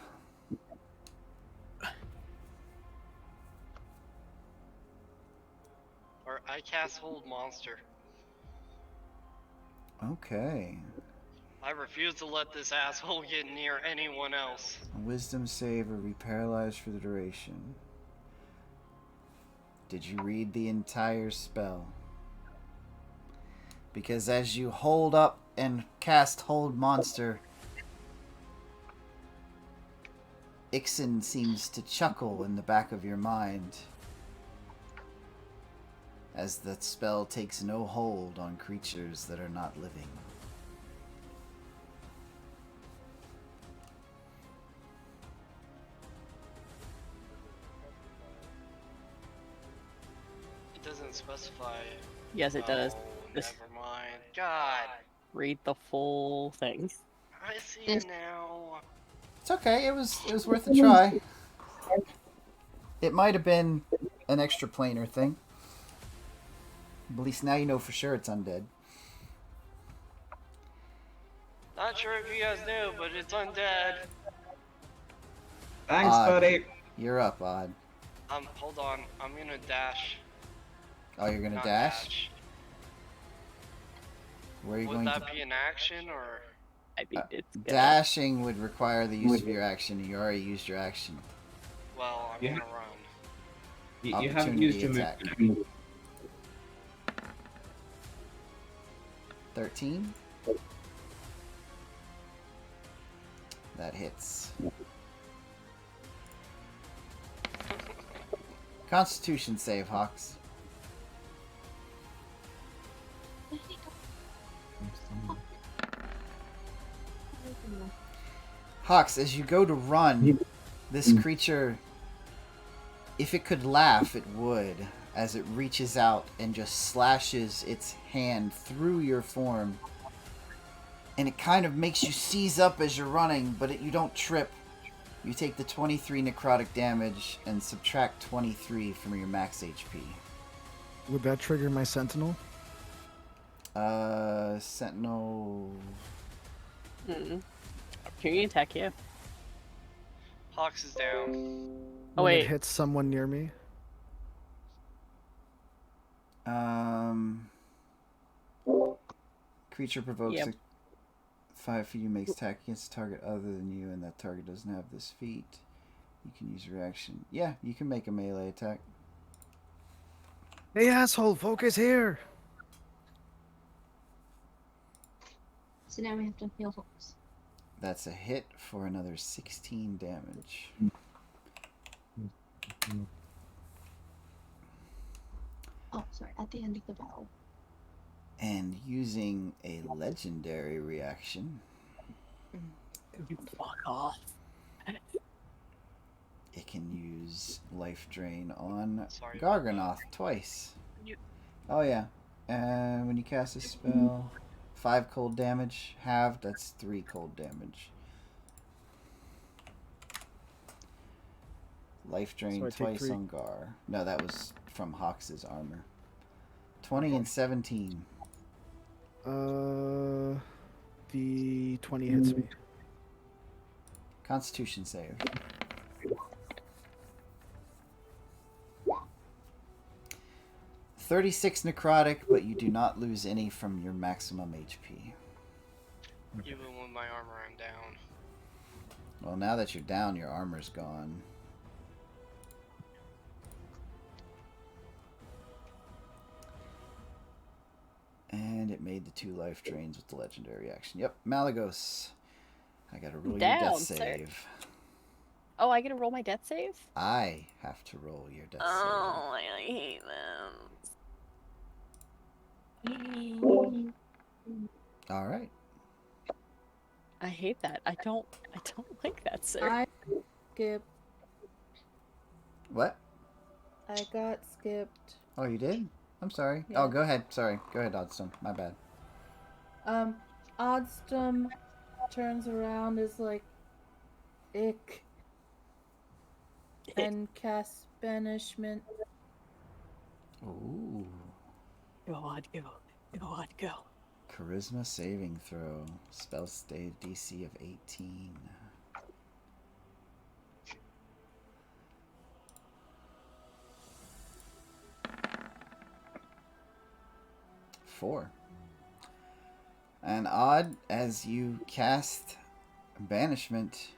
Or I cast Hold Monster. Okay. I refuse to let this asshole get near anyone else. A wisdom save or be paralyzed for the duration. Did you read the entire spell? Because as you hold up and cast Hold Monster, Ixen seems to chuckle in the back of your mind as the spell takes no hold on creatures that are not living. It doesn't specify. Yes, it does. Oh, This- never mind. God, Read the full thing. I see it now. It's okay. It was worth a try. It might have been an extra planar thing. At least now you know for sure it's undead. Not sure if you guys knew, but it's undead. Thanks, Odd. buddy. You're up, Odd. Hold on. I'm gonna dash. Oh, you're gonna Not dash? Where are you Would going that to? be an action or? I mean, it's gonna... Dashing would require the use of your action. You already used your action. Well, I'm Yeah. gonna run. You haven't used your attack. movement. 13. That hits. Constitution save, Hawks. Hawks, as you go to run, this creature, if it could laugh, it would, as it reaches out and just slashes its hand through your form. And it kind of makes you seize up as you're running, but you don't trip. You take the 23 necrotic damage and subtract 23 from your max HP. Would that trigger my sentinel? Sentinel... Opportunity attack, yeah. Hawks is down. Oh, When wait. it hits someone near me? Creature provokes Yep. a 5 feet. You makes attack against a target other than you, and that target doesn't have this feat. You can use reaction. Yeah, you can make a melee attack. Hey, asshole, focus here! So now we have to heal Hawks. That's a hit for another 16 damage. Oh, sorry, at the end of the battle. And using a legendary reaction, Fuck off. it can use life drain on Sorry. Garganoth twice. You- Oh yeah, and when you cast a spell, 5 cold damage, halved, that's 3 cold damage. Life drain So I take twice 3. on Gar. No, that was from Hawks' armor. 20 and 17. The 20 hits me. Constitution save. "36 necrotic, but you do not lose any from your maximum HP. Even with my armor, I'm down. Well, now that you're down, your armor's gone. And it made the 2 life drains with the legendary action. Yep, Malagos. I gotta roll your Down, death sir. save. Oh, I gotta roll my death save? I have to roll your death Oh, I hate them. save. Alright. I hate that. I don't like that, sir. I skipped. What? I got skipped. Oh, you did? I'm sorry. Yeah. Oh, go ahead. Sorry. Go ahead, Oddstone. My bad. Oddstum turns around, is like, ick, and casts banishment. Ooh. Go on, go. Go on, go. Charisma saving throw. Spell save DC of 18. Four. And Odd, as you cast banishment,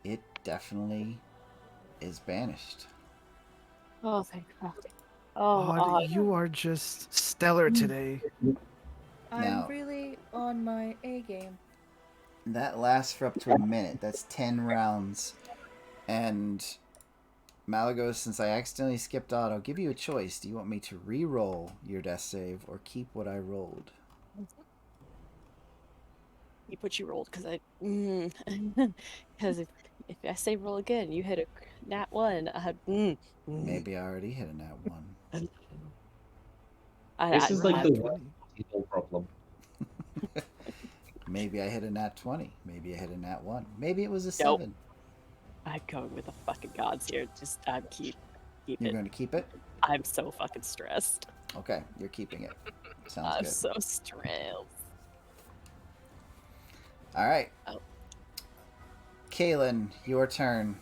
it definitely is banished. Oh, thank God. Oh, Odd, Odd. you are just stellar today. I'm Now- really on my A game. That lasts for up to a minute. That's 10 rounds. And Malagos, since I accidentally skipped Odd, I'll give you a choice. Do you want me to re-roll your death save or keep what I rolled? You put you rolled because because if I say roll again, you hit a nat 1. Maybe I already hit a nat 1. This is like the 20. people problem. Maybe I hit a nat 20. Maybe I hit a nat 1. Maybe it was a Nope. 7. I'm going with the fucking gods here. Just keep You're it. going to keep it? I'm so fucking stressed. Okay, you're keeping it. Sounds I'm good. so stressed. All right. Oh. Kaylin, your turn.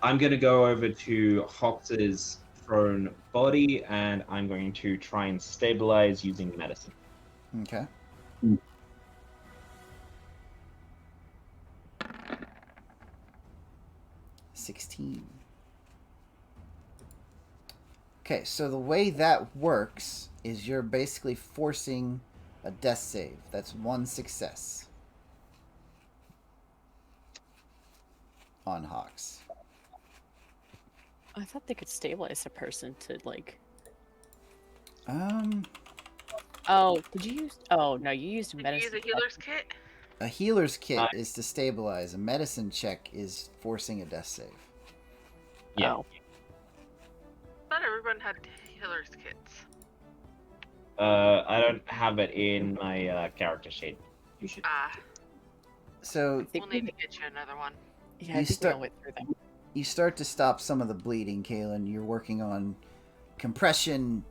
I'm gonna go over to Hox's prone body, and I'm going to try and stabilize using medicine. Okay. $16. Okay, so the way that works is you're basically forcing a death save. That's one success on Hawks. I thought they could stabilize a person to like. Um, Oh, did you use? Oh no, you used Did you medicine. use a healer's kit? a healer's kit is to stabilize. A medicine check is forcing a death save. Yeah. Oh, Not everyone had healer's kits. I don't have it in my character sheet. You should. Ah, So I think we'll need to get you another one. yeah, You I think start- we all went through them. you start to stop some of the bleeding, Kaylin. You're working on compression,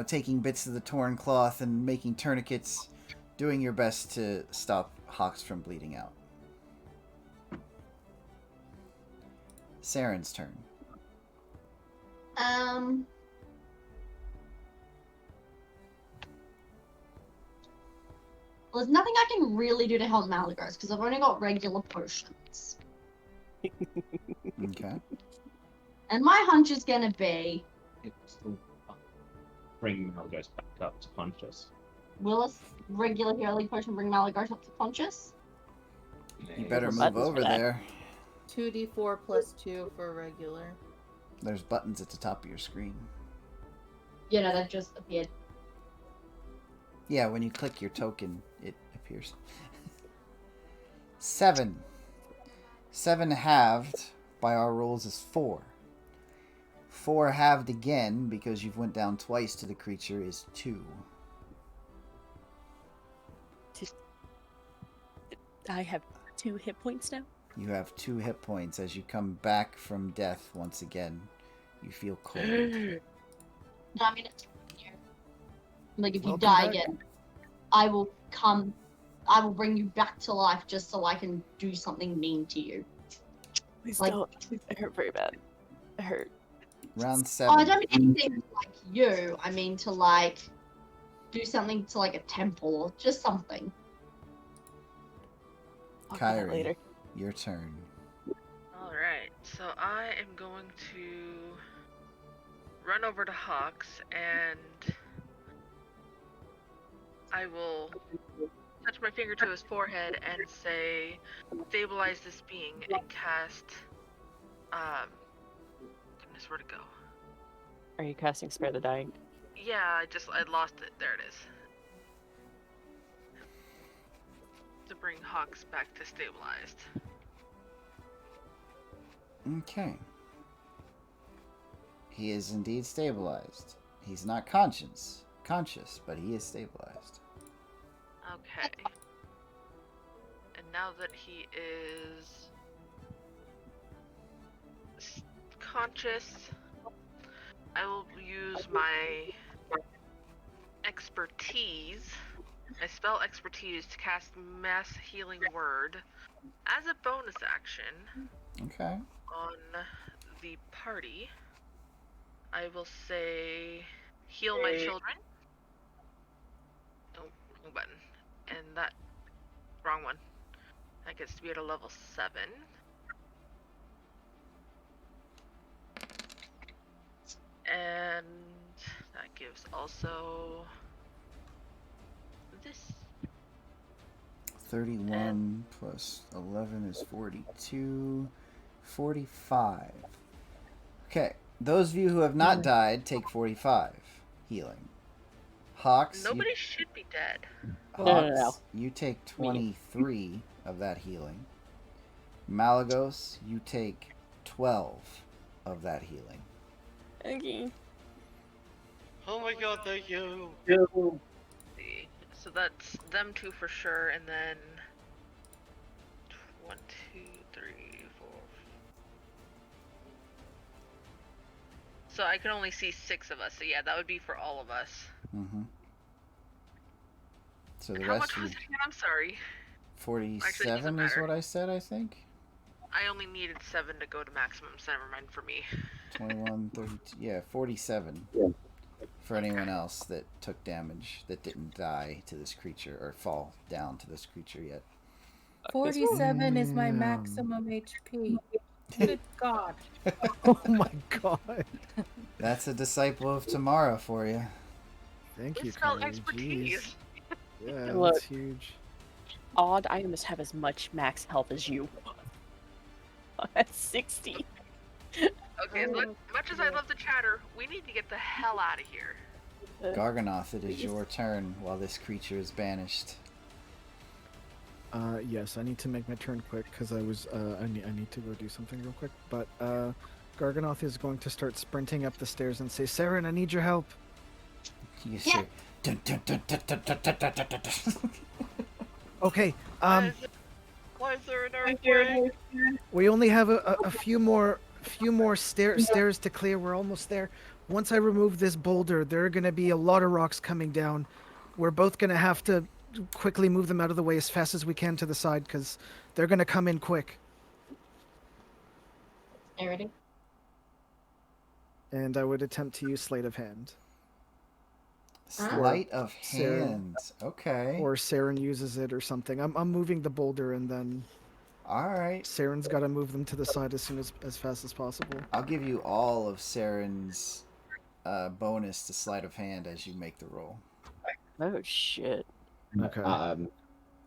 taking bits of the torn cloth and making tourniquets, doing your best to stop Hawks from bleeding out. Saren's turn. Well, there's nothing I can really do to help Malagos because I've only got regular potions. Okay. And my hunch is gonna be, Bring Malgos back up to conscious. will a regular healing potion bring Malagos up to conscious? You better There's move buttons for over that. there. 2d4 plus 2 for regular. There's buttons at the top of your screen. You know, that just appeared. Yeah, when you click your token, it appears. 7. 7 halved by our rules is 4. 4 halved again, because you've went down twice to the creature, is 2. I have 2 hit points now. You have 2 hit points as you come back from death once again. You feel cold. No, I mean, it's like if you Welcome die back. again, I will bring you back to life just so I can do something mean to you. Please Like- don't. It hurt very bad. It hurt. Round Oh, I 7. don't mean anything like you. I mean to like do something to like a temple or just something. I'll do that Kyrie, later. your turn. Alright, so I am going to run over to Hawks and I will touch my finger to his forehead and say, stabilize this being and cast, goodness, where'd it go? Are you casting Spare the Dying? Yeah, I lost it. There it is. To bring Hawks back to stabilized. Okay. He is indeed stabilized. He's not conscious, but he is stabilized. Okay. And now that he is conscious, I will use my expertise, my spell expertise, to cast Mass Healing Word as a bonus action Okay. on the party. I will say, heal my children. Oh, wrong button. And that, wrong one. That gets to be at a level 7. And that gives also this. 31 plus 11 is 42. 45. Okay. Those of you who have not died take 45 healing. Hawks, Nobody should be dead. No. you take 23 of that healing. Malagos, you take 12 of that healing. Okay. Oh my god, thank you. See. So that's them two for sure, and then 1, 2, 3, 4. So I can only see 6 of us. So yeah, that would be for all of us. Mm-hmm. So the And how rest much of was you, it again? I'm sorry. 47 is matter. what I said, I think. I only needed 7 to go to maximum, so never mind for me. 21, 32, yeah, 47 for anyone else that took damage that didn't die to this creature or fall down to this creature yet. 47 is my Damn. maximum HP. Good God. Oh my god. That's a disciple of Tamara for you. Thank We you, spell Carly. expertise. Jeez. Yeah, Look. that's huge. Odd, I almost have as much max health as you. At 60. Okay, as much as I love to chatter, we need to get the hell out of here. Garganoth, it is your turn while this creature is banished. Yes, I need to make my turn quick because I was I need to go do something real quick. But Garganoth is going to start sprinting up the stairs and say, "Saren, I need your help." You Yeah. hear, dun, dun, dun, dun, dun, dun, dun, dun, dun, dun. Okay. Why is there an earthquake? We only have a few more stairs to clear. We're almost there. Once I remove this boulder, there are going to be a lot of rocks coming down. We're both going to have to quickly move them out of the way as fast as we can to the side because they're going to come in quick. Alrighty. And I would attempt to use Sleight of Hand. Sleight of Saren. hand. Okay. Or Saren uses it or something. I'm moving the boulder and then All right. Saren's got to move them to the side as fast as possible. I'll give you all of Saren's bonus to sleight of hand as you make the roll. Oh shit. Okay.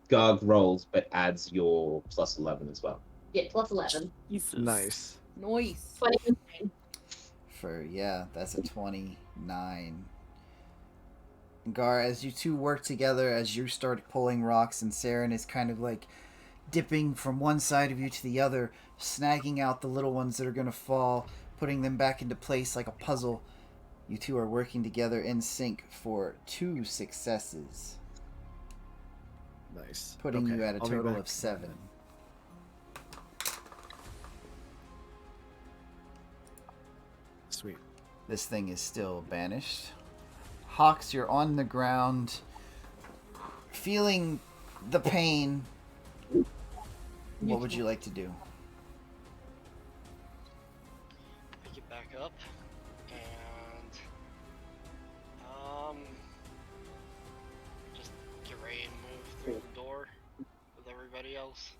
Garg rolls, but adds your plus 11 as well. Yeah, plus 11. Jesus. Nice. Nice. 29. That's a 29. Gar, as you two work together, as you start pulling rocks, and Saren is kind of like dipping from one side of you to the other, snagging out the little ones that are going to fall, putting them back into place like a puzzle. You two are working together in sync for 2 successes, Nice. putting Okay, you at a I'll be total back. of 7. Sweet. This thing is still banished. Hawks, you're on the ground, feeling the pain. What would you like to do? I get back up and just get ready and move through the door with everybody else.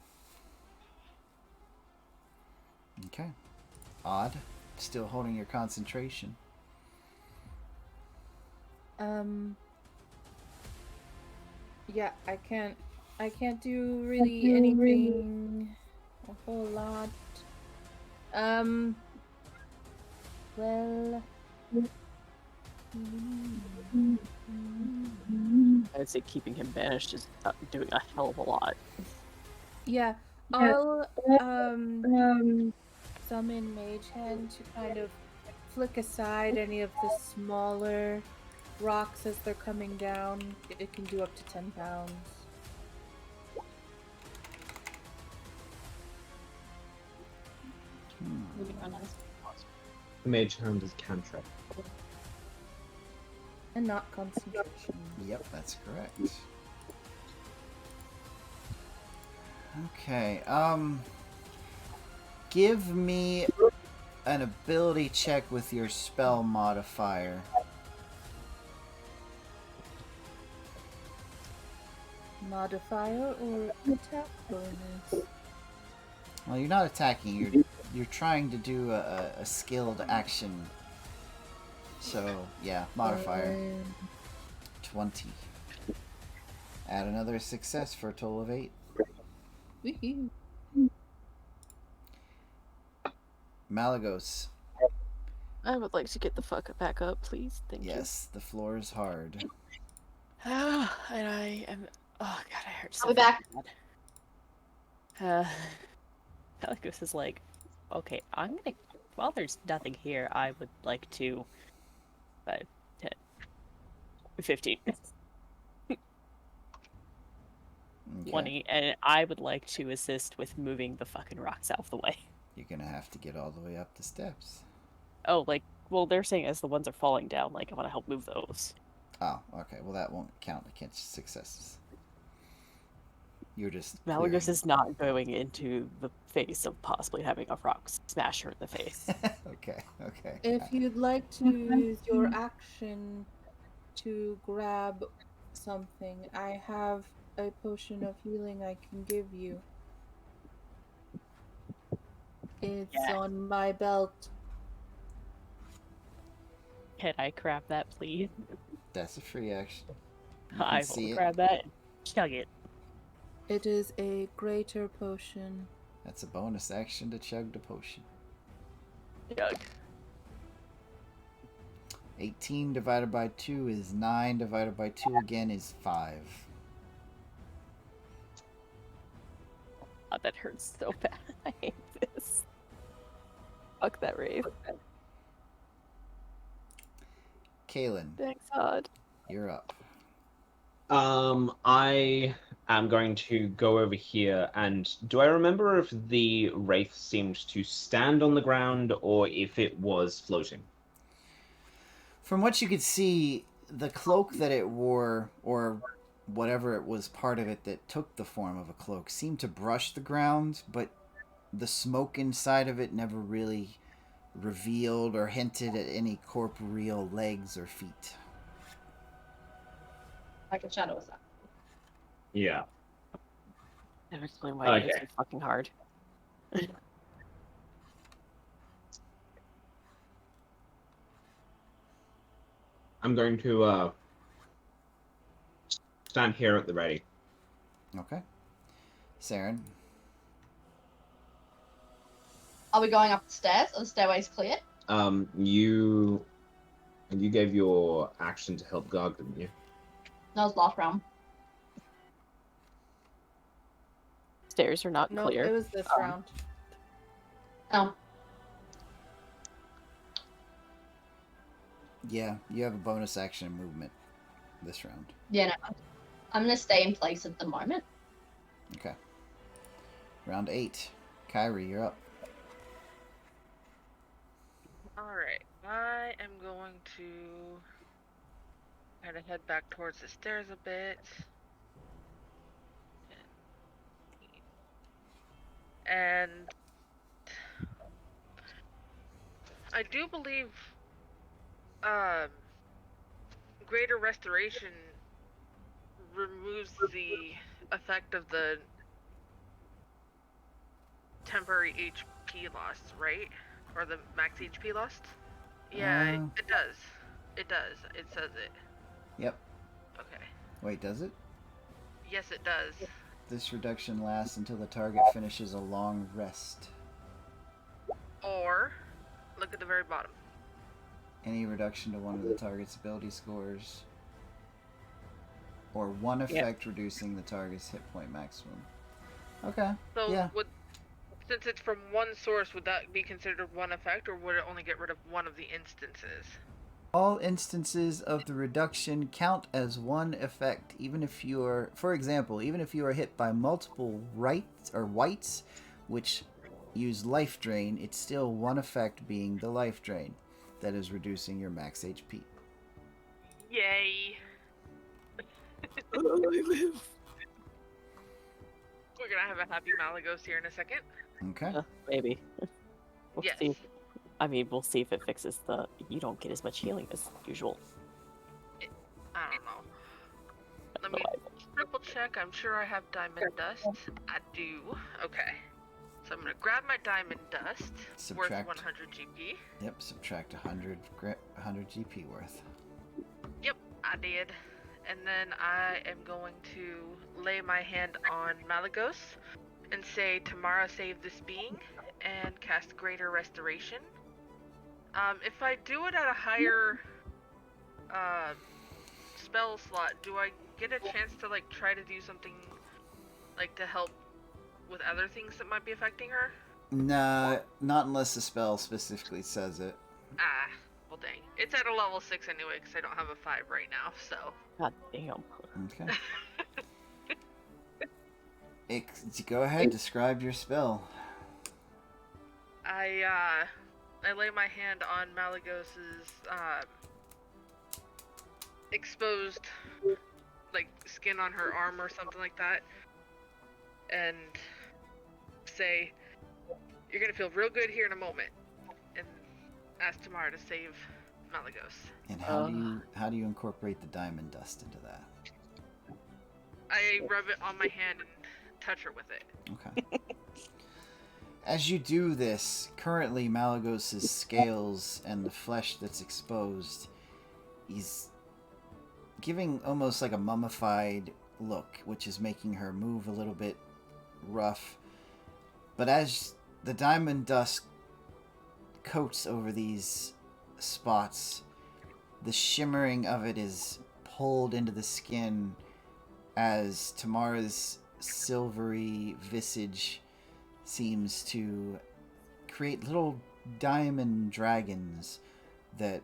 Okay. Odd. Still holding your concentration. Yeah, I can't do really anything a whole lot. Well, I'd say keeping him banished is doing a hell of a lot. yeah, I'll summon Mage Hand to kind of flick aside any of the smaller rocks as they're coming down. It can do up to 10 pounds. Mage Hand is cantrip. And not concentration. Yep, that's correct. Okay, give me an ability check with your spell modifier. Modifier or attack bonus? Well, you're not attacking. You're trying to do a skilled action. So yeah, modifier 20. Add another success for a total of 8. Woohoo. Malagos. I would like to get the fuck back up, please. Thank you. Yes, the floor is hard. And I am. Oh god, I hurt so I'll be back. bad. Alicus is like, okay, I'm gonna. While there's nothing here, I would like to. 5, 10, 15, Okay. 20, and I would like to assist with moving the fucking rocks out of the way. You're gonna have to get all the way up the steps. Oh, like, well, they're saying as the ones are falling down, like, I want to help move those. Oh, okay. Well, that won't count against successes. You're just Malagos clearing. is not going into the face of possibly having a rock smash her in the face. Okay. If you'd like to use your action to grab something, I have a potion of healing I can give you. It's Yeah. on my belt. Can I grab that, please? That's a free action. You can I see will it. grab that and chug it. It is a greater potion. That's a bonus action to chug the potion. Chug. 18 divided by 2 is 9. Divided by 2 again is 5. Oh, that hurts so bad. I hate this. Fuck that rave. Kaylin, Thanks, God. you're up. I am going to go over here, and do I remember if the wraith seemed to stand on the ground or if it was floating? From what you could see, the cloak that it wore, or whatever it was part of it that took the form of a cloak, seemed to brush the ground, but the smoke inside of it never really revealed or hinted at any corporeal legs or feet. Like a shadow is that? Yeah. Never explain why it is Okay. so fucking hard. I'm going to stand here at the ready. Okay. Saren, Are we going up the stairs? Are the stairways clear? You gave your action to help guard, didn't you? That was last round. Stairs are not No, clear. it was this round. Oh, yeah, you have a bonus action movement this round. yeah, no. I'm gonna stay in place at the moment. Okay. Round 8. Kyrie, you're up. Alright, I am going to kind of head back towards the stairs a bit. And I do believe Greater Restoration removes the effect of the temporary HP lost, right? Or the max HP lost? Yeah, it does. It does. It says it. Yep. Okay. Wait, does it? Yes, it does. This reduction lasts until the target finishes a long rest. Or, look at the very bottom. Any reduction to one of the target's ability scores. Or one effect reducing the target's hit point maximum. Okay. So, Yeah. since it's from one source, would that be considered one effect, or would it only get rid of one of the instances? All instances of the reduction count as one effect, even if you are, for example, even if you are hit by multiple whites, which use life drain, it's still one effect being the life drain that is reducing your max HP. Yay! We're gonna have a happy Malagos here in a second. Okay. Maybe. We'll Yes. see. I mean, we'll see if it fixes the you don't get as much healing as usual. I don't know. Let me triple check. I'm sure I have diamond dust. I do. Okay. So I'm gonna grab my diamond dust. Subtract. Worth 100 GP. Yep, subtract 100 GP worth. Yep, I did. And then I am going to lay my hand on Malagos and say, Tamara, save this being, and cast Greater Restoration. If I do it at a higher spell slot, do I get a chance to like try to do something like to help with other things that might be affecting her? Nah, not unless the spell specifically says it. Ah, well dang. It's at a level 6 anyway, because I don't have a 5 right now, so. God damn. Okay. Go ahead, describe your spell. I lay my hand on Malagos's exposed like skin on her arm or something like that, and say, "You're gonna feel real good here in a moment," and ask Tamara to save Malagos. And how do you incorporate the diamond dust into that? I rub it on my hand and touch her with it. Okay. As you do this, currently Malagos' scales and the flesh that's exposed, he's giving almost like a mummified look, which is making her move a little bit rough. But as the diamond dust coats over these spots, the shimmering of it is pulled into the skin as Tamara's silvery visage seems to create little diamond dragons that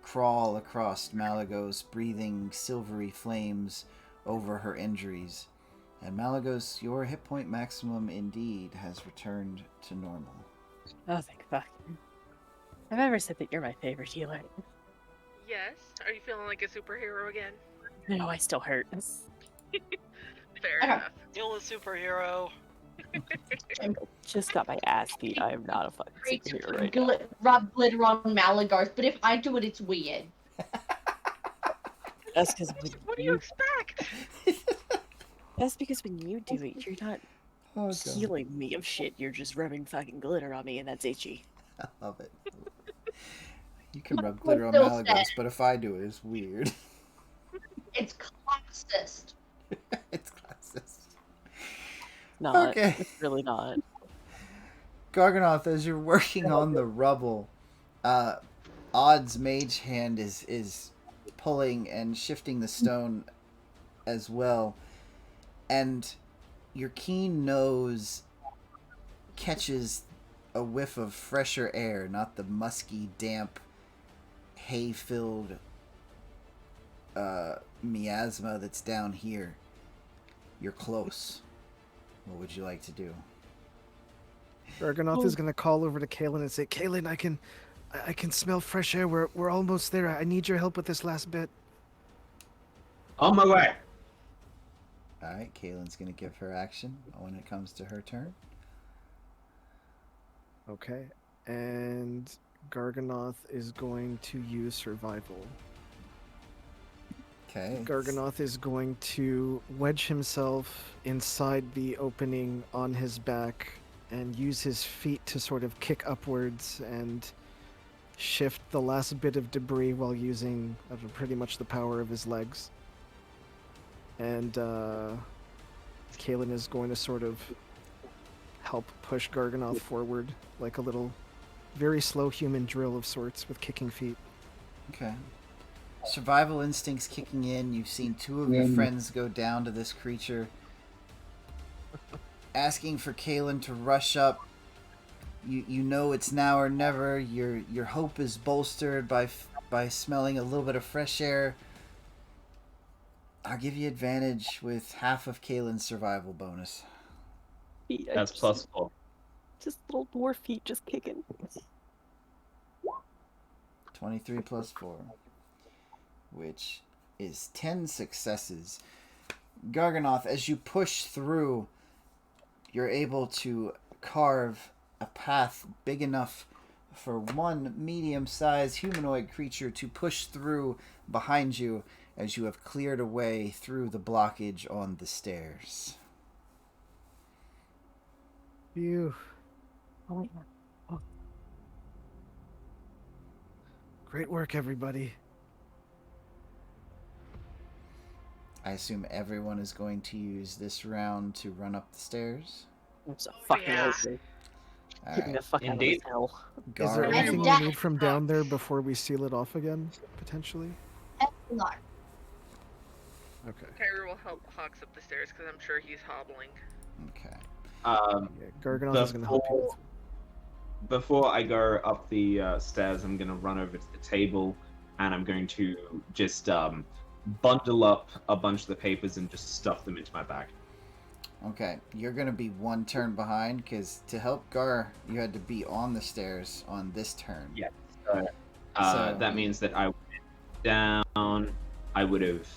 crawl across Malagos, breathing silvery flames over her injuries. And Malagos, your hit point maximum indeed has returned to normal. Oh, thank fuck. I've ever said that you're my favorite healer. Yes. Are you feeling like a superhero again? No, I still hurt. Fair Okay. enough. Still a superhero. Just got my ass beat. I am not a fucking Great superhero right to now. rub glitter on Malagos, but if I do it, it's weird. That's because What do you expect? that's because when you do it, you're not healing me of shit. You're just rubbing fucking glitter on me, and that's itchy. I love it. You can rub Like glitter on Bill Malagos, said. but if I do it, it's weird. It's classist. It's classist. Not. Okay. It's really not. Garganoth, as you're working on the rubble, Odd's mage hand is pulling and shifting the stone as well, and your keen nose catches a whiff of fresher air, not the musky, damp, hay-filled miasma that's down here. You're close. What would you like to do? Garganoth is gonna call over to Kaelin and say, "Kaelin, I can smell fresh air. We're almost there. I need your help with this last bit." On my way. Alright, Kaylin's gonna give her action when it comes to her turn. Okay, and Garganoth is going to use survival. Okay. Garganoth is going to wedge himself inside the opening on his back and use his feet to sort of kick upwards and shift the last bit of debris while using pretty much the power of his legs. And Kaelin is going to sort of help push Garganoth forward like a little, very slow human drill of sorts with kicking feet. Okay. Survival instincts kicking in. You've seen two of your friends go down to this creature. Asking for Kaelin to rush up. You know it's now or never. Your hope is bolstered by smelling a little bit of fresh air. I'll give you advantage with half of Kaelin's survival bonus. That's +4. Just little dwarf feet just kicking. 23 plus 4. Which is 10 successes. Garganoth, as you push through, you're able to carve a path big enough for one medium-sized humanoid creature to push through behind you as you have cleared a way through the blockage on the stairs. Phew. Oh, Great work, everybody. I assume everyone is going to use this round to run up the stairs. I'm so fucking yeah. open. All Get me right. the fuck out of this Indeed. hell. Is there Gar- anything we Dad. need from down there before we seal it off again, potentially? No. Okay. Kyra will help Hawks up the stairs because I'm sure he's hobbling. Okay. Yeah, Garganoth is going to help you with... Before I go up the stairs, I'm going to run over to the table and I'm going to just bundle up a bunch of the papers and just stuff them into my bag. Okay, you're going to be one turn behind, because to help Gar, you had to be on the stairs on this turn. Yeah. So- That means that I went down, I would have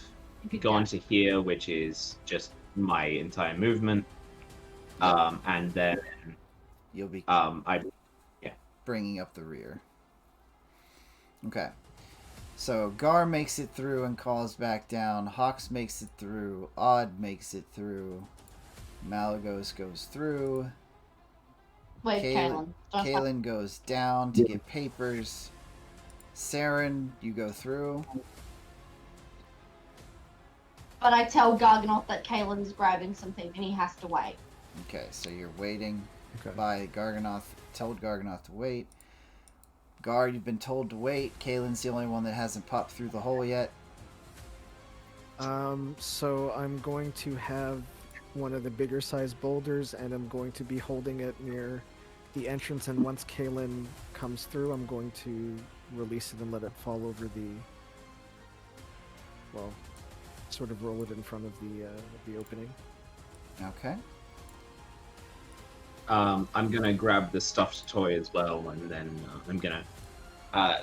gone to here, which is just my entire movement. And then You'll be I bringing up the rear. Okay. So Gar makes it through and calls back down. Hawks makes it through. Odd makes it through. Malagos goes through. Wait, Kaylin. Kaylin goes down to get papers. Saren, you go through. But I tell Garganoth that Kaylin's grabbing something and he has to wait. Okay, so you're waiting Okay. by Garganoth. Told Garganoth to wait. Gar, you've been told to wait. Kaylin's the only one that hasn't popped through the hole yet. So I'm going to have one of the bigger sized boulders, and I'm going to be holding it near the entrance. And once Kaylin comes through, I'm going to release it and let it fall over sort of roll it in front of the opening. Okay. I'm gonna grab the stuffed toy as well, and then I'm gonna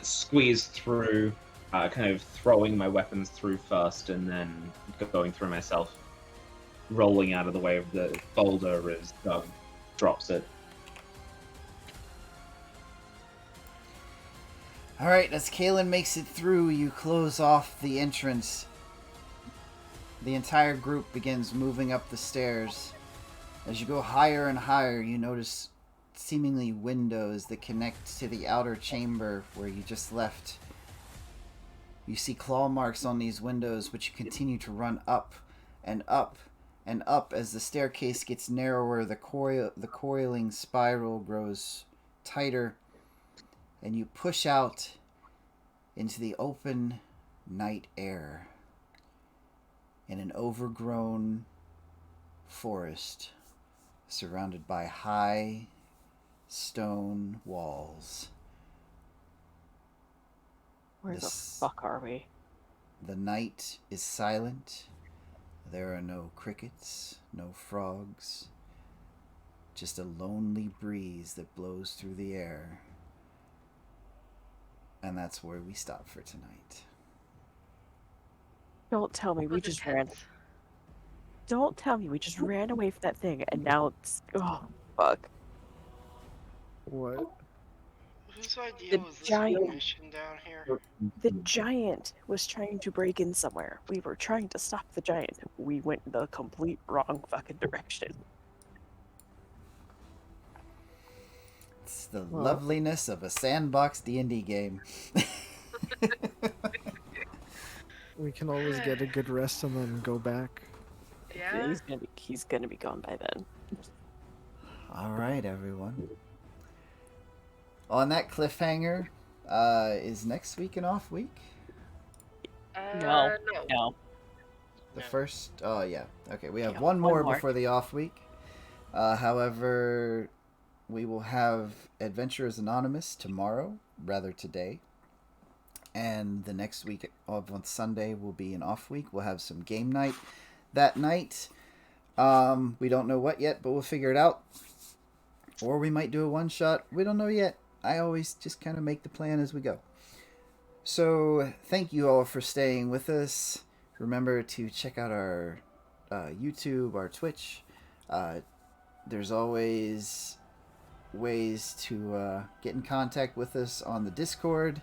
squeeze through, kind of throwing my weapons through first, and then going through myself, rolling out of the way of the boulder as Doug drops it. Alright, as Kaylin makes it through, you close off the entrance. The entire group begins moving up the stairs. As you go higher and higher, you notice seemingly windows that connect to the outer chamber where you just left. You see claw marks on these windows, but you continue to run up and up and up. As the staircase gets narrower, the coiling spiral grows tighter, and you push out into the open night air in an overgrown forest surrounded by high stone walls. Where the This- fuck are we? The night is silent. There are no crickets, no frogs, just a lonely breeze that blows through the air. And that's where we stop for tonight. Don't tell me we Was it just ran. tense? Don't tell me we just ran away from that thing and now it's. Oh, fuck. What? Whose idea The was this giant- mission down here? The giant was trying to break in somewhere. We were trying to stop the giant. We went the complete wrong fucking direction. It's the Well- loveliness of a sandbox D&D game. We can always get a good rest and then go back. Yeah. He's gonna be gone by then. All right, everyone. On that cliffhanger, is next week an off week? No. No. No. The Yeah. first? Oh, yeah. Okay, we have Yeah, one one more more. before the off week. However, we will have Adventurers Anonymous tomorrow, rather today. And the next week on Sunday will be an off week. We'll have some game night that night. We don't know what yet, but we'll figure it out. Or we might do a one-shot. We don't know yet. I always just kind of make the plan as we go. So, thank you all for staying with us. Remember to check out our YouTube, our Twitch. There's always ways to get in contact with us on the Discord.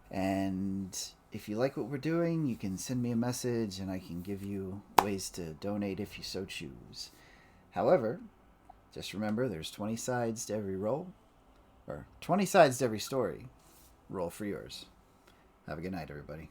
And if you like what we're doing, you can send me a message and I can give you ways to donate if you so choose. However, just remember there's 20 sides to every roll, or 20 sides to every story. Roll for yours. Have a good night, everybody.